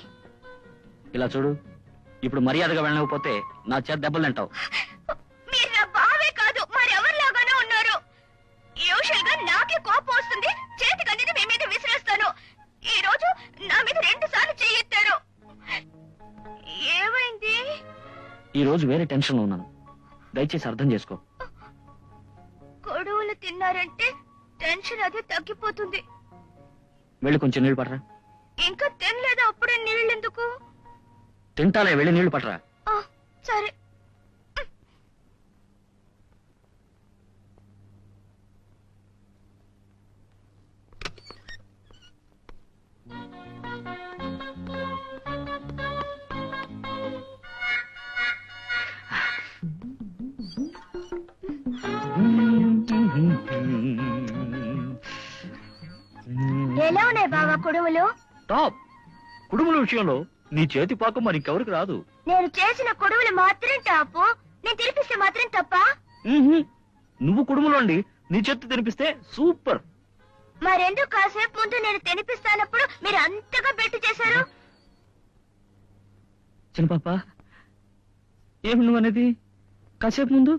ఇలా చూడు, ఇప్పుడు మర్యాదగా వెళ్ళకపోతే నా చేత దెబ్బలు తింటావు. మీరు నా బావే కాదు, మరెవరిలాగానే ఉన్నారు. యూజువల్ గా నాకే కోపం వస్తుంది. చేతికి అనేది మీ మీద విసిరేస్తాను. ఈ రోజు నా మీద 2 సార్లు చెయ్యెత్తారు. ఏమైంది? ఈ రోజు వేరే టెన్షన్ లో ఉన్నాను, దయచేసి అర్థం చేసుకో. కొడువులు తిన్నారంటే టెన్షన్ అది తగ్గిపోతుంది. వెళ్ళి కొంచెం నీళ్లు పట్టరా. ఇంకా తినలేదా? అప్పుడే నీళ్ళెందుకు? తింటాలే, వెళ్ళి నీళ్లు పట్టరా. సరే. ఎలా ఉన్నాయి బావా కుడుములు? టాప్. కుడుముల విషయంలో నీ చేతి పాకం మరి ఇంకెవరికి రాదు. నేను చేసిన కుడుములు మాత్రం టాపు, నేను తినిపిస్తే మాత్రం తప్ప? నువ్వు కుడుములు వండి నీ చేతి తినిపిస్తే సూపర్. మరెందుకు కాసేపు ముందు నేను తినిపిస్తానప్పుడు మీరు అంతగా బెట్టు చేశారు? చిన్న పాప, ఏమి నువ్వు అనేది? కాసేపు ముందు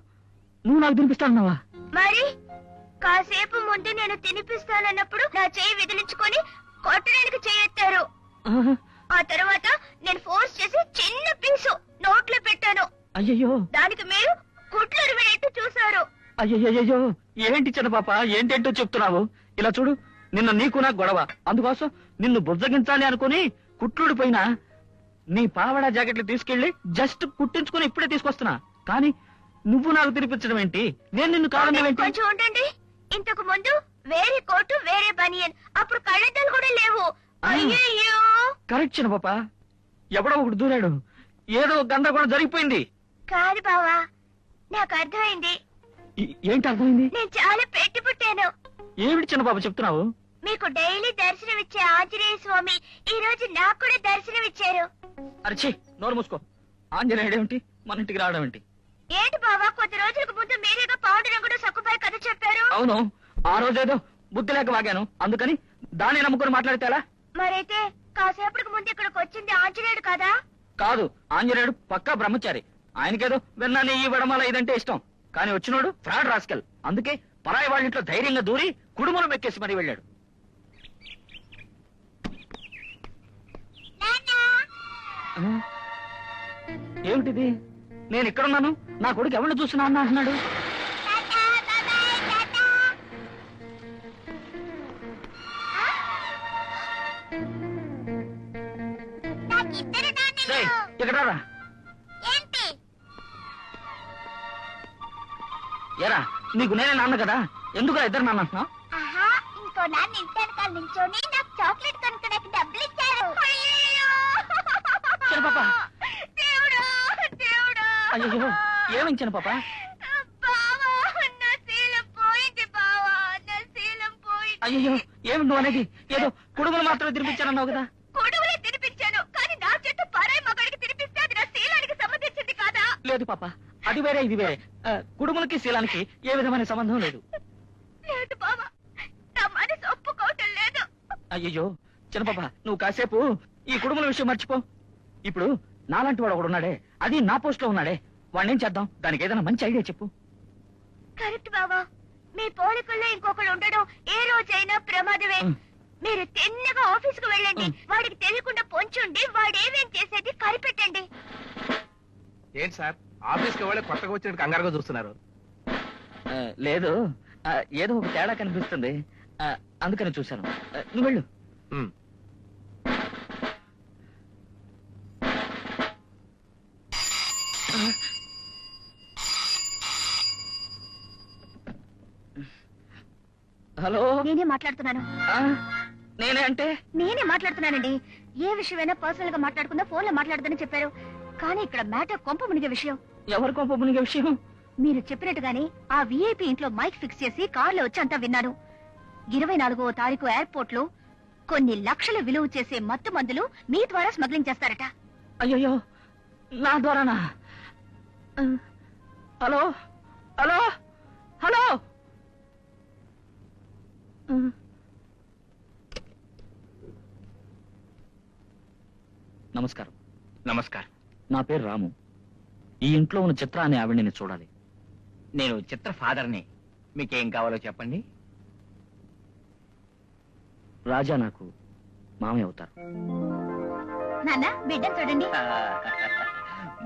నువ్వు నాకు తినిపిస్తానన్నావా? మరి కాసేపు ముందు నేను తినిపిస్తానన్నప్పుడు నా చేయి విదిలించుకొని కొట్టడానికి చేయెత్తారు. ఆ తర్వాత నేను ఫోర్స్ చేసి చిన్న పీసు నోట్లో పెట్టాను. అయ్యయ్యో, దానికి మీరు కుట్లు అరివేట్టు చూశారు. అయ్యయ్యో, ఏంటి చిన్న పాప, ఏంటేంటో చెప్తున్నావు? ఇలా చూడు, నిన్న నీకు నాకు గొడవ, అందుకోసం నిన్ను బుజ్జగించాలి అనుకుని కుట్లుడిపోయినా నీ పావడా జాకెట్లు తీసుకెళ్లి జస్ట్ కుట్టించుకుని ఇప్పుడే తీసుకొస్తున్నా. కానీ నువ్వు నాకు తినిపించడం ఏంటి? నేను నిన్ను కారణం ఏంటి? కొంచెం ఉండండి. ఇంతకు ముందు వేరే కోటు వేరే బనియన్, అప్పుడు కళ్ళద్దాలు కూడా లేవు. అయ్యయ్యో. కరెక్ట్ చిన్న పాప, ఎవడో ఒకడు దూరాడు, ఏదో గందరగోళం జరిగిపోయింది. కాదు బావా, నాకు అర్థమైంది. ఏంటి అర్థమైంది? నేను చాలా పెట్టి పుట్టాను. ఏమిటి చిన్న పాప చెప్తున్నావు? మీకు డైలీ దర్శనం ఇచ్చే ఆంజనేయ స్వామి ఈ రోజు నాకు కూడా దర్శనం ఇచ్చారు. అరిచి నోరు మూసుకో. ఆంజనేయుడు ఏమిటి మన ఇంటికి రావడం ఏంటి? ఏంటి బావా, కొద్ది రోజులకు ముందు మీరేగా పాండురంగుడు సక్కుపై కథ చెప్పారు. అవును, ఆ రోజేదో బుద్ధి లేక వాగాను, అందుకని దాన్ని నమ్ముకుని మాట్లాడితే ఎలా? మరైతే కాసేపటికి ముందు ఇక్కడికి వచ్చింది ఆంజనేయుడు కదా? కాదు, ఆంజనేయుడు పక్కా బ్రహ్మచారి. ఆయనకేదో వెన్నాన్ని ఈ వడమాల ఇదంటే ఇష్టం, కానీ వచ్చినోడు ఫ్రాడ్ రాస్కల్. అందుకే పరాయి వాళ్ళ ఇంట్లో ధైర్యంగా దూరి కుడుములు మెక్కేసి మరీ వెళ్ళాడు. ఏమిటిది? నేను ఇక్కడున్నాను, నా కొడుకు ఎవరిని చూసినా అన్న అంటున్నాడు. ఇక్కడ రా. ఎరా, నీకు నేనే నాన్న కదా, ఎందుకు ఇద్దరు నాన్న అంటున్నావు? ఇంకో నాన్న ఇంటి వెనకాల నించోని నాకు చాక్లెట్ కొనుక్కోడానికి డబ్బులు ఇచ్చారు. చిన్న పాప, దేవుడా దేవుడా. అయ్యో ఏమించాను పాప? బావా, నా శీలం పోయింది బావా, నా శీలం పోయింది. అయ్యో ఏమి నువ్వు అనేది? ఏదో కుడుములు మాత్రమే తినిపించానన్నావు కదా? కొడుకులే తినిపించాను, కానీ నా చెట్టు పరాయి మగాడికి తినిపిస్తే అది నా శీలానికి సంబంధించింది కాదా? లేదు పాప, అది వేరే ఇది వేరే. కుడుములకి శీలానికి ఏ విధమైన సంబంధం లేదు. లేదు బావా, నా మనసు ఒప్పుకోవటం లేదు. అయ్యో చిన్న పాప, నువ్వు కాసేపు ఈ కుడుముల విషయం మర్చిపో. ఇప్పుడు నాలాంటి వాడు ఒకడు ఉన్నాడే, అది నా పోస్ట్ లో ఉన్నాడే, వాడిని ఏం చేద్దాం? దానికి ఏదైనా మంచి ఐడియా చెప్పు. కరెక్ట్ బావా, మీ పోలికల్లో ఇంకొకడు ఉండడం ఏ రోజైనా ప్రమాదమే. మీరు తిన్నగా ఆఫీస్ కు వెళ్ళండి, వాడికి తెలియకుండా పొంచుండి వాడేమేం చేసేది కనిపెట్టండి. ఏంటి సార్, ఆఫీస్కి వాళ్ళే కొత్తగా వచ్చినట్టు కంగారుగా చూస్తున్నారు? లేదు, ఏదో ఒక తేడా కనిపిస్తుంది, అందుకని చూశాను. నువ్వు వెళ్ళు. హలో, నేనే మాట్లాడుతున్నాను. నేనే అంటే? నేనే మాట్లాడుతున్నానండి. ఏ విషయమైనా పర్సనల్ గా మాట్లాడుకుందా ఫోన్ లో మాట్లాడదని చెప్పారు, కానీ ఇక్కడ మ్యాటర్ కొంప మునిగే విషయం. ఎవరి కొంప మునిగే విషయం? మీరు చెప్పినట్టుగానే ఆ విఐపి ఇంట్లో మైక్ ఫిక్స్ చేసి కార్లో వచ్చి అంతా విన్నాను. 24వ తారీఖు ఎయిర్పోర్ట్ లో కొన్ని లక్షల విలువ చేసే మత్తు మందులు మీ ద్వారా స్మగ్లింగ్ చేస్తారట. అయ్యో, నా ద్వారానా? Hello hello hello. నమస్కారం. నమస్కారం. నా పేరు రాము. ఈ ఇంట్లో ఉన్న చిత్ర అనే ఆవిడని చూడాలి. నేను చిత్ర ఫాదర్ని. మీకేం కావాలో చెప్పండి. రాజా నాకు మామయ్య అవుతారు. నాన్న, బిడ్డను చూడండి.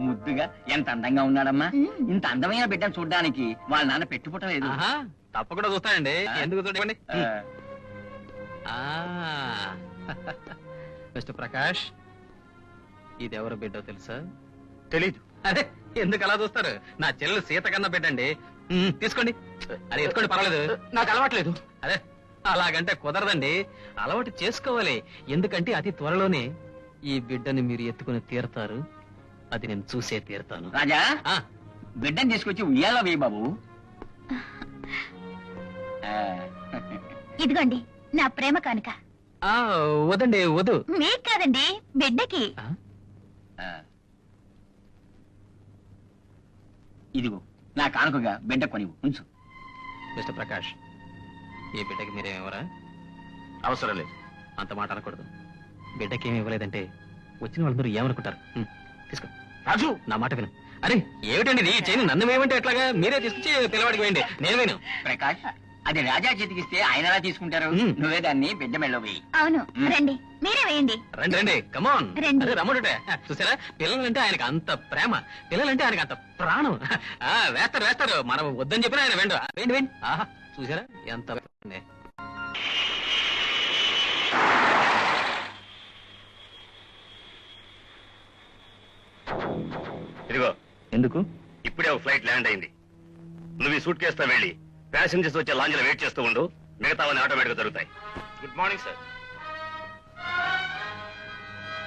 ముద్దుగా ఎంత అందంగా ఉన్నాడమ్మా. ఇంత అందమైన బిడ్డను చూడడానికి వాళ్ళ నాన్న పెట్టుపుట్టలేదు. తప్పకుండా చూస్తానండి. ఎందుకు చూడండి. మిస్టర్ ప్రకాష్, ఇది ఎవరు బిడ్డో తెలుసా? తెలీదు. అదే ఎందుకు అలా చూస్తారు? నా చెల్లెలు సీత కన్నా బిడ్డండి. తీసుకోండి. అరే ఎత్తుకోండి, పర్వాలేదు. నాకు అలవాట్లేదు. అదే అలాగంటే కుదరదండి, అలవాటు చేసుకోవాలి. ఎందుకంటే అతి త్వరలోనే ఈ బిడ్డని మీరు ఎత్తుకుని తీరతారు. అది నేను చూసే తీరతాను. రాజా, ఆ, బిడ్డని తీసుకొచ్చి ఉయ్యాల వేయి బాబు. ఇదిగోండి నా ప్రేమ కానుక. ఆ, వదండి, వద్దు. మీకు కాదండి, బిడ్డకి. ఇదిగో నా కానుకగా బిడ్డ కొనివు, ఉంచు. మిస్టర్ ప్రకాష్, ఈ బిడ్డకి మీరేమివ్వరా? అవసరం లేదు. అంత మాట అనకూడదు. బిడ్డకి ఏమి ఇవ్వలేదంటే వచ్చిన వాళ్ళందరూ ఏమనుకుంటారు? తీసుకో. రాజు, నా మాట విను. అరే ఏమిటండి ఇది చేయను, నన్ను వేయమంటే ఎట్లాగా? మీరే తీసుకొచ్చి పిల్లవాడికి వేయండి, నేను వేయను. ప్రకాష్, అది రాజా చేతికిస్తే ఆయన ఎలా తీసుకుంటారు? నువ్వే దాన్ని బిడ్డ మెళ్ళో వేయి. అవును, రండి మీరే వేయండి. రండి రండి, కమాన్. రండి. అదే రమ్ముంటే చూసారా, పిల్లలంటే ఆయనకు అంత ప్రేమ, పిల్లలంటే ఆయనకు అంత ప్రాణం. వేస్తారు వేస్తారు, మనం వద్దని చెప్పినా ఆయన వెండు. వేయండి వేయండి. ఆహా, చూసారా ఎంత ఉంది. ఇదిగో ఎందుకు? ఇప్పుడే ఒక ఫ్లైట్ ల్యాండ్ అయింది. నువ్వు ఈ సూట్ కేసుతో వెళ్ళి ప్యాసింజర్స్ వచ్చే లాంజ్ లో వెయిట్ చేస్తూ ఉండు. మిగతావన్నీ ఆటోమేటిక్ గా జరుగుతాయి. Good morning sir.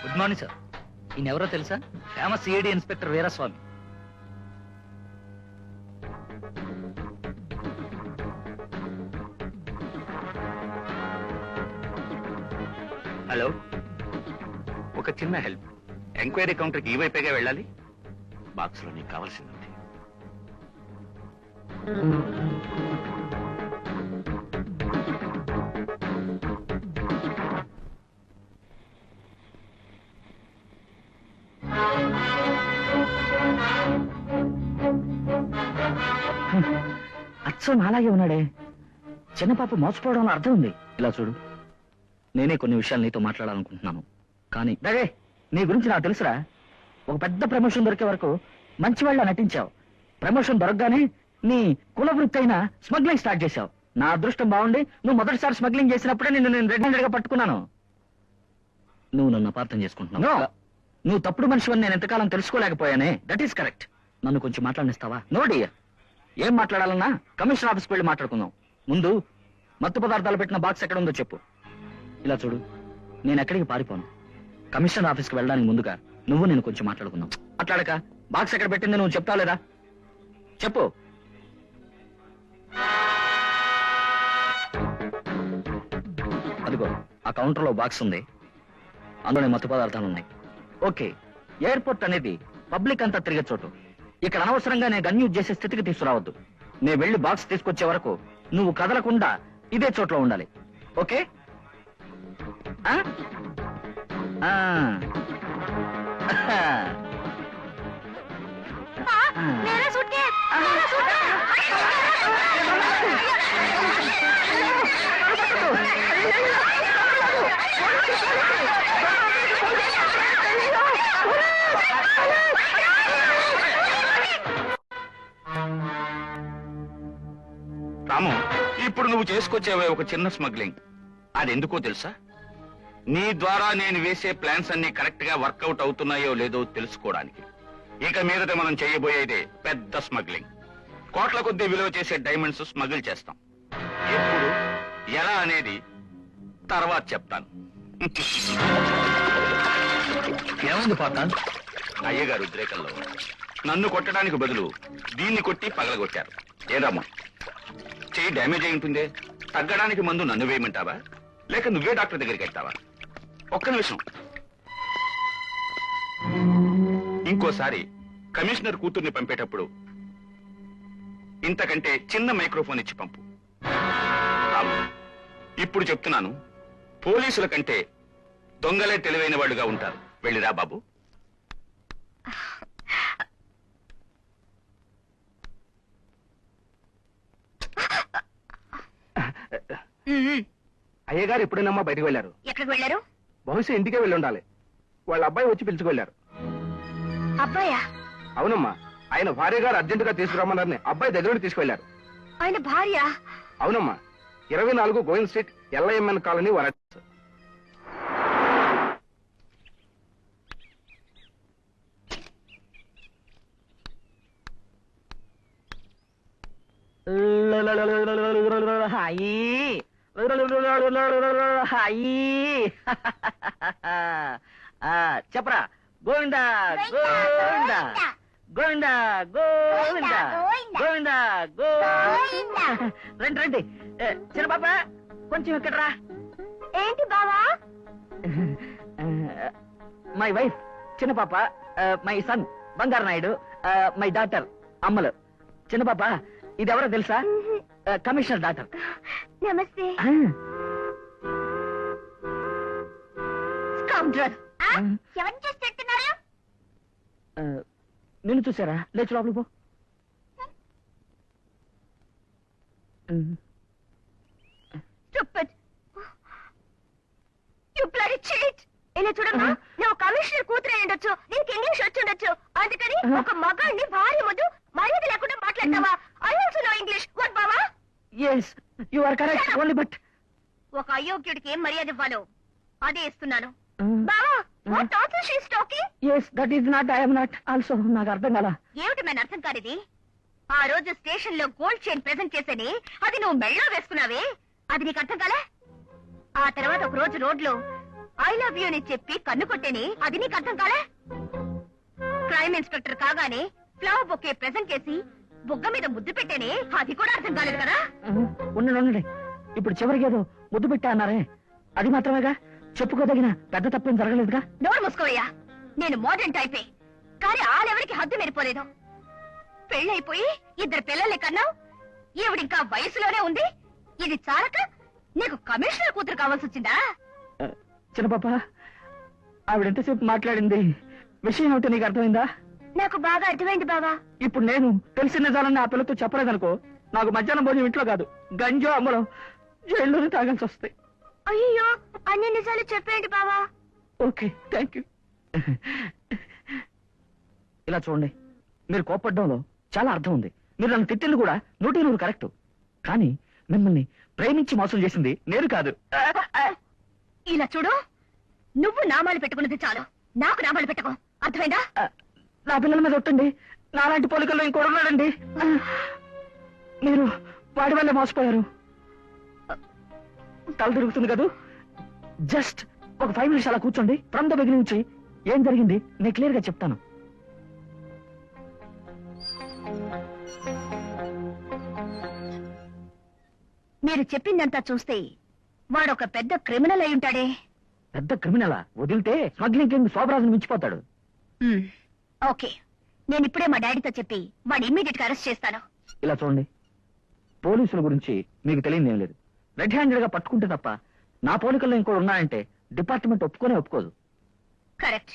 Good morning sir. ఈయన ఎవరో తెలుసా? Famous CID inspector Veeraswamy. Hello, ఒక చిన్న హెల్ప్. ఎంక్వైరీ కౌంటర్కి ఈ వైపేగా వెళ్ళాలి. బాక్స్ లో నీకు కావాల్సింది. అచ్చం అలాగే ఉన్నాడే. చిన్న పాప మోసపోవడంలో అర్థం ఉంది. ఇలా చూడు, నేనే కొన్ని విషయాలు నీతో మాట్లాడాలనుకుంటున్నాను. కానీ అదే నీ గురించి నాకు తెలుసురా. ఒక పెద్ద ప్రమోషన్ దొరికే వరకు మంచివాళ్ళ నటించావు. ప్రమోషన్ దొరకగానే నీ కుల వృత్తి అయిన స్మగ్లింగ్ స్టార్ట్ చేశావు. నా అదృష్టం బాగుండి నువ్వు మొదటిసారి స్మగ్లింగ్ చేసినప్పుడే నేను రెడ్ హ్యాండెడ్ గా పట్టుకున్నాను. నువ్వు నన్ను అపార్థం చేసుకుంటున్నావు. నువ్వు తప్పుడు మనిషివని నేను ఎంతకాలం తెలుసుకోలేకపోయానే. That is correct. నన్ను కొంచెం మాట్లాడిస్తావా? No dear. ఏం మాట్లాడాలన్నా కమిషనర్ ఆఫీస్కి వెళ్ళి మాట్లాడుకుందాం. ముందు మత్తు పదార్థాలు పెట్టిన బాక్స్ ఎక్కడ ఉందో చెప్పు. ఇలా చూడు, నేను ఎక్కడికి పారిపోను. కమిషనర్ ఆఫీస్కి వెళ్ళడానికి ముందుగా నువ్వు నేను కొంచెం మాట్లాడుకుందాం. మాట్లాడక బాక్స్ ఎక్కడ పెట్టింది నువ్వు చెప్తావు లేదా? చెప్పు. అదిగో ఆ కౌంటర్ లో బాక్స్ ఉంది, అందులోనే మత్తు పదార్థాలు ఉన్నాయి. ఓకే, ఎయిర్పోర్ట్ అనేది పబ్లిక్ అంతా తిరిగే చోటు. ఇక్కడ అనవసరంగా నేను గన్ యూజ్ చేసే స్థితికి తీసుకురావద్దు. నేను వెళ్లి బాక్స్ తీసుకొచ్చే వరకు నువ్వు కదలకుండా ఇదే చోట్లో ఉండాలి. ఓకే? ఆ? ఆ. मेरा सूटकेस, मेरा सूटकेस। రాము, ఇప్పుడు నువ్వు చేసుకొచ్చేవే ఒక చిన్న స్మగ్లింగ్. అది ఎందుకో తెలుసా? నీ ద్వారా నేను వేసే ప్లాన్స్ అన్ని కరెక్ట్ గా వర్కౌట్ అవుతున్నాయో లేదో తెలుసుకోవడానికి. ఇక మీదట మనం చేయబోయేదే పెద్ద స్మగ్లింగ్. కోట్ల కొద్దీ విలువ చేసే డైమండ్స్ స్మగిల్ చేస్తాం. ఎప్పుడు, ఎలా అనేది తర్వాత చెప్తాను. ఏమైంది పాత? అయ్యగారు ఉద్రేకంలో నన్ను కొట్టడానికి బదులు దీన్ని కొట్టి పగలగొట్టారు. ఏదమ్మా, చెయ్యి డ్యామేజ్ అయి ఉంటుందే, తగ్గడానికి మందు నన్ను వేయమంటావా లేక నువ్వే డాక్టర్ దగ్గరికి వెళ్తావా? ఒక్క నిమిషం. ఇంకోసారి కమిషనర్ కూతుర్ని పంపేటప్పుడు ఇంతకంటే చిన్న మైక్రోఫోన్ ఇచ్చి పంపు. రాము, ఇప్పుడు చెప్తున్నాను, పోలీసుల కంటే దొంగలే తెలివైన వాళ్ళుగా ఉంటారు. వెళ్ళిరా బాబు. అయ్యగారు ఎప్పుడైనమ్మా బయటకు వెళ్ళారు? ఎక్కడికి వెళ్ళారు? బహుశా ఇంటికే వెళ్ళి ఉండాలి. వాళ్ళ అబ్బాయి వచ్చి పిలుచుకెళ్ళారు. అబ్బాయా? అవునమ్మా, ఆయన భార్య గారు అర్జెంటుగా తీసుకురమ్మన్నారని అబ్బాయి దగ్గర నుండి తీసుకెళ్లారు. ఆయన భార్య? అవునమ్మా, 24 Govind street, LIMN colony, Warangal. చెప్పరా గోవిందా గోవిందా గోవిందా గోవిందా గోవిందా గోవిందా. రండి రండి. చిన్న పాప కొంచెం ఇక్కడరా. ఏంటి బావా? మై వైఫ్ చిన్న పాప, మై సన్ బంగారు నాయుడు, మై డాటర్ అమ్మలు. చిన్న పాప ఇది ఎవరో తెలుసా? Commissioner doctor. నమస్తే. స్కౌండ్రల్. ఎవరిని చూసి తిడుతున్నారు? నిన్ను చూసారా? లేచి లోపలికి పో. Stupid. You bloody cheat. ఇలా చూడమ్మా, నువ్వు కమిషనర్ కూతురు అయి ఉండొచ్చు, నీకు ఇంగ్లీష్ వచ్చి ఉండొచ్చు, అందుకని ఒక మగాడిని భార్య ముందు మర్యాద లేకుండా మాట్లాడతావా? I also know English. What బావా? Yes, you are correct. Only but ఒక అయోగ్యుడికి ఏం మర్యాద ఇవ్వాలో అదే ఇస్తున్నాను. బావా, what nonsense she is talking? yes, that is not. I am not also. నాకు అర్థం కాలా. ఏమిటి మన అర్థం కానిది? ఆ రోజు స్టేషన్ లో గోల్డ్ చైన్ ప్రెజెంట్ చేసేని అది నువ్వు మెళ్ళో వేసుకున్నావే, అది నీకు అర్థం కాలే? ఆ తర్వాత ఒక రోజు రోడ్లో ఐ లవ్ యూ అని చెప్పి కన్ను కొట్టేని, అది నీకు అర్థం కాలే? క్రైమ్ ఇన్స్పెక్టర్ కాగానే ఫ్లవర్ బొకే ప్రెజెంట్ చేసి బుగ్గ మీద ముద్దు పెట్టేని, అది కూడా అర్థం కాలేదు కదా? ఉండండి ఉండండి. ఇప్పుడు చివరికి ఏదో ముద్దు పెట్టా అన్నారే, అది మాత్రమేగా? చెప్పుకోదగిన పెద్ద తప్పేం జరగలేదుగా? నోరు మూసుకోవయ్యా. నేను మోడర్న్ టైపే, కానీ ఆలెవరికి హద్దు మెరిపోలేదు. పెళ్ళైపోయి 2 పిల్లల్ని కన్నావు, ఈవిడింకా వయసులోనే ఉంది. ఇది చాలక నీకు కమిషనర్ కూతురు కావాల్సి వచ్చిందా? చిన్న పాప, ఆవిడెంతసేపు మాట్లాడింది విషయం ఏమిటో నీకు అర్థమైందా? నాకు బాగా అర్థమైంది బావా. ఇప్పుడు నేను తెలిసిన నిజాలని ఆ పిల్లతో చెప్పలేదనుకో, నాకు మధ్యాహ్నం భోజనం ఇంట్లో కాదు, గంజో అమ్మలో జైల్లోనే తాగాల్సి వస్తాయి. అయ్యో, అన్ని నిజాలు చెప్పేయండి బావా. Okay, thank you. ఇలా చూడండి, మీరు కోపడ్డంలో చాలా అర్థం ఉంది. మీరు నన్ను తిట్టింది కూడా 100% కరెక్ట్. కానీ మిమ్మల్ని ప్రేమించి మోసం చేసింది నేను కాదు. ఇలా చూడు, నువ్వు నామాలు పెట్టుకున్నది చాలు, నాకు నామాలు పెట్టుకో, అర్థమైందా? నా పిల్లల మీద ఒట్టండి. నాలాంటి పోలికల్లో ఇంకోటి ఉన్నాడండి. మీరు వాడి వల్లే మోసపోయారు. తల తిరుగుతుంది కదూ. జస్ట్ ఒక 5 minutes అలా కూర్చోండి. ఫ్రమ్ ద బిగినింగ్ నుంచి ఏం జరిగింది నేను క్లియర్ గా చెప్తాను. మీరు చెప్పిందంతా చూస్తే వాడొక పెద్ద క్రిమినల్ అయి ఉంటాడే. పెద్ద క్రిమినలా? వదిలితే స్మగ్లింగ్ కింగ్ శోభరాజును మించిపోతాడు. ఓకే, నేను ఇప్పుడే మా డాడీతో చెప్పి వాడిని ఇమ్మీడియట్ గా అరెస్ట్ చేస్తాను. ఇలా చూడండి, పోలీసుల గురించి మీకు తెలియదు ఏం లేదు. రెడ్ హ్యాండెడ్ గా పట్టుకుంటే తప్ప నా పోలికల్లో ఇంకోటి ఉన్నాయంటే డిపార్ట్మెంట్ ఒప్పుకోదు. కరెక్ట్.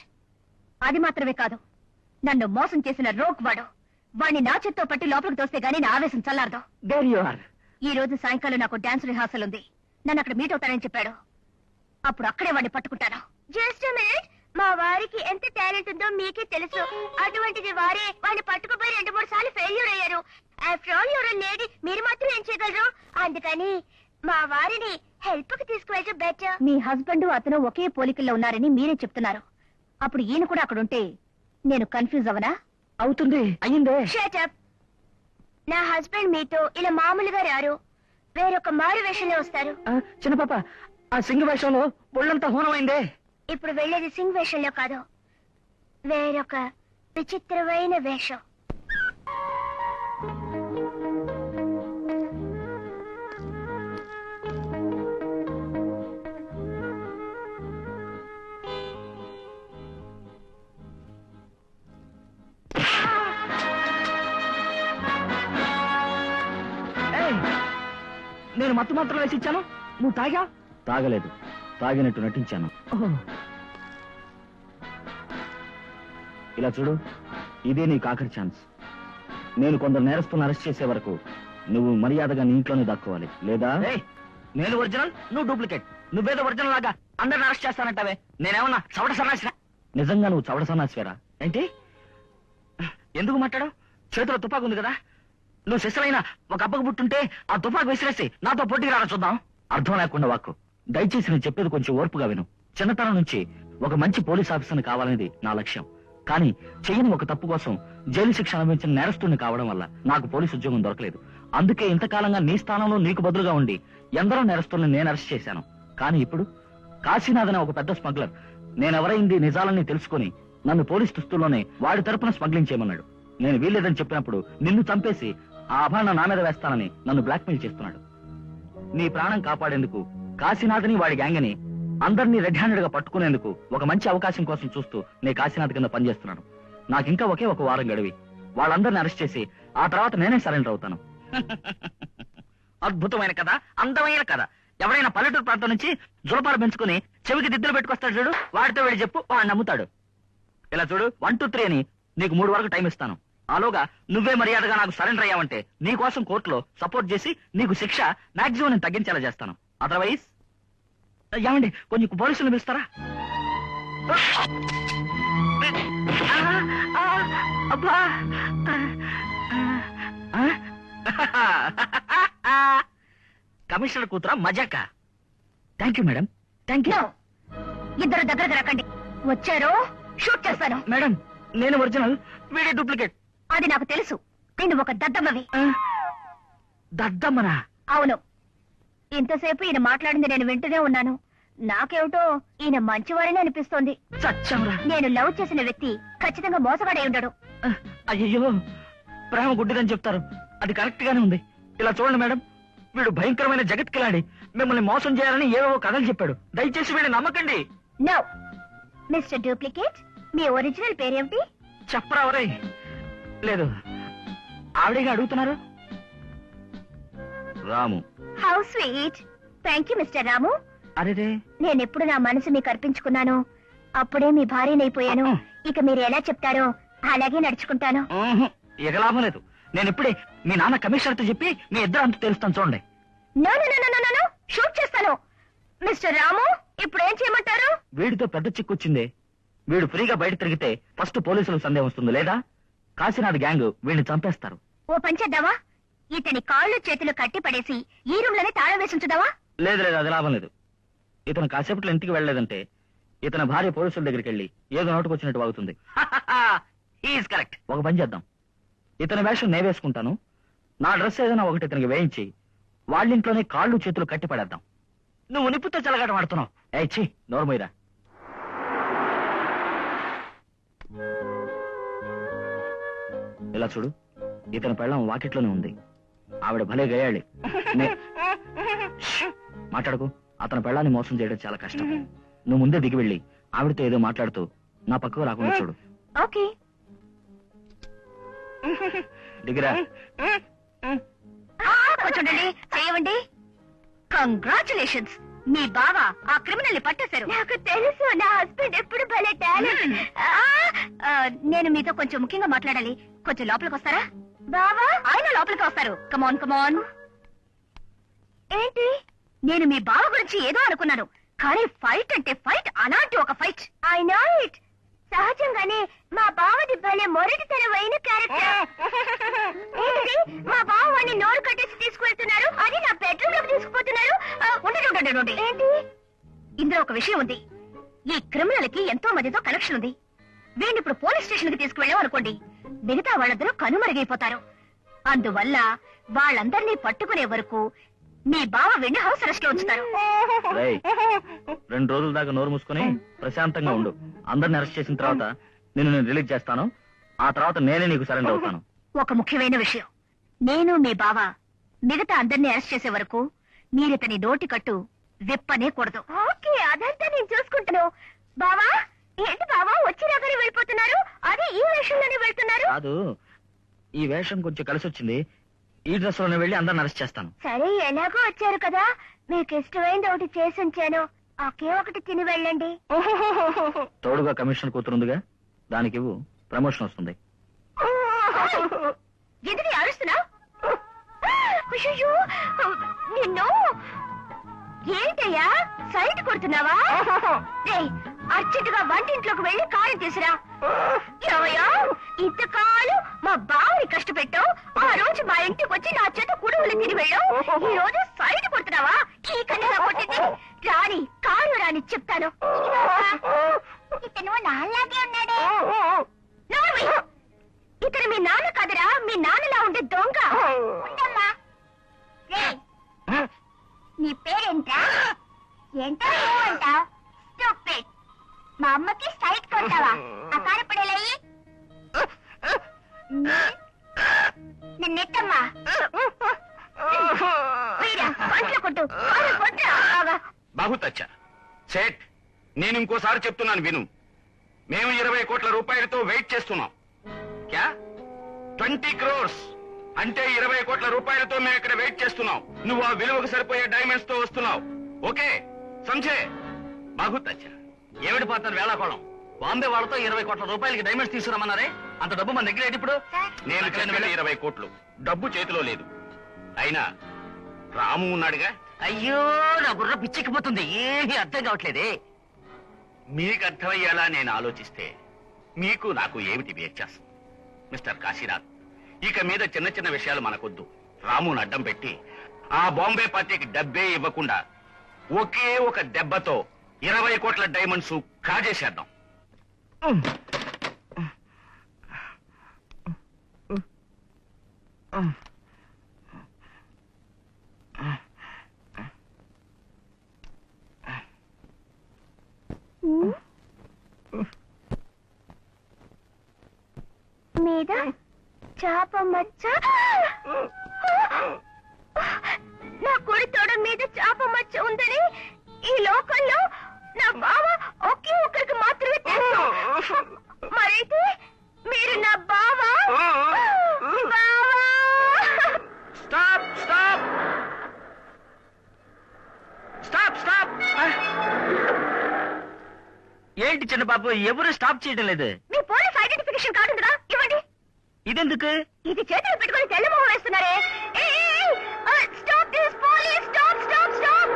అది మాత్రమే కాదు, నన్ను మోసం చేసిన రోగ్ వాడిని నా చేత్తో పట్టి లోపలికి తోస్తే గానీ నా ఆవేశం చల్లారదు. There you are. ఈ రోజు సాయంకాలం నాకు డాన్స్ రిహార్సల్ ఉంది, నన్ను అక్కడ మీట్ అవుతానని చెప్పాడు. అప్పుడు అక్కడే వాడిని పట్టుకుంటాను. జస్ట్ మినిట్, మా వారికి ఎంత టాలెంట్ ఉందో మీకే తెలుసు. అటువంటిది వారే వాడిని పట్టుకుపోయి 2-3 సార్లు ఫెయిల్యూర్ అయ్యారు. ఆఫ్టర్ ఆల్ యువర్ లేడీ, మీరు మాత్రం ఏం చేయగలరు? అందుకని మా వారిని హెల్ప్ కి తీసుకువెళ్తే బెటర్. మీ హస్బెండ్ అతను ఒకే పోలికల్లో ఉన్నారని మీరే చెప్తున్నారు. అప్పుడు ఈయన కూడా అక్కడ ఉంటే నేను కన్ఫ్యూజ్ అవనా? అవుతుంది. అయ్యిందే. Shut up. నా హస్బెండ్ మీతో ఇలా మామూలుగా రారు, వేరొక మారు వేషంలో వస్తారు. చిన్న పాప, ఆ సింగ వేషంలో ఒళ్ళంతా హోనమైందే. ఇప్పుడు వెళ్ళేది సింగ్ వేషంలో కాదు, వేరొక విచిత్రమైన వేషం. నేను మత్తు మాత్రం వేసి ఇచ్చాను, నువ్వు తాగా? తాగలేదు, తాగినట్టు నటించాను. ఇలా చూడు, ఇదే నీకు ఆఖరి ఛాన్స్. నేను కొందరు నేరస్తులను అరెస్ట్ చేసే వరకు నువ్వు మర్యాదగా నీ ఇంట్లోనే దాక్కోవాలి, లేదా నేను ఒరిజినల్, నువ్వు డూప్లికేట్. నువ్వేదో ఒరిజినల్ లాగా అందరిని అరెస్ట్ చేస్తానంటావే, నేనేమన్నా చవట సన్నాసిరా? నిజంగా నువ్వు చవట సన్నాసిరా? ఏంటి? ఎందుకు మాట్లాడావు? చేతిలో తుపాకు ఉంది కదా, నువ్వు శిశులైన ఒక అబ్బకు పుట్టుంటే ఆ తుపాకు విసిరేసి నాతో పోటీకి రారా చూద్దాం. అర్థం లేకుండా వాక్కు. దయచేసి నేను చెప్పేది కొంచెం ఓర్పుగా విను. చిన్నతనం నుంచి ఒక మంచి పోలీస్ ఆఫీసర్ని కావాలనేది నా లక్ష్యం. కానీ చేయని ఒక తప్పు కోసం జైలు శిక్ష అనుభవించిన నేరస్తుడిని కావడం వల్ల నాకు పోలీసు ఉద్యోగం దొరకలేదు. అందుకే ఇంతకాలంగా నీ స్థానంలో నీకు బదులుగా ఉండి ఎందరో నేరస్తుల్ని నేను అరెస్ట్ చేశాను. కానీ ఇప్పుడు కాశీనాథ్ అనే ఒక పెద్ద స్మగ్లర్ నేనెవరైంది నిజాలన్నీ తెలుసుకుని నన్ను పోలీస్ దుస్తుల్లోనే వాడి తరపున స్మగ్లింగ్ చేయమన్నాడు. నేను వీల్లేదని చెప్పినప్పుడు నిన్ను చంపేసి ఆ ఆభరణ నా మీద వేస్తానని నన్ను బ్లాక్మెయిల్ చేస్తున్నాడు. నీ ప్రాణం కాపాడేందుకు కాశీనాథ్ని వాడి గ్యాంగ్ని అందరినీ రెడ్ హ్యాండెడ్ గా పట్టుకునేందుకు ఒక మంచి అవకాశం కోసం చూస్తూ నేను కాశీనాథ్ కింద పనిచేస్తున్నాను. నాకింకా ఒకే ఒక వారం గడివి. వాళ్ళందరినీ అరెస్ట్ చేసి ఆ తర్వాత నేనే సరెండర్ అవుతాను. అద్భుతమైన కథ, అందమైన కథ. ఎవరైనా పల్లెటూరు ప్రాంతం నుంచి జులపాలు పెంచుకుని చెవికి దిద్దులు పెట్టుకొస్తాడు చూడు, వాడితో వెళ్ళి చెప్పు, వాడు నమ్ముతాడు. ఇలా చూడు, 1 2 3 అని నీకు 3 వరకు టైం ఇస్తాను. ఆలోగా నువ్వే మర్యాదగా నాకు సరెండర్ అయ్యావంటే నీ కోసం కోర్టులో సపోర్ట్ చేసి నీకు శిక్ష మాక్సిమం నేను తగ్గించేలా చేస్తాను. అదర్వైజ్ ఏమండి కొంచెం పోలీసులు పిలుస్తారా? అబ్బా కమిషనర్ కూతురా మజాక. Thank you madam, thank you. ఇద్దరు దగ్గరకు రకండి. వచ్చారో షూట్ చేస్తాను. మేడం నేను ఒరిజినల్, వీడే డూప్లికేట్. అది నాకు తెలుసు. నిన్ను ఒక దద్దమ్మవి. దద్దమ్మనా? అవును. ఇంతసేపు ఈయన మాట్లాడింది నేను వింటూనే ఉన్నాను. నాకేమిటో ఈయన మంచివారని అనిపిస్తోంది. చచ్చంరా. నేను లవ్ చేసిన వ్యక్తి ఖచ్చితంగా మోసగాడై ఉండడు. అయ్యో, ప్రేమ గుడ్డిదని చెప్తారు, అది కరెక్ట్ గానే ఉంది. ఇలా చూడండి మేడం, వీడు భయంకరమైన జగత్ కిలాడి. మిమ్మల్ని మోసం చేయాలని ఏవో కథలు చెప్పాడు. దయచేసి వీడిని నమ్మకండి. నో మిస్టర్ డూప్లికేట్, మీ ఒరిజినల్ పేరేమిటి? చెప్పరా ఒరే? లేదు, ఆవిడగా అడుగుతున్నారు. Ramu. How sweet. Thank you mister Ramu. అరేదే, నేనెప్పుడు నా మనసు మీకు అర్పించుకున్నాను అప్పుడే మీ భార్యనైపోయాను. ఇక మీరు ఎలా చెప్తారో అలాగే నడుచుకుంటాను. ఇక లాభం లేదు. నేను ఇప్పుడే మీ నాన్న కమిషనర్తో చెప్పి మీ ఇద్దరు అంత తెలుస్తాను. చూడండి. No no no no no, shoot చేస్తాను. మిస్టర్ రాము, ఇప్పుడు ఏం చేయమంటారు? వీడితో పెద్ద చిక్కొచ్చింది. వీడు ఫ్రీగా బయట తిరిగితే ఫస్ట్ పోలీసులకు సందేహం వస్తుంది, లేదా కాశీనాథ్ గ్యాంగ్ వీడిని చంపేస్తారు. ఓ పని చేద్దావా? ఇతని కాళ్ళు చేతులు కట్టి పడేసి ఈ రూమ్ లోనే తాళం వేసి ఉంచుదావా? లేదు లేదు, అది లాభం లేదు. ఇతను కాసేపట్లో ఇంటికి వెళ్ళలేదంటే ఇతని భార్య పోలీసుల దగ్గరికి వెళ్ళి ఏదో నోటుకొచ్చినట్టు వాగుతుంది. He's correct. ఒక పని చేద్దాం, ఇతని వేషం నే వేసుకుంటాను. నా డ్రెస్ ఏదైనా ఒకటి ఇతనికి వేయించి వాళ్ళింట్లోనే కాళ్ళు చేతులు కట్టి పడేద్దాం. నువ్వు నిప్పుతో చెలగాట వాడుతున్నావు. ఏచ్చి నోర్మోయిరా. ఇలా చూడు, ఇతని పెళ్ళం వాకిట్లోనే ఉంది. ఆవిడ భలే గయాళి. మాట్లాడుకు. అతని పెళ్ళాన్ని మోసం చేయడం చాలా కష్టం. నువ్వు ముందే దిగి వెళ్ళి ఆవిడతో ఏదో మాట్లాడుతూ నా పక్కకు రాకుండా చూడు. ఓకే. దిగిరా. చూడండి, చేయండి. కంగ్రాచులేషన్స్, మీ బావ ఆ క్రిమినల్ ని పట్టేశారు. నాకు తెలుసు, నా హస్బెండ్ ఎప్పుడు భలే టాలెంట్. నేను మీతో కొంచెం ముఖ్యంగా మాట్లాడాలి. కొంచెం లోపలికి వస్తారా? బావా ఆయన లోపలికి వస్తారు. కమాన్ కమాన్. ఏంటి? నేను మీ బావ గురించి ఏదో అనుకున్నాను, కానీ ఫైట్ అంటే ఫైట్, అలాంటి ఒక ఫైట్. I know it. సహజంగానే మా బావది భలే మొరటితనమైన క్యారెక్టర్. ఏంటి, మా బావ వాడిని నోరు కట్టేసి తీసుకువెళ్తున్నారు, అది నా బెడ్రూమ్ లోకి తీసుకుపోతున్నారు. ఉండండి, ఏంటి? ఇందులో ఒక విషయం ఉంది. ఈ క్రిమినల్ కి ఎంతో మందితో కనెక్షన్ ఉంది. వీడిని ఇప్పుడు పోలీస్ స్టేషన్ కి తీసుకువెళ్ళాం అనుకోండి, మిగతా వాళ్ళందరూ కనుమరుగైపోతారు. అందువల్ల వాళ్ళందరినీ పట్టుకునే వరకు మీ బావ వీడిని హౌస్ అరెస్ట్ లో ఉంచుతారు. 2 రోజుల దాకా నోరు మూసుకుని ప్రశాంతంగా ఉండు. అందరిని అరెస్ట్ చేసిన తర్వాత నేను రిలీజ్ చేస్తాను. ఆ తర్వాత నేనే నీకు సరెండర్ అవుతాను. ఒక ముఖ్యమైన విషయం, నేను మీ బావ మిగతా అందరినీ అరెస్ట్ చేసే వరకు మీరితని నోటి కట్టు విప్పనే కూడదు. ఓకే, అదంతా నేను చూసుకుంటాను. బావా, ఏంటి బావా వచ్చి రాగానే వెళ్ళిపోతున్నారు? అది ఈ వేషంలోనే వెళ్తున్నారు? కాదు, ఈ వేషం కొంచెం కలిసి వచ్చింది. ఈ డ్రెస్ లోనే వెళ్ళి అందరిని అరెస్ట్ చేస్తాను. సరే, ఎలాగో వచ్చారు కదా, మీకు ఇష్టమైంది ఒకటి చేసి ఉంచాను. ఒకే ఒకటి తిని వెళ్ళండి. తోడుగా కమిషనర్ కూతురుందిగా, దానికి ఇవ్వు, ప్రమోషన్ వస్తుంది. ఎందుకు అరుస్తున్నా? నిన్ను ఏంటయ్యా సైట్ కొడుతున్నావా? అర్జెంటుగా వంటింట్లోకి వెళ్ళి కారం తీసురా. ఇంతకాలం మా బావని కష్టపెట్టావు, ఆ రోజు మా ఇంట్లో ఈ రోజు సైడ్ కొడుతున్నావా? ఈ కన్నా కొట్టింది రాని కాళ్ళు రాని చెప్తాను. ఇతను నాలాగే ఉన్నాడే. ఇతను మీ నాన్న కాదురా, మీ నాన్నలా ఉండే దొంగ. ఉండమ్మా. రేయ్, నీ పేరేంటా? ఏంటో అంటా? స్టూపిడ్. మా అమ్మకి సైట్ కొట్టావా? ఆ కారపడేలయ్యి నిన్నెట్టమ్మా. కొట్టు బహుత్ అచ్చా సేట్, నేను ఇంకోసారి చెప్తున్నాను విను. మేము 20 కోట్ల రూపాయలతో వెయిట్ చేస్తున్నాం. క్యా 20 crores అంటే 20 కోట్ల రూపాయలతో మేము ఇక్కడ వెయిట్ చేస్తున్నాం. నువ్వు ఆ విలువకు సరిపోయే డైమండ్స్ తో వస్తున్నావు. ఓకే సంజయ్? బహుత్ అచ్చా. ఏమిటి పోతారు వేళాకోళం? బాంబే వాళ్ళతో 20 కోట్ల రూపాయలకి డైమండ్స్ తీసుకురమ్మన్నారే, అంత డబ్బు మన దగ్గర ఏంటి ఇప్పుడు? నేను చెప్పిన 20 కోట్లు డబ్బు చేతిలో లేదు. అయినా రాము ఉన్నాడుగా. అయ్యో నా బుర్ర పిచ్చెక్కిపోతుంది, ఏమీ అర్థం కావట్లేదే. మీకు అర్థమయ్యేలా నేను ఆలోచిస్తే మీకు నాకు ఏమిటి వ్యత్యాసం? మిస్టర్ కాశీనాథ్, ఇక మీద చిన్న చిన్న విషయాలు మనకొద్దు. రాముని అడ్డం పెట్టి ఆ బాంబే పార్టీకి డబ్బే ఇవ్వకుండా ఒకే ఒక దెబ్బతో 20 కోట్ల డైమండ్స్ కాజేసేద్దాం. మీద చాప మచ్చ. నా కొడి తోడ మీద చాప మచ్చ ఉందని ఈ లోకంలో నా బావ ఒకే ఒక్కరికి మాత్రమే తెలుసు. మరైతే మీరు నా బావ. Stop stop stop stop. ఏంటి చిన్న బాబు, ఎవరు స్టాప్ చేయడం లేదు? మీ పోలీస్ ఐడెంటిఫికేషన్ కార్డు ఉందిగా, ఇవ్వండి. ఇదెందుకు? ఇది చేతులు పెట్టుకొని తెల్లమొహం వేస్తున్నారే. Stop this police, stop stop stop.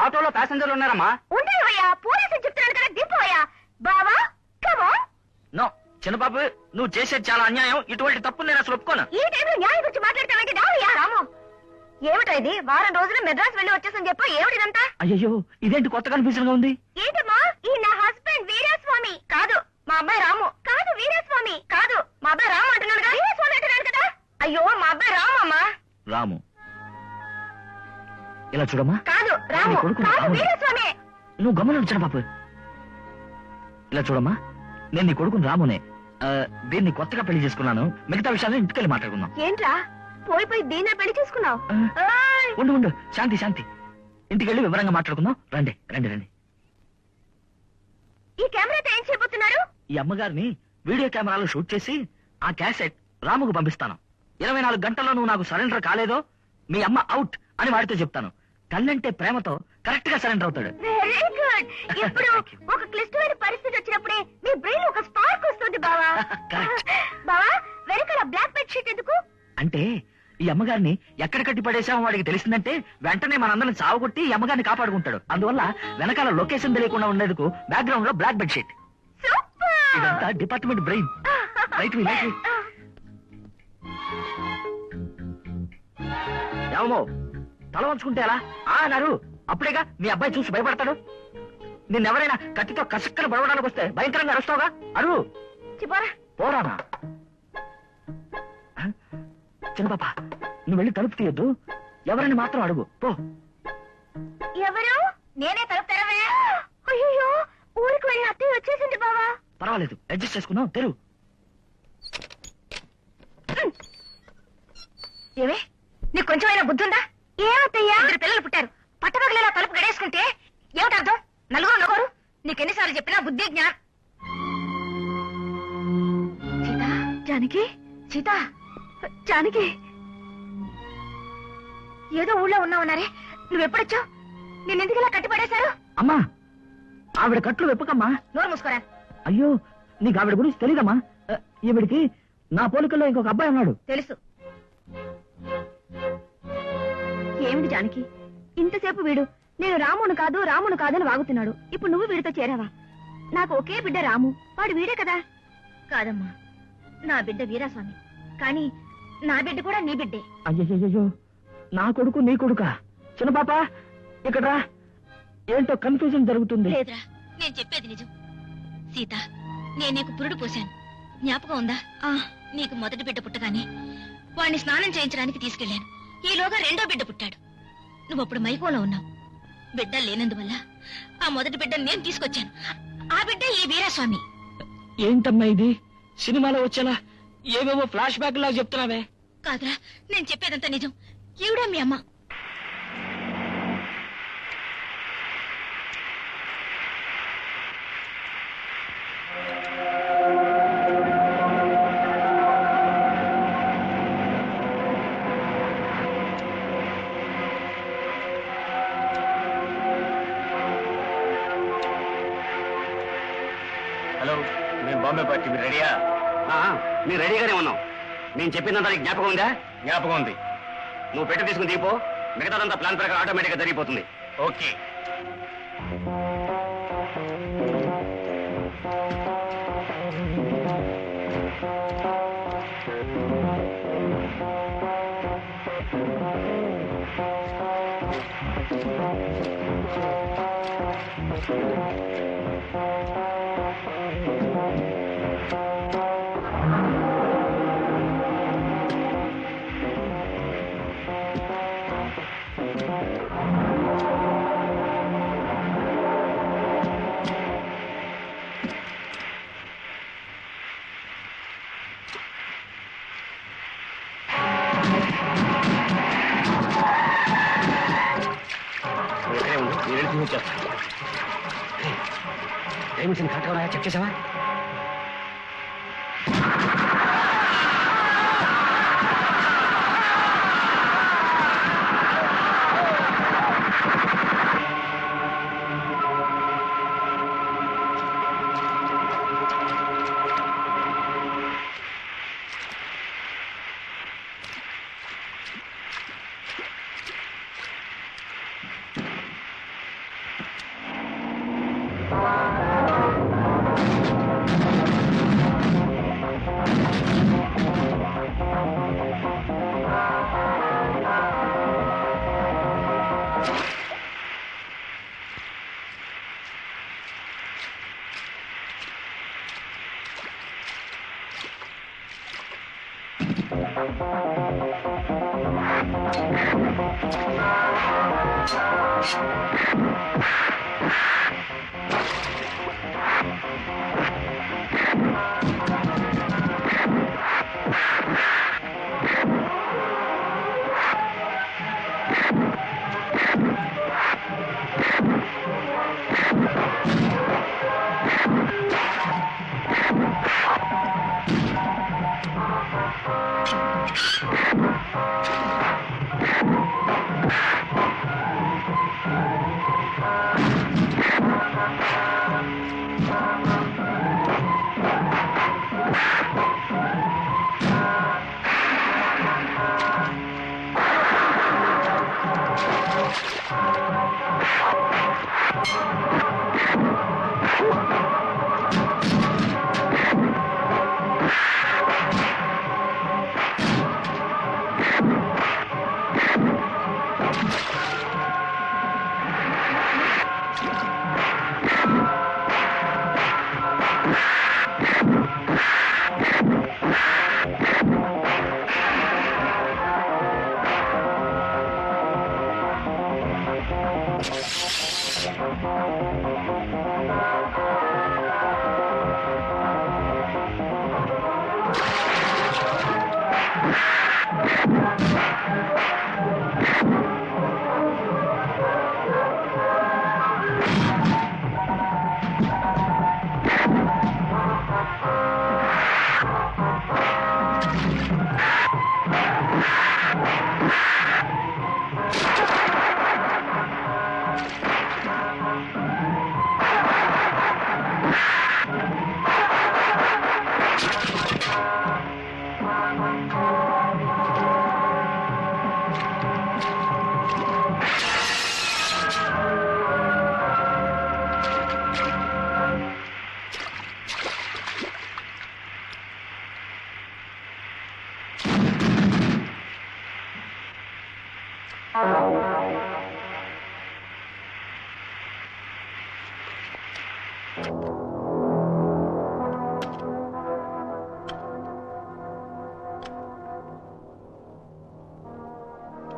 ఆటోలో ప్యాసింజర్లు ఉన్నారమ్మా. ఉండవయ్యా, పోలీసులు చెప్తున్నాను కదా, దింపవయ్యా. బావా కమ్ ఆన్. నో చిన్న బాబు, నువ్వు చేసేది చాలా అన్యాయం. ఇటువంటి తప్పులు నేను అసలు ఒప్పుకోను. ఈ టైంలో న్యాయం గురించి మాట్లాడతావేంటి? రావయ్యా. రాము, ఏమిటా ఇది? వారం రోజులు మెడ్రాస్ వెళ్ళి వచ్చేసని చెప్పు. ఏమిటిదంతా? అయ్యో ఇదేంటి కొత్త కన్ఫ్యూజన్ గా ఉంది? ఏంటమ్మా? ఈ నా హస్బెండ్ వీరాస్వామి. కాదు మా అబ్బాయి రాము. కాదు వీరాస్వామి. కాదు మా అబ్బాయి రాము అంటున్నాను కదా. వీరాస్వామి అంటున్నాను కదా. అయ్యో మా అబ్బాయి రాము అమ్మా. రాము, ఇలా చూడమ్మా. కాదు రాము. నీ కొడుకు కాదు రాము. వీరాస్వామి. నువ్వు గమనం చిన్న బాబు, ఇలా చూడమ్మా. నేను నీ కొడుకుని రామునే. దీన్ని కొత్తగా పెళ్లి చేసుకున్నాను. మిగతా విషయాలను ఇంటికెళ్ళి మాట్లాడుకుందాం. ఏంట్రా పోయి దీన్ని పెళ్లి చేసుకున్నావు? ఉండు ఉండు, శాంతి శాంతి. ఇంటికెళ్ళి వివరంగా మాట్లాడుకుందాం. రండి రండి రండి. ఈ కెమెరాతో ఏం చేయబోతున్నారు? ఈ అమ్మగారిని వీడియో కెమెరాలో షూట్ చేసి ఆ క్యాసెట్ రాముకు పంపిస్తాను. 24 గంటల్లో నువ్వు నాకు సరెండర్ కాలేదో మీ అమ్మ అవుట్ అని వాడితో చెప్తాను. తల్లంటే ప్రేమతో కరెక్ట్ గా సరెండర్ అవుతాడు. Very good. ఇప్పుడు ఒక క్లిష్టమైన పరిస్థితి వచ్చినప్పుడే మీ బ్రెయిన్ ఒక స్పార్క్ వస్తుంది బావా. Correct. బావా వెనకాల బ్లాక్ బెడ్ షీట్ ఎందుకు? అంటే ఈ అమ్మగారిని ఎక్కడ కట్టి పడేసామో వాడికి తెలిసిందంటే వెంటనే మనందరం చావగొట్టి ఈ అమ్మగారిని కాపాడుకుంటాడు. అందువల్ల వెనకాల లొకేషన్ తెలియకుండా ఉండేందుకు బ్యాక్గ్రౌండ్ లో బ్లాక్ బెడ్ షీట్. ఇదంతా డిపార్ట్మెంట్ బ్రెయిన్. రైట్ ఏమో తల వంచుకుంటే ఎలా అన్నారు? అప్పుడేగా మీ అబ్బాయి చూసి భయపడతాడు. నిన్నెవరైనా కత్తితో కసక్కలు పడవడానికి వస్తే భయంకరంగా అరుస్తావుగా. అరు పోరానా? చిన్న పాప, నువ్వు వెళ్ళి తలుపు తీయొద్దు. ఎవరిని మాత్రం అడుగు పో. ఎవరు? నేనే తలుపు తెరవే. అయ్యో ఊరికి వెళ్ళి అత్తయ్య వచ్చేసింది బావా. పర్వాలేదు, అడ్జస్ట్ చేసుకున్నావు. తెరు. ఏమే నీకు కొంచెమైనా బుద్ధి ఉందా? ఏమత్తయ్యా? 2 పిల్లలు పుట్టారు. పట్టపగలేలా తలుపు గడేసుకుంటే ఏమిటర్థం? నలుగురు నీకెన్నిసార్లు చెప్పినా బుద్ధి జ్ఞానం. సీత, జానకి, సీత, జానకి, ఏదో ఊళ్ళో ఉన్నావన్నారే, నువ్వెప్పుడొచ్చావు? నిన్నెందుకు కట్టిపడేశారు? అమ్మా, ఆవిడ కట్లు వెప్పకమ్మా. నోరు మూసుకోరా. అయ్యో, నీకు ఆవిడ గురించి తెలీదమ్మా. ఈవిడికి నా పోలికల్లో ఇంకొక అబ్బాయి ఉన్నాడు. తెలుసు. ఏమిటి జానకి ఇంతసేపు వీడు నేను రామును కాదని వాగుతున్నాడు. ఇప్పుడు నువ్వు వీడితో చేరావా? నాకు ఒకే బిడ్డ రాము, వాడు వీడే కదా. కాదమ్మా, నా బిడ్డ వీరాస్వామి, కానీ నా బిడ్డ కూడా నీ బిడ్డే. అయ్యో, నా కొడుకు నీ కొడుకా? చిన్న పాప ఇక్కడ రా. ఏంటో కన్ఫ్యూజన్ జరుగుతుంది. లేదురా, నేను చెప్పేది నిజం. సీత, నేను నీకు పురుడు పోశాను, జ్ఞాపకం ఉందా? నీకు మొదటి బిడ్డ పుట్టగానే వాడిని స్నానం చేయించడానికి తీసుకెళ్లాను. ఈలోగా రెండో బిడ్డ పుట్టాడు. నువ్వు అప్పుడు మైకోలో ఉన్నావు. బిడ్డ లేనందువల్ల ఆ మొదటి బిడ్డను నేను తీసుకొచ్చాను. ఆ బిడ్డ ఈ వీరాస్వామి. ఏంటమ్మా ఇది? సినిమాలో వచ్చేలా ఏవేవో ఫ్లాష్ బ్యాక్ లాగా చెప్తున్నావే. కాదురా, నేను చెప్పేదంతా నిజం. ఈవిడే మీ అమ్మ. హలో, మేము బాంబే పార్టీ, మీరు రెడీయా? మేము రెడీగానే ఉన్నాం. నేను చెప్పిందంతా నీకు జ్ఞాపకం ఉందా? జ్ఞాపకం ఉంది. నువ్వు పెట్టి తీసుకుని దిగిపో. మిగతాదంతా ప్లాన్ ప్రకారం ఆటోమేటిక్ గా జరిగిపోతుంది. ఓకే. మిషన్ కరెక్ట్గా ఉన్నాయా? చెక్ చేసావా?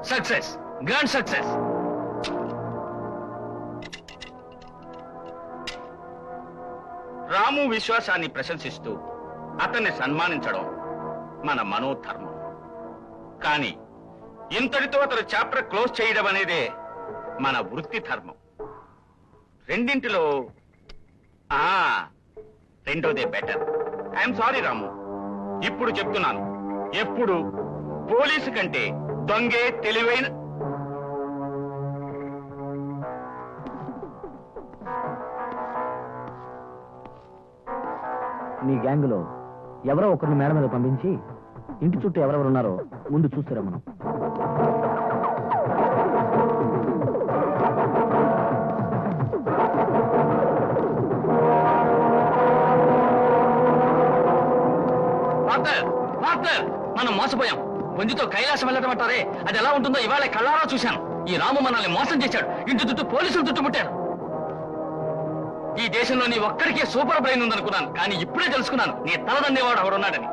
Success, grand success. రాము విశ్వాసాన్ని ప్రశంసిస్తూ అతన్ని సన్మానించడం మన మనోధర్మం. కానీ ఇంతటితో అతను చాప్టర్ క్లోజ్ చేయడం అనేదే మన వృత్తి ధర్మం. రెండింటిలో రెండోదే బెటర్. ఐఎమ్ సారీ రాము, ఇప్పుడు చెప్తున్నాను, ఎప్పుడు పోలీసు కంటే దొంగే తెలివైన. నీ గ్యాంగులో ఎవరో ఒకరిని మేడ మీద పంపించి ఇంటి చుట్టూ ఎవరెవరున్నారో ముందు చూస్తారా మనం. మనం మోసపోయాం. పొందితో కైలాసం వెళ్ళడం అంటారే, అది ఎలా ఉంటుందో ఇవాళ కళ్ళారా చూశాను. ఈ రాము మనల్ని మోసం చేశాడు. ఇంటి చుట్టూ పోలీసులు చుట్టుముట్టారు. ఈ దేశంలో నీ ఒక్కడికే సూపర్ బ్రెయిన్ ఉందనుకున్నాను, కానీ ఇప్పుడే తెలుసుకున్నాను నీ తలదండేవాడు ఎవడున్నాడని.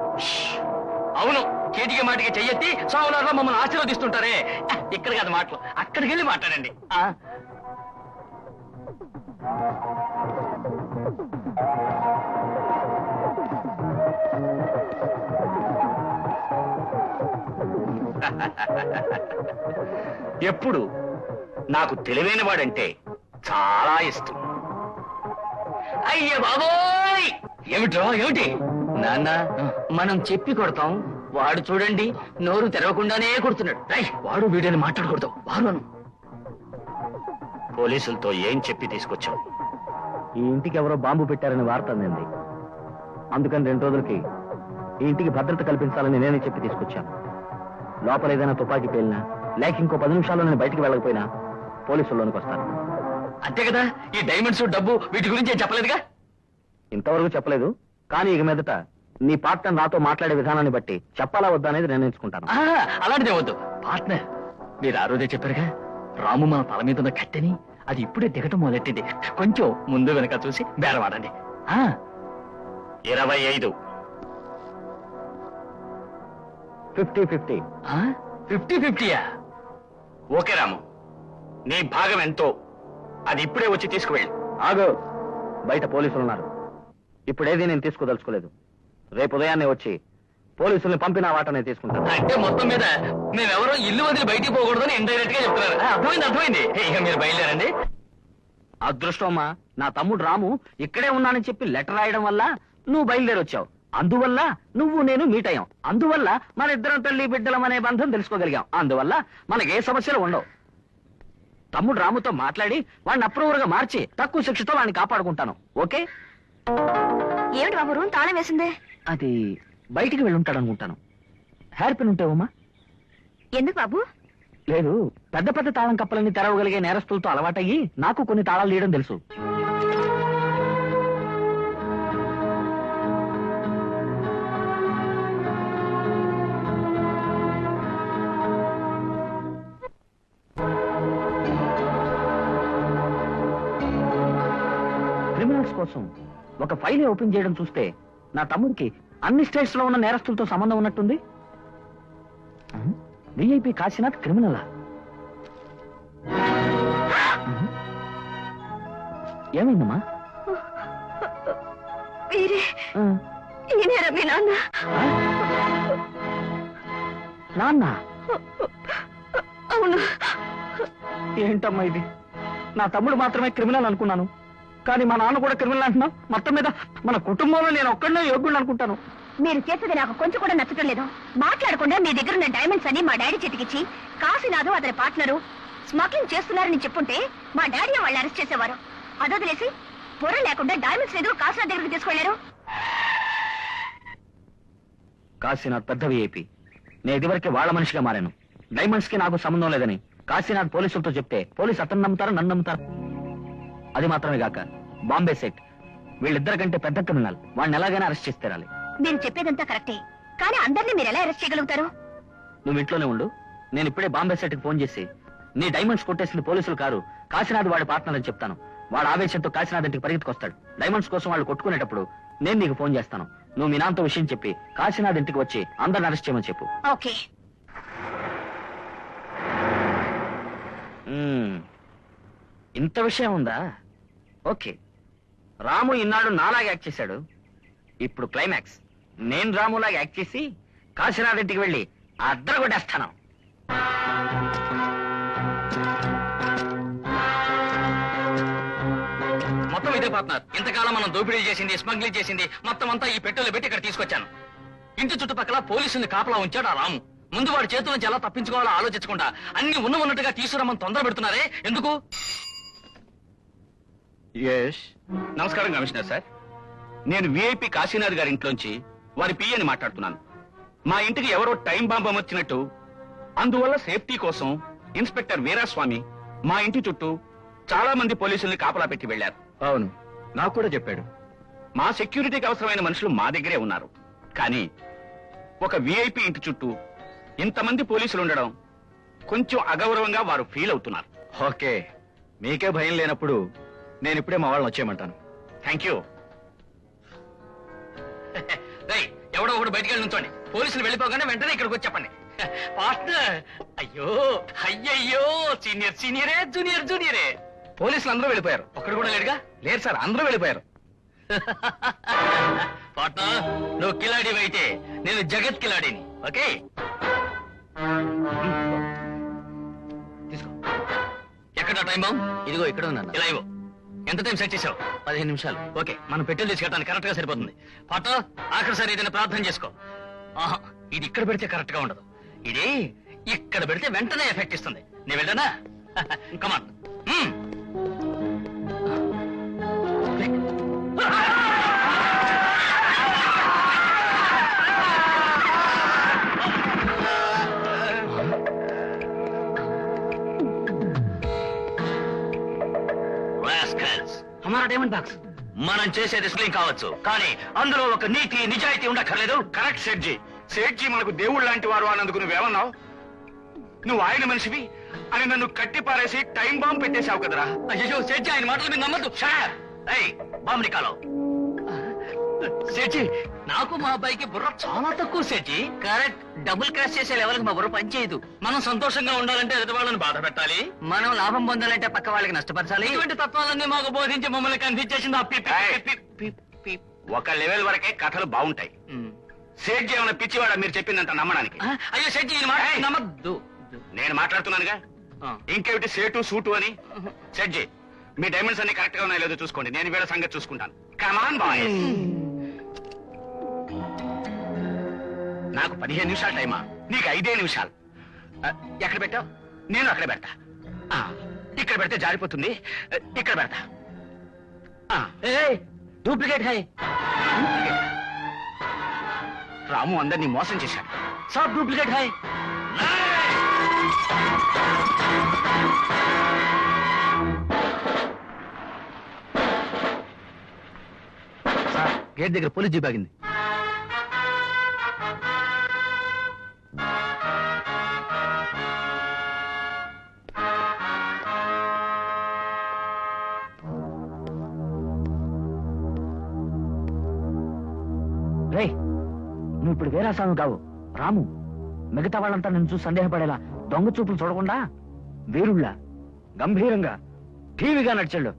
అవును, కేటికి మాటికి చెయ్యెత్తి సావులాగా మమ్మల్ని ఆశీర్వదిస్తుంటారే. ఇక్కడ కాదు మాటలు, అక్కడికి వెళ్ళి మాట్లాడండి. ఎప్పుడు నాకు తెలివైన వాడంటే చాలా ఇష్టం. అయ్య బాబోయ్, ఏమిటో ఏమిటి నాన్న, మనం చెప్పి కొడతాం, వాడు చూడండి నోరు తెరవకుండానే కొడుతున్నాడు. వాడు వీడిని మాట్లాడకూడదు. వారు పోలీసులతో ఏం చెప్పి తీసుకొచ్చావు? ఈ ఇంటికి ఎవరో బాంబు పెట్టారని వార్త అందింది. అందుకని 2 రోజులకి ఈ ఇంటికి భద్రత కల్పించాలని నేనే చెప్పి తీసుకొచ్చాను. లోపల ఏదైనా తుపాకీ పేలినా లేక ఇంకో 10 నిమిషాల్లో నేను బయటికి వెళ్ళకపోయినా పోలీసుల్లోనికి వస్తాను. అంతే కదా. ఈ డైమండ్స్, డబ్బు వీటి గురించి ఏం చెప్పలేదుగా? ఇంతవరకు చెప్పలేదు, కానీ ఇక మీదట నీ పార్ట్నర్ నాతో మాట్లాడే విధానాన్ని బట్టి చెప్పాలా వద్దా అనేది నిర్ణయించుకుంటాను. అలాంటిదే వద్దు. పార్ట్నర్, మీరు ఆ రోజే చెప్పారుగా, రాము మన తల మీద ఉన్న కట్టెని అది ఇప్పుడే దిగటం మొదలెట్టింది. కొంచెం ముందు వెనక చూసి బేరవాడండి. 25. 50-50. 50-50యా? ఓకే రాము, నీ భాగం ఎంతో అది ఇప్పుడే వచ్చి తీసుకువెళ్ళు. ఆగు, బయట పోలీసులు ఉన్నారు. ఇప్పుడేది నేను తీసుకోదలుచుకోలేదు. రేపు ఉదయాన్నే వచ్చి పోలీసుల్ని పంపిన వాటనే తీసుకుంటాను. అంటే మొత్తం మీద మేమెవరో ఇల్లు వదిలి బయటికి పోకూడదని ఇండైరెక్ట్ గా చెప్తున్నారు. అర్థమైంది. ఇక మీరు బయలుదేరండి. అదృష్టమ్మా, నా తమ్ముడు రాము ఇక్కడే ఉన్నానని చెప్పి లెటర్ రాయడం వల్ల నువ్వు బయలుదేరొచ్చావు. అందువల్ల నువ్వు నేను మీట్ అయ్యాం. అందువల్ల మన ఇద్దరం తల్లి బిడ్డలం అనే బంధం తెలుసుకోగలిగాం. అందువల్ల మనకి ఏ సమస్యలు ఉండవు. తమ్ముడు రాముతో మాట్లాడి వాడిని అప్రూవర్ గా మార్చి తక్కువ శిక్షతో వాడిని కాపాడుకుంటాను. ఓకే? ఏమిటి బాబు, రూమ్ తాళం వేసిందే? అది బయటికి వెళ్ళుంటాడు అనుకుంటాను. హెయిర్ పిన్ ఉంటావమ్మా? ఎందుకు బాబు? లేదు, పెద్ద పెద్ద తాళం కప్పలన్నీ తెరవగలిగే నేరస్తులతో అలవాటయ్యి నాకు కొన్ని తాళాలు తీయడం తెలుసు. క్రిమినల్స్ కోసం ఒక ఫైల్ ఓపెన్ చేయడం చూస్తే నా తమ్ముడికి అన్ని స్టేట్స్ లో ఉన్న నేరస్తులతో సంబంధం ఉన్నట్టుంది. విఐపి కాశీనాథ్ క్రిమినలా? ఏమైందమ్మా? మీ నాన్న. నాన్న? అవును. ఏంటమ్మా ఇది? నా తమ్ముడు మాత్రమే క్రిమినల్ అనుకున్నాను, కానీ మా నాన్న కూడా క్రిమినల్ అంటున్నావు. మొత్తం మీద మన కుటుంబంలో నేను ఒక్కడనే యోగ్యుడు అనుకుంటాను. మీరు చేసేది నాకు కొంచెం కూడా నచ్చటం లేదు. మాట్లాడకుండా మీ దగ్గర ఉన్న డైమండ్స్ అని మా డాడీ చేతికిచ్చి కాశీనాథు అతని పార్ట్నరు స్మగ్లింగ్ చేస్తున్నారని చెప్పుంటే మా డాడీ వాళ్ళు అరెస్ట్ చేసేవారు. అదొదిలేసి పొర లేకుండా డైమండ్స్ ఎందుకు కాశీనాథ్ దగ్గరికి తీసుకెళ్లారు? కాశీనాథ్ పెద్ద విఐపి. నేను ఇదివరకే వాళ్ళ మనిషిగా మారాను. డైమండ్స్ కి నాకు సంబంధం లేదని కాశీనాథ్ పోలీసులతో చెప్తే పోలీసు అతను నమ్ముతారు, నన్ను నమ్ముతారు. అది మాత్రమే కాక బాంబే సెట్ వీళ్ళిద్దరి కంటే పెద్ద క్రిమినల్. వాడిని ఎలాగైనా అరెస్ట్ చేసి తీరాలి. మీరు చెప్పేదంతా కరెక్టే, కానీ అందరినీ మీరు ఎలా అరెస్ట్ చేయగలుగుతారు? నువ్వు ఇంట్లోనే ఉండు. నేను ఇప్పుడే బాంబే సెట్ కి ఫోన్ చేసి నీ డైమండ్స్ కొట్టేసింది పోలీసులు కారు, కాశీనాథ్ వాడి పార్ట్నర్ అని చెప్తాను. వాడు ఆవేశంతో కాశీనాథ్ ఇంటికి పరిగెత్తుకొస్తాడు. డైమండ్స్ కోసం వాళ్ళు కొట్టుకునేటప్పుడు నేను నీకు ఫోన్ చేస్తాను. నువ్వు మీ నాన్నతో విషయం చెప్పి కాశీనాథ్ ఇంటికి వచ్చి అందరిని అరెస్ట్ చేయమని చెప్పు. ఓకే. ఇంత విషయం ఉందా? ఓకే. రాము ఇన్నాడు నాలాగా యాక్ట్ చేశాడు. ఇప్పుడు క్లైమాక్స్. నేను రాములాగా యాక్ట్ చేసి కాశీనాథ్ ఇంటికి వెళ్ళి అద్దరు కొట్టేస్తాను. మొత్తం ఇదే పార్ట్నర్. ఇంతకాలం మనం దోపిడీ చేసింది, స్మగ్లింగ్ చేసింది మొత్తం అంతా ఈ పెట్టెలో పెట్టి ఇక్కడ తీసుకొచ్చాను. ఇంటి చుట్టుపక్కల పోలీసుల్ని కాపలా ఉంచాడు ఆ రాము. ముందు వాడి చేతుల నుంచి ఎలా తప్పించుకోవాలో ఆలోచించకుండా అన్ని ఉన్నట్టుగా తీసుకురమ్మని తొందర పెడుతున్నారే ఎందుకు? నమస్కారం కమిషనర్ సార్. నేను విఐపి కాశీనాథ్ గారి ఇంట్లోంచి వారి పియ్యని మాట్లాడుతున్నాను. మా ఇంటికి ఎవరో టైం బాంబ్ అమర్చినట్టు, అందువల్ల సేఫ్టీ కోసం ఇన్స్పెక్టర్ వీరాస్వామి మా ఇంటి చుట్టూ చాలా మంది పోలీసుల్ని కాపలా పెట్టి వెళ్లారు. అవును, నాకు కూడా చెప్పాడు. మా సెక్యూరిటీకి అవసరమైన మనుషులు మా దగ్గరే ఉన్నారు. కానీ ఒక విఐపి ఇంటి చుట్టూ ఇంతమంది పోలీసులు ఉండడం కొంచెం అగౌరవంగా వారు ఫీల్ అవుతున్నారు. ఓకే, మీకే భయం లేనప్పుడు నేను ఇప్పుడే మా వాళ్ళని వచ్చేయమంటాను. Thank you. ఎవడో ఒకడు బయటికి వెళ్ళి నుంచోండి. పోలీసులు వెళ్ళిపోగానే వెంటనే ఇక్కడికి వచ్చి చెప్పండి. పార్ట్నర్, అయ్యో అయ్యయ్యో, సీనియర్ సీనియరే, జూనియర్ జూనియరే. పోలీసులు అందరూ వెళ్ళిపోయారు. ఒక్కడు కూడా లేడుగా? లేదు సార్, అందరూ వెళ్ళిపోయారు. పార్ట్నర్, నువ్వు కిలాడివి అయితే నేను జగత్ కిలాడిని. ఓకే, తీసుకో. ఎక్కడ టైం బాంబ్? ఇదిగో ఇక్కడ ఉన్నాను. ఇలా ఇవ్వు. ఎంత టైం సెట్ చేసావు? 15 నిమిషాలు. ఓకే, మనం పెట్టెలు తీసుకెళ్ళడానికి కరెక్ట్ గా సరిపోతుంది. పార్ట్నర్, ఆఖరిసారి ఏదైనా ప్రార్థన చేసుకో. ఆహా, ఇది ఇక్కడ పెడితే కరెక్ట్ గా ఉండదు. ఇది ఇక్కడ పెడితే వెంటనే ఎఫెక్ట్ ఇస్తుంది. నేను వెళ్ళానా? కమాన్. హమారా డైమండ్ బాక్స్. మనం చేసేది స్లింగ్ కావచ్చు, కానీ అందులో ఒక నీతి నిజాయితీ ఉండక్కర్లేదు. కరెక్ట్ సేట్జీ. సేట్జీ మనకు దేవుడు లాంటి వారు అన్నందుకు నువ్వేమన్నావు? నువ్వు ఆయన మనిషివి అని నన్ను కట్టి పారేసి టైం బాంబ్ పెట్టేశావు కదరా. అయ్యో సేఠి, ఆయన మాటలు మీరు నమ్మద్దు. Bomb Niccolo. సేఠి, నాకు మా అబ్బాయికి బుర్ర చాలా తక్కువ సేఠి. కరెక్ట్. డబుల్ క్రాస్ చేసే లెవెల్కి మా బుర్ర పనిచేయదు. మనం సంతోషంగా ఉండాలంటే ఎదుటి వాళ్ళని బాధ పెట్టాలి. మనం లాభం పొందాలంటే పక్క వాళ్ళకి నష్టపరచాలి. ఇటువంటి తత్వాలన్నీ మాకు బోధించి మమ్మల్ని కనిపించేసింది ఆ ఒక లెవెల్ వరకే కథలు బాగుంటాయి. సేట్జీ ఏమైనా పిచ్చివాడా మీరు చెప్పిందంత నమ్మడానికి? అయ్యో సేఠి, ఈయన మాట నమ్మద్దు. నేను మాట్లాడుతున్నానుగా. ఇంకేమిటి సేటు సూటు అని? సేట్జీ, మీ డైమండ్స్ అన్ని కరెక్ట్ గా ఉన్నాయో లేదో చూసుకోండి. నేను వీళ్ళ సంగతి చూసుకుంటాను. Come on boy. నాకు 15 నిమిషాలు టైమా, నీకు 5 నిమిషాలు. ఎక్కడ పెట్టావు? నేను అక్కడ పెడతా. ఇక్కడ పెడితే జారిపోతుంది. ఇక్కడ పెడతా. Duplicate high. రాము అందరినీ మోసం చేశాడు. सब डुप्लीकेट है। సార్, గేట్ దగ్గర పోలీస్ జీప్ ఆగింది. రే, నువ్వు ఇప్పుడు వీరాస్వామి కావు, రాము. మిగతా వాళ్ళంతా నిన్ను చూసి సందేహపడేలా దొంగ చూపులు చూడకుండా వీరుళ్ళ గంభీరంగా టీవీగా నడిచాడు.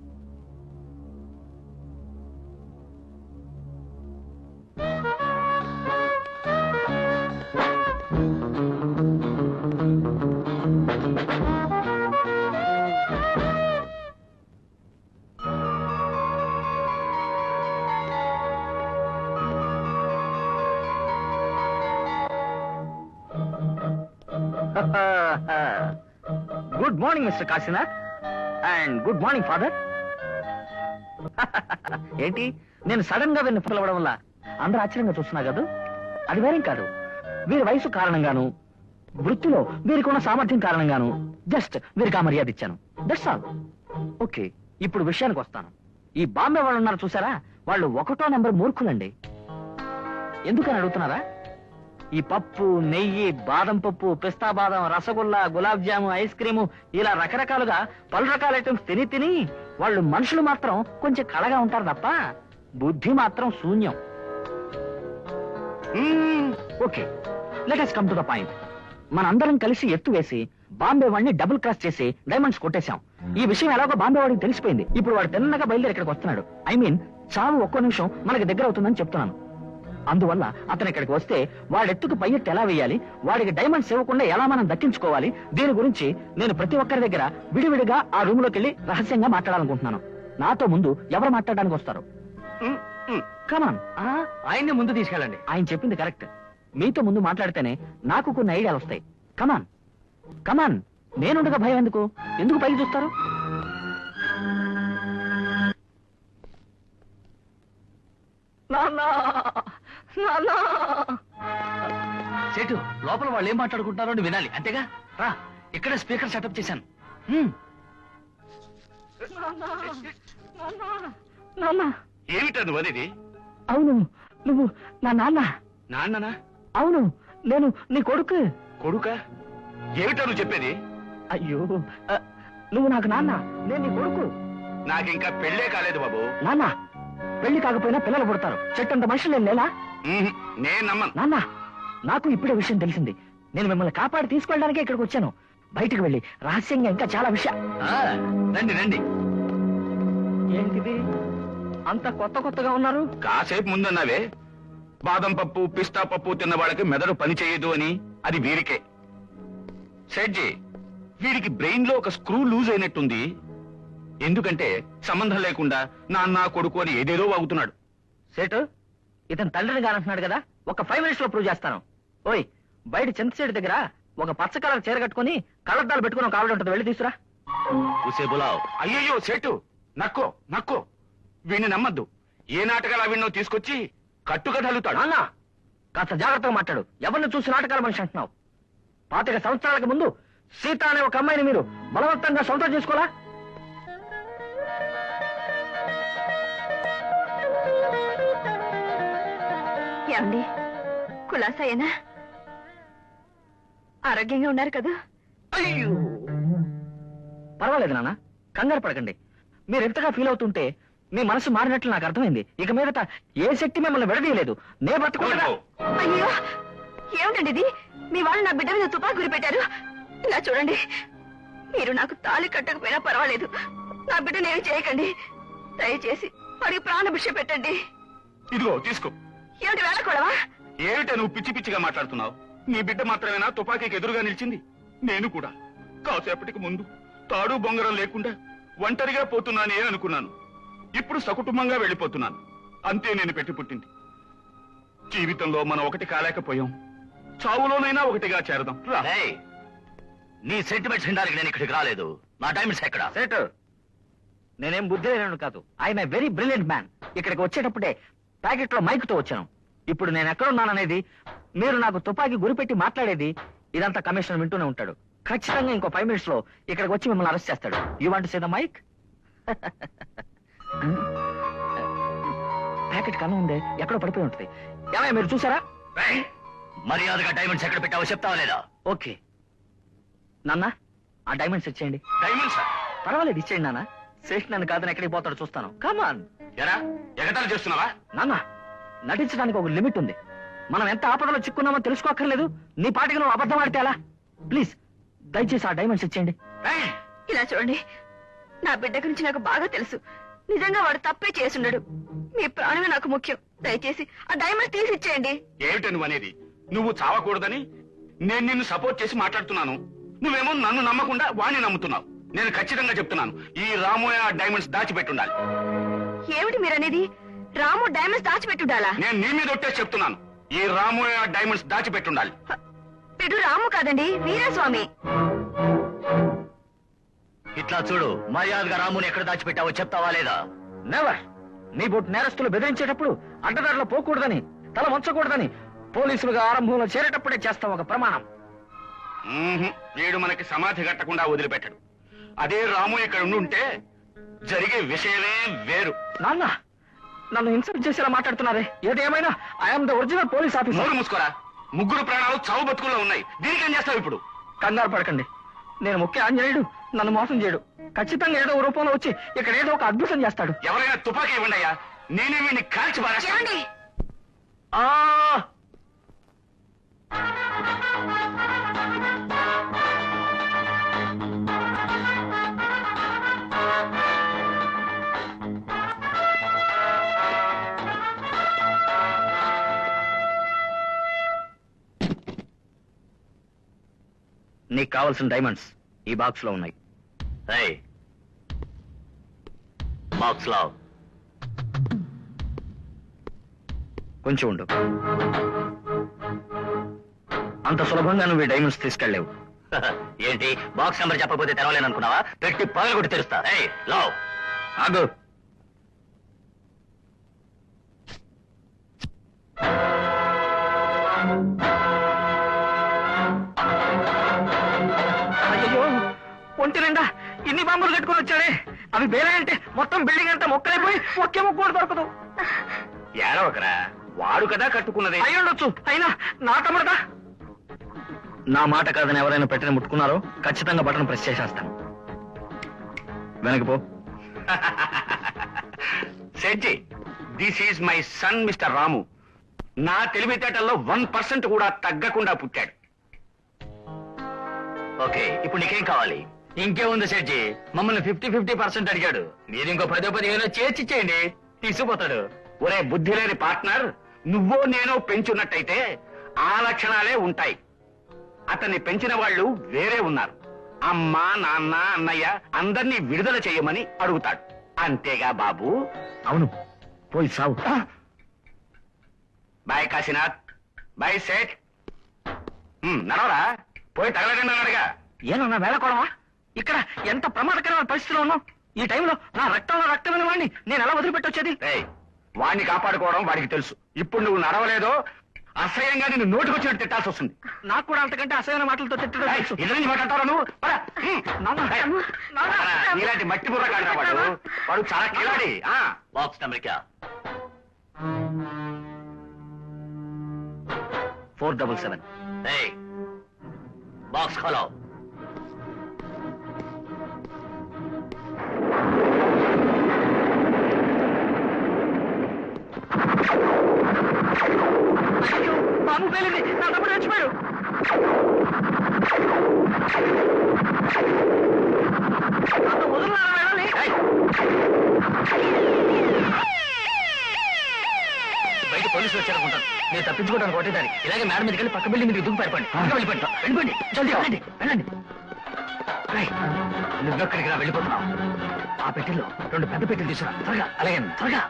Good morning mister Kashinath, and good morning father. ఏంటి, నేను సడన్ గా వీరిని పిలవడం వల్ల అందరూ ఆశ్చర్యంగా చూస్తున్నారు కదా? అది వేరేం కాదు, వీరి వయసు కారణంగాను, వృత్తిలో వీరికి ఉన్న సామర్థ్యం కారణంగాను జస్ట్ వీరికి ఆ మర్యాద ఇచ్చాను. That's all. ఓకే, ఇప్పుడు విషయానికి వస్తాను. ఈ బాంబే వాళ్ళు ఉన్నారు చూసారా, వాళ్ళు 1వ నెంబర్ మూర్ఖులండి. ఎందుకని అడుగుతున్నారా? ఈ పప్పు నెయ్యి బాదం పప్పు పిస్తా బాదం రసగుల్లా గులాబ్ జాము ఐస్ క్రీము ఇలా రకరకాలుగా పలు రకాల ఐటమ్స్ తిని తిని వాళ్ళు మనుషులు మాత్రం కొంచెం కళగా ఉంటారు తప్ప బుద్ధి మాత్రం శూన్యం. Okay, let us come to the point. మనందరం కలిసి ఎత్తు వేసి బాంబే వాడిని డబుల్ క్రాస్ చేసి డైమండ్స్ కొట్టేశాం. ఈ విషయం ఎలాగో బాంబే వాడికి తెలిసిపోయింది. ఇప్పుడు వాడు తిన్నగా బయలుదేరి ఇక్కడికి వస్తున్నాడు. ఐ మీన్ చావు ఒక్కో నిమిషం మనకి దగ్గర అవుతుందని చెప్తున్నాను. అందువల్ల అతను ఇక్కడికి వస్తే వాడెత్తుకు పై ఎత్తు ఎలా వేయాలి, వాడికి డైమండ్స్ ఇవ్వకుండా ఎలా మనం దక్కించుకోవాలి, దీని గురించి నేను ప్రతి ఒక్కరి దగ్గర విడివిడిగా ఆ రూమ్ లోకి వెళ్ళి రహస్యంగా మాట్లాడాలనుకుంటున్నాను. నాతో ముందు ఎవరు మాట్లాడడానికి వస్తారు? కమాన్, ఆయన్ని ముందు తీసుకెళ్ళండి. ఆయన చెప్పింది కరెక్ట్. మీతో ముందు మాట్లాడితేనే నాకు కొన్ని ఐడియాలు వస్తాయి. కమాన్ కమాన్, నేనుండగా భయం ఎందుకు? ఎందుకు పైకి చూస్తారు? సేటు, లోపల వాళ్ళు ఏం మాట్లాడుకుంటున్నారో నువ్వు వినాలి, అంతేగా? రా, ఇక్కడ స్పీకర్ సెటప్ చేశాను. ఏమిటా నువ్వు అనేది? అవును, నువ్వు నా నాన్న. నాన్ననా? అవును, నేను నీ కొడుకు. కొడుకా? ఏమిటా నువ్వు చెప్పేది? అయ్యో, నువ్వు నాకు నాన్న, నేను నీ కొడుకు. నాకింకా పెళ్ళే కాలేదు బాబు. నాన్న, పెళ్లి కాకపోయినా పిల్లలు పుడతారు. చెట్టంత మనుషులు లేలా? నేను నమ్మను. నాన్న, నాకు ఇప్పుడే విషయం తెలిసింది. నేను మిమ్మల్ని కాపాడి తీసుకెళ్ళడానికే ఇక్కడికి వచ్చాను. బయటికి వెళ్ళి రహస్యంగా ఇంకా చాలా విషయం. రండి రండి. ఏంటిది అంత కొత్తగా ఉన్నారు? కాసేపు ముందన్నావే బాదం పప్పు పిస్తా పప్పు తిన్న వాళ్ళకి మెదడు పని చేయదు అని. అది వీరికే. సెడ్జీ, వీడికి బ్రెయిన్ లో ఒక స్క్రూ లూజ్ అయినట్టుంది. ఎందుకంటే సంబంధం లేకుండా నాన్న కొడుకు అని ఏదేదో వాగుతున్నాడు. సేటు, ఇతను తండ్రిని కానంటున్నాడు కదా, ఒక 5 minutes లో ప్రూవ్ చేస్తాను. ఓయ్, బయట చింతసేటు దగ్గర ఒక పచ్చ కలర్ చీర కట్టుకుని కళ్ళద్దాలు పెట్టుకుని ఒక ఆవిడ ఉంటుంది, వెళ్ళి తీసురా. అయ్యయ్యో సేటు, నక్కో వీణ్ణి నమ్మద్దు. ఏ నాటకాలు విన్నో తీసుకొచ్చి కట్టుకథలుతాడు. నాన్న, కాస్త జాగ్రత్తగా మాట్లాడు. ఎవరిని చూసి నాటకాల మనిషి అంటున్నావు? 25 సంవత్సరాలకు ముందు సీత అనే ఒక అమ్మాయిని మీరు బలవంతంగా సొంతం చేసుకోవాలా? ఏమండి, కులాసాయేనా? ఆరోగ్యంగా ఉన్నారు కదా? అయ్యో, పర్వాలేదు నాన్న, కంగారు పడకండి. మీరు ఎంతగా ఫీల్ అవుతుంటే మీ మనసు మారినట్లు నాకు అర్థమైంది. ఇక మీదట ఏ శక్తి మిమ్మల్ని విడదీయలేదు. నే బతుకుండగా. అయ్యో, ఏమిటండి ఇది? మీ వాళ్ళు నా బిడ్డ మీద తుపాకు గురి పెట్టారు. ఇలా చూడండి, మీరు నాకు తాళి కట్టకపోయినా పర్వాలేదు, నా బిడ్డనేమి చేయకండి. దయచేసి వాడికి ప్రాణభిక్ష పెట్టండి. ఇదిగో తీసుకో. ఏమిటి వేళకూడవా? ఏమిటా నువ్వు పిచ్చి పిచ్చిగా మాట్లాడుతున్నావు? నీ బిడ్డ మాత్రమేనా తుపాకీకి ఎదురుగా నిలిచింది? నేను కూడా కాసేపటికి ముందు తాడు బొంగరం లేకుండా ఒంటరిగా పోతున్నానే అనుకున్నాను. ఇప్పుడు సకుటుంబంగా వెళ్ళిపోతున్నాను. అంతే నేను పెట్టి పుట్టింది. జీవితంలో మనం ఒకటి కాలేకపోయాం, చావులోనైనా ఒకటిగా చేరదాం. నీ సెంటిమెంట్స్ వినడానికి నేను ఇక్కడికి రాలేదు. నా డైమండ్స్ ఎక్కడ? సేటు, నేనేం బుద్ధి లేను కాదు. I'm a very brilliant man. ఇక్కడికి వచ్చేటప్పుడే ప్యాకెట్ లో మైక్ తో వచ్చాను. ఇప్పుడు నేను ఎక్కడున్నాననేది, మీరు నాకు తుపాకీ గురిపెట్టి మాట్లాడేది, ఇదంతా కమిషనర్ వింటూనే ఉంటాడు. ఖచ్చితంగా ఇంకో 5 minutes లో ఇక్కడికి వచ్చి మిమ్మల్ని అరెస్ట్ చేస్తాడు. You want to say the mike? Packet కన్నా ఉందే, ఎక్కడో పడిపోయి ఉంటుంది. ఏమయ్య, మీరు చూసారా? మర్యాదగా డైమండ్స్ ఎక్కడ పెట్టావో చెప్తావా లేదా? ఓకే నాన్న, ఆ డైమండ్స్ ఇచ్చేయండి. డైమండ్స్ పర్వాలేదు, ఇచ్చేయండి నాన్న. శేష్ నన్ను కాదని ఎక్కడికి పోతాడో చూస్తాను. కమాన్. ఎరా, ఎగతాళి చేస్తున్నావా? నాన్న, నటించడానికి ఒక లిమిట్ ఉంది. మనం ఎంత ఆపదలో చిక్కున్నామో తెలుసుకోక్కర్లేదు. నీ పాటికి నువ్వు అబద్ధం ఆడితే ఎలా? ప్లీజ్ దయచేసి ఆ డైమండ్స్ ఇచ్చేయండి. ఇలా చూడండి, నా బిడ్డ గురించి నాకు బాగా తెలుసు. నిజంగా వాడు తప్పే చేసుండడు. మీ ప్రాణమే నాకు ముఖ్యం. దయచేసి ఆ డైమండ్స్ తీసి ఇచ్చేయండి. ఏమిటి నువ్వు అనేది? నువ్వు చావకూడదని నేను నిన్ను సపోర్ట్ చేసి మాట్లాడుతున్నాను. నువ్వేమో నన్ను నమ్మకుండా వాణ్ణి నమ్ముతున్నావు. నేను ఖచ్చితంగా చెప్తున్నాను, ఈ రామోయ డైమండ్స్ దాచిపెట్టుండాలి. ఏమిటి మీరనేది? రాము డైమండ్స్ దాచిపెట్టుండాలా? నేను నీ మీద ఒట్టేసి చెప్తున్నాను, ఈ రామోయ డైమండ్స్ దాచిపెట్టుండాలి. వీడు రాము కాదండి, వీరస్వామి. ఇట్లా చూడు, మర్యాదగా రాముని ఎక్కడ దాచిపెట్టావో చెప్తావా లేదా? నెవర్. నీ బొట్టు నేరస్తులు బెదిరించేటప్పుడు అడ్డదారిలో పోకూడదని, తల వంచకూడదని పోలీసులుగా ఆరంభంలో చేరేటప్పుడే చేస్తాం ఒక ప్రమాణం. వీడు మనకి సమాధి కట్టకుండా వదిలిపెట్టడు. అదే రాము ఇక్కడ ఉండుంటే జరిగే విషయమే వేరు. నాన్న, నన్ను ఇన్సల్ట్ చేసేలా మాట్లాడుతున్నారే. ఏదేమైనా I'm the original police officer. నోరు మూసుకోరా. ముగ్గురు ప్రాణాలు చావు బతుకుల్లో ఉన్నాయి. దీనికేం చేస్తావు ఇప్పుడు? కంగారు పడకండి. నేను ముఖ్య ఆంజనేయుడు నన్ను మోసం చేయడు. ఖచ్చితంగా ఏదో రూపంలో వచ్చి ఇక్కడ ఏదో ఒక అద్భుతం చేస్తాడు. ఎవరైనా తుపాకీ ఇవ్వండి అయ్యా, నేనే వీడిని కాల్చి పారేస్తాను. ఏమండి? ఆ నీకు కావాల్సిన డైమండ్స్ ఈ బాక్స్ లో ఉన్నాయి. బాక్స్ లో కొంచెం ఉండు. అంత సులభంగా నువ్వు ఈ డైమండ్స్ తీసుకెళ్ళలేవు. ఏంటి బాక్స్ నెంబర్ చెప్పకపోతే తెరవలేను అనుకున్నావా? పెట్టి పగలగొట్టి తెరుస్తా. లావ్ ఆగు. అయ్యో, ఒంటి నిండా ఇన్ని బాంబులు కట్టుకొని వచ్చాడే. అవి బేలాయంటే మొత్తం బిల్డింగ్ అంతా మొక్కలైపోయి ఒకే ముక్క కూడా దొరకదు. ఏడవకరా, వాడు కదా కట్టుకున్నది. అయి ఉండొచ్చు, అయినా నా తమ్ముడదా? నా మాట కాదని ఎవరైనా పెట్టిన ముట్టుకున్నారో ఖచ్చితంగా బటన్ ప్రెస్ చేసేస్తాను. వెనకపో. సెడ్జి, this is my son mister Ramu. నా తెలివితేటల్లో 1% కూడా తగ్గకుండా పుట్టాడు. ఓకే, ఇప్పుడు నీకేం కావాలి? ఇంకేముంది సెడ్జి, మమ్మల్ని 50-50% అడిగాడు. మీరు ఇంకో 10-15 చేర్చిచ్చేయండి, తీసుకుపోతాడు. ఒరే బుద్ధి లేని పార్ట్నర్, నువ్వో నేనో పెంచున్నట్టయితే ఆ లక్షణాలే ఉంటాయి. అతన్ని పెంచిన వాళ్ళు వేరే ఉన్నారు. అమ్మ, నాన్న, అన్నయ్య అందరినీ విడుదల చేయమని అడుగుతాడు. అంతేగా బాబు? అవును, పోయి సావు. బాయ్ కాశీనాథ్, బాయ్ సేట్. నడవరా, పోయి తగలడండి అన్నాడుగా. ఏమన్నా వేళకోవడమా? ఇక్కడ ఎంత ప్రమాదకరమైన పరిస్థితిలో ఉన్నాం. ఈ టైంలో నా రక్తంలో రక్తమైన వాడిని నేను ఎలా వదిలిపెట్టొచ్చేది? రేయ్, వాడిని కాపాడుకోవడం వాడికి తెలుసు. ఇప్పుడు నువ్వు నడవలేదో అసహ్యంగా నిన్ను నోటికొచ్చినట్టు తిట్టాల్సి వస్తుంది. నాకు కూడా అంతకంటే అసహ్యమైన మాటలతో తిట్టడం తెలుసు. ఎదురు మాట్లాడతారా నువ్వు? పద. నాన్న, నాన్న, ఇలాంటి మట్టి బుర్ర కాదు వాడు. వాడు చాలా కిలాడి. బాక్స్ నెంబర్ క్యా? 477. బాక్స్ ఖోలో. అయ్యో, బాంబు పేలింది, నా తమ్ముడు చచ్చిపోయాడు. అంత వదులున్నారా వెళ్ళాలి? బయట పోలీసులు వచ్చారనుకుంటాను. నేను తప్పించుకోవడానికి కొట్టేదాన్ని. ఇలాగే మేడం మీదకి వెళ్ళి పక్క బిల్డింగ్ మీదకి దుక్కు పారిపోండి. వెళ్ళిపోండి, వెళ్ళిపోండి, జల్దీ వెళ్ళండి, వెళ్ళండి. నువ్వెక్కడికి రా, వెళ్ళిపోతున్నావు. ఆ పెట్టెల్లో 2 పెద్ద పెట్టెలు తీసుకురా, త్వరగా. అలాగే, త్వరగా,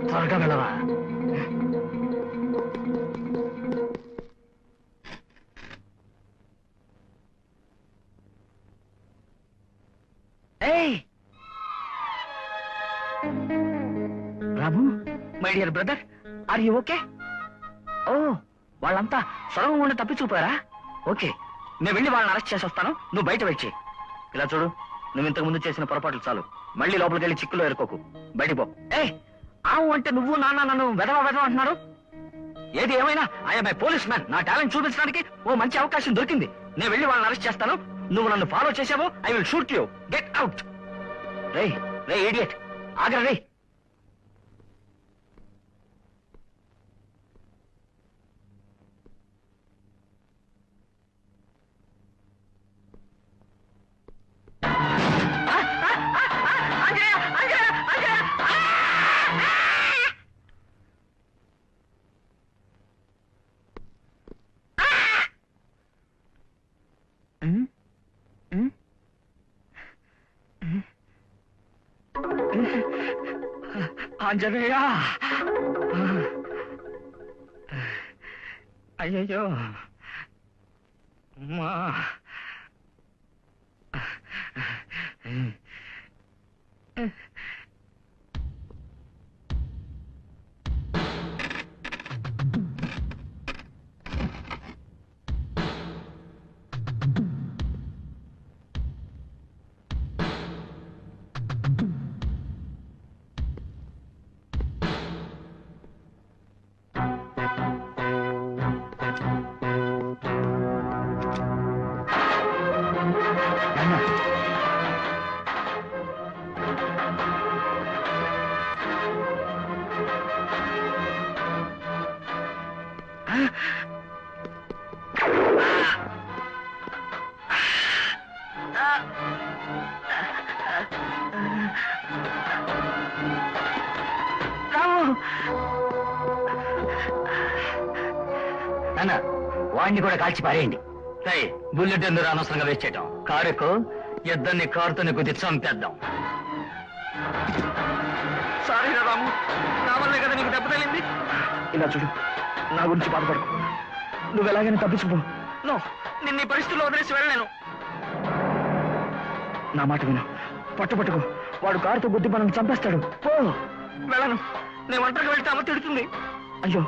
త్వరగా వెళ్ళరా. Ramu, my dear brother, are you okay? ఓ, వాళ్ళంతా సొరవం ఉండి తప్పించుకుపోయారా? ఓకే, నేను వెళ్ళి వాళ్ళని అరెస్ట్ చేసి వస్తాను. నువ్వు బయట వెయిట్ చేయి. ఇలా చూడు, నువ్వు ఇంతకు ముందు చేసిన పొరపాట్లు చాలు. మళ్ళీ లోపలికి వెళ్ళి చిక్కులో ఎరుకోకు. బయటికి పో. ఆవు అంటే నువ్వు నాన్న నన్ను వెదవ అంటున్నారు. ఏది ఏమైనా ఐఎమ్ ఏ పోలీస్ మ్యాన్. నా టాలెంట్ చూపించడానికి ఓ మంచి అవకాశం దొరికింది. నేను వెళ్ళి వాళ్ళని అరెస్ట్ చేస్తాను. నువ్వు నన్ను ఫాలో చేసావు, I will shoot you. Get out. రే రే ఇడియట్, ఆగ్రా రే. ఆంజనేయ, అయ్యయ్యో, అమ్మా. నాన్న వాడిని కూడా కాల్చి పారేయండి. బుల్లెట్ ఎందుకు అనవసరంగా వేస్ట్ చేయటం? కారుకు ఇద్దరిని కారుతోని గుద్ది చంపేద్దాం. సారీ రాము, నా వల్లే కదా నీకు దెబ్బ తగిలింది. ఇలా చూడు, నా గురించి బాధపడకు. నువ్వు ఎలాగైనా తప్పించుకో. నిన్న ఈ పరిస్థితుల్లో వదిలేసి వెళ్ళలేను. నా మాట విను, పట్టుకో. వాడు కారుతో గుద్ది మనల్ని చంపేస్తాడు. పో. వెళ్ళను, నేను ఒంటరిగా వెళ్తే అమ్మ తిడుతుంది. అయ్యో,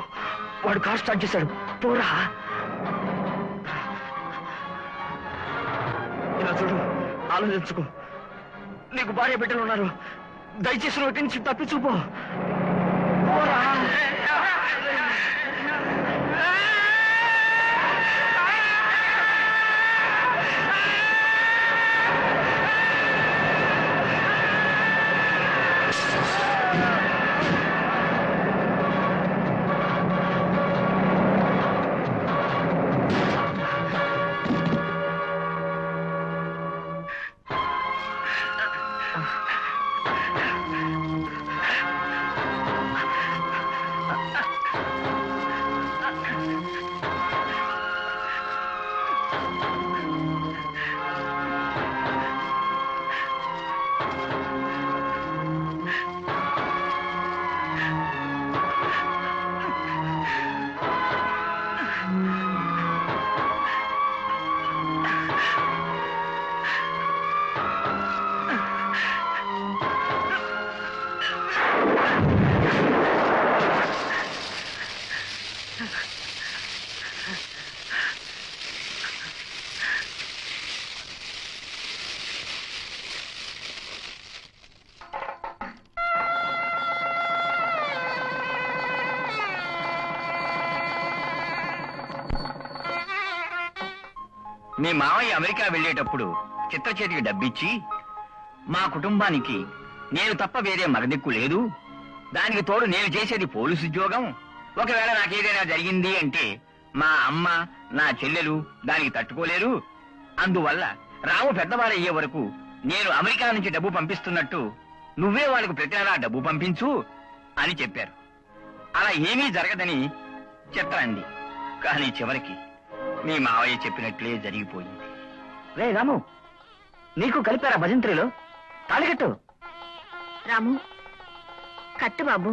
వాడు కారు స్టార్ట్ చేశాడు. పోరా. ఇలా చూడు, ఆలోచించుకో. నీకు భార్య బిడ్డలు ఉన్నారు. దయచేసి నువ్వు నుంచి తప్పించుకో. పోరా. మీ మావయ్య అమెరికా వెళ్ళేటప్పుడు చిత్ర చేతికి డబ్బిచ్చి, మా కుటుంబానికి నేను తప్ప వేరే మగదిక్కు లేదు, దానికి తోడు నేను చేసేది పోలీసు ఉద్యోగం, ఒకవేళ నాకేదైనా జరిగింది అంటే మా అమ్మ నా చెల్లెలు దానికి తట్టుకోలేరు, అందువల్ల రాము పెద్దవాడయ్యే వరకు నేను అమెరికా నుంచి డబ్బు పంపిస్తున్నట్టు నువ్వే వాళ్ళకు ప్రతి నెలా డబ్బు పంపించు అని చెప్పారు. అలా ఏమీ జరగదని చిత్ర అంది. కానీ చివరికి మీ మావయ్య చెప్పినట్లే జరిగిపోయింది. రే రాము, నీకు కలిపారా భజంత్రిలో? తాళికట్టు. రాము, కట్టు బాబు.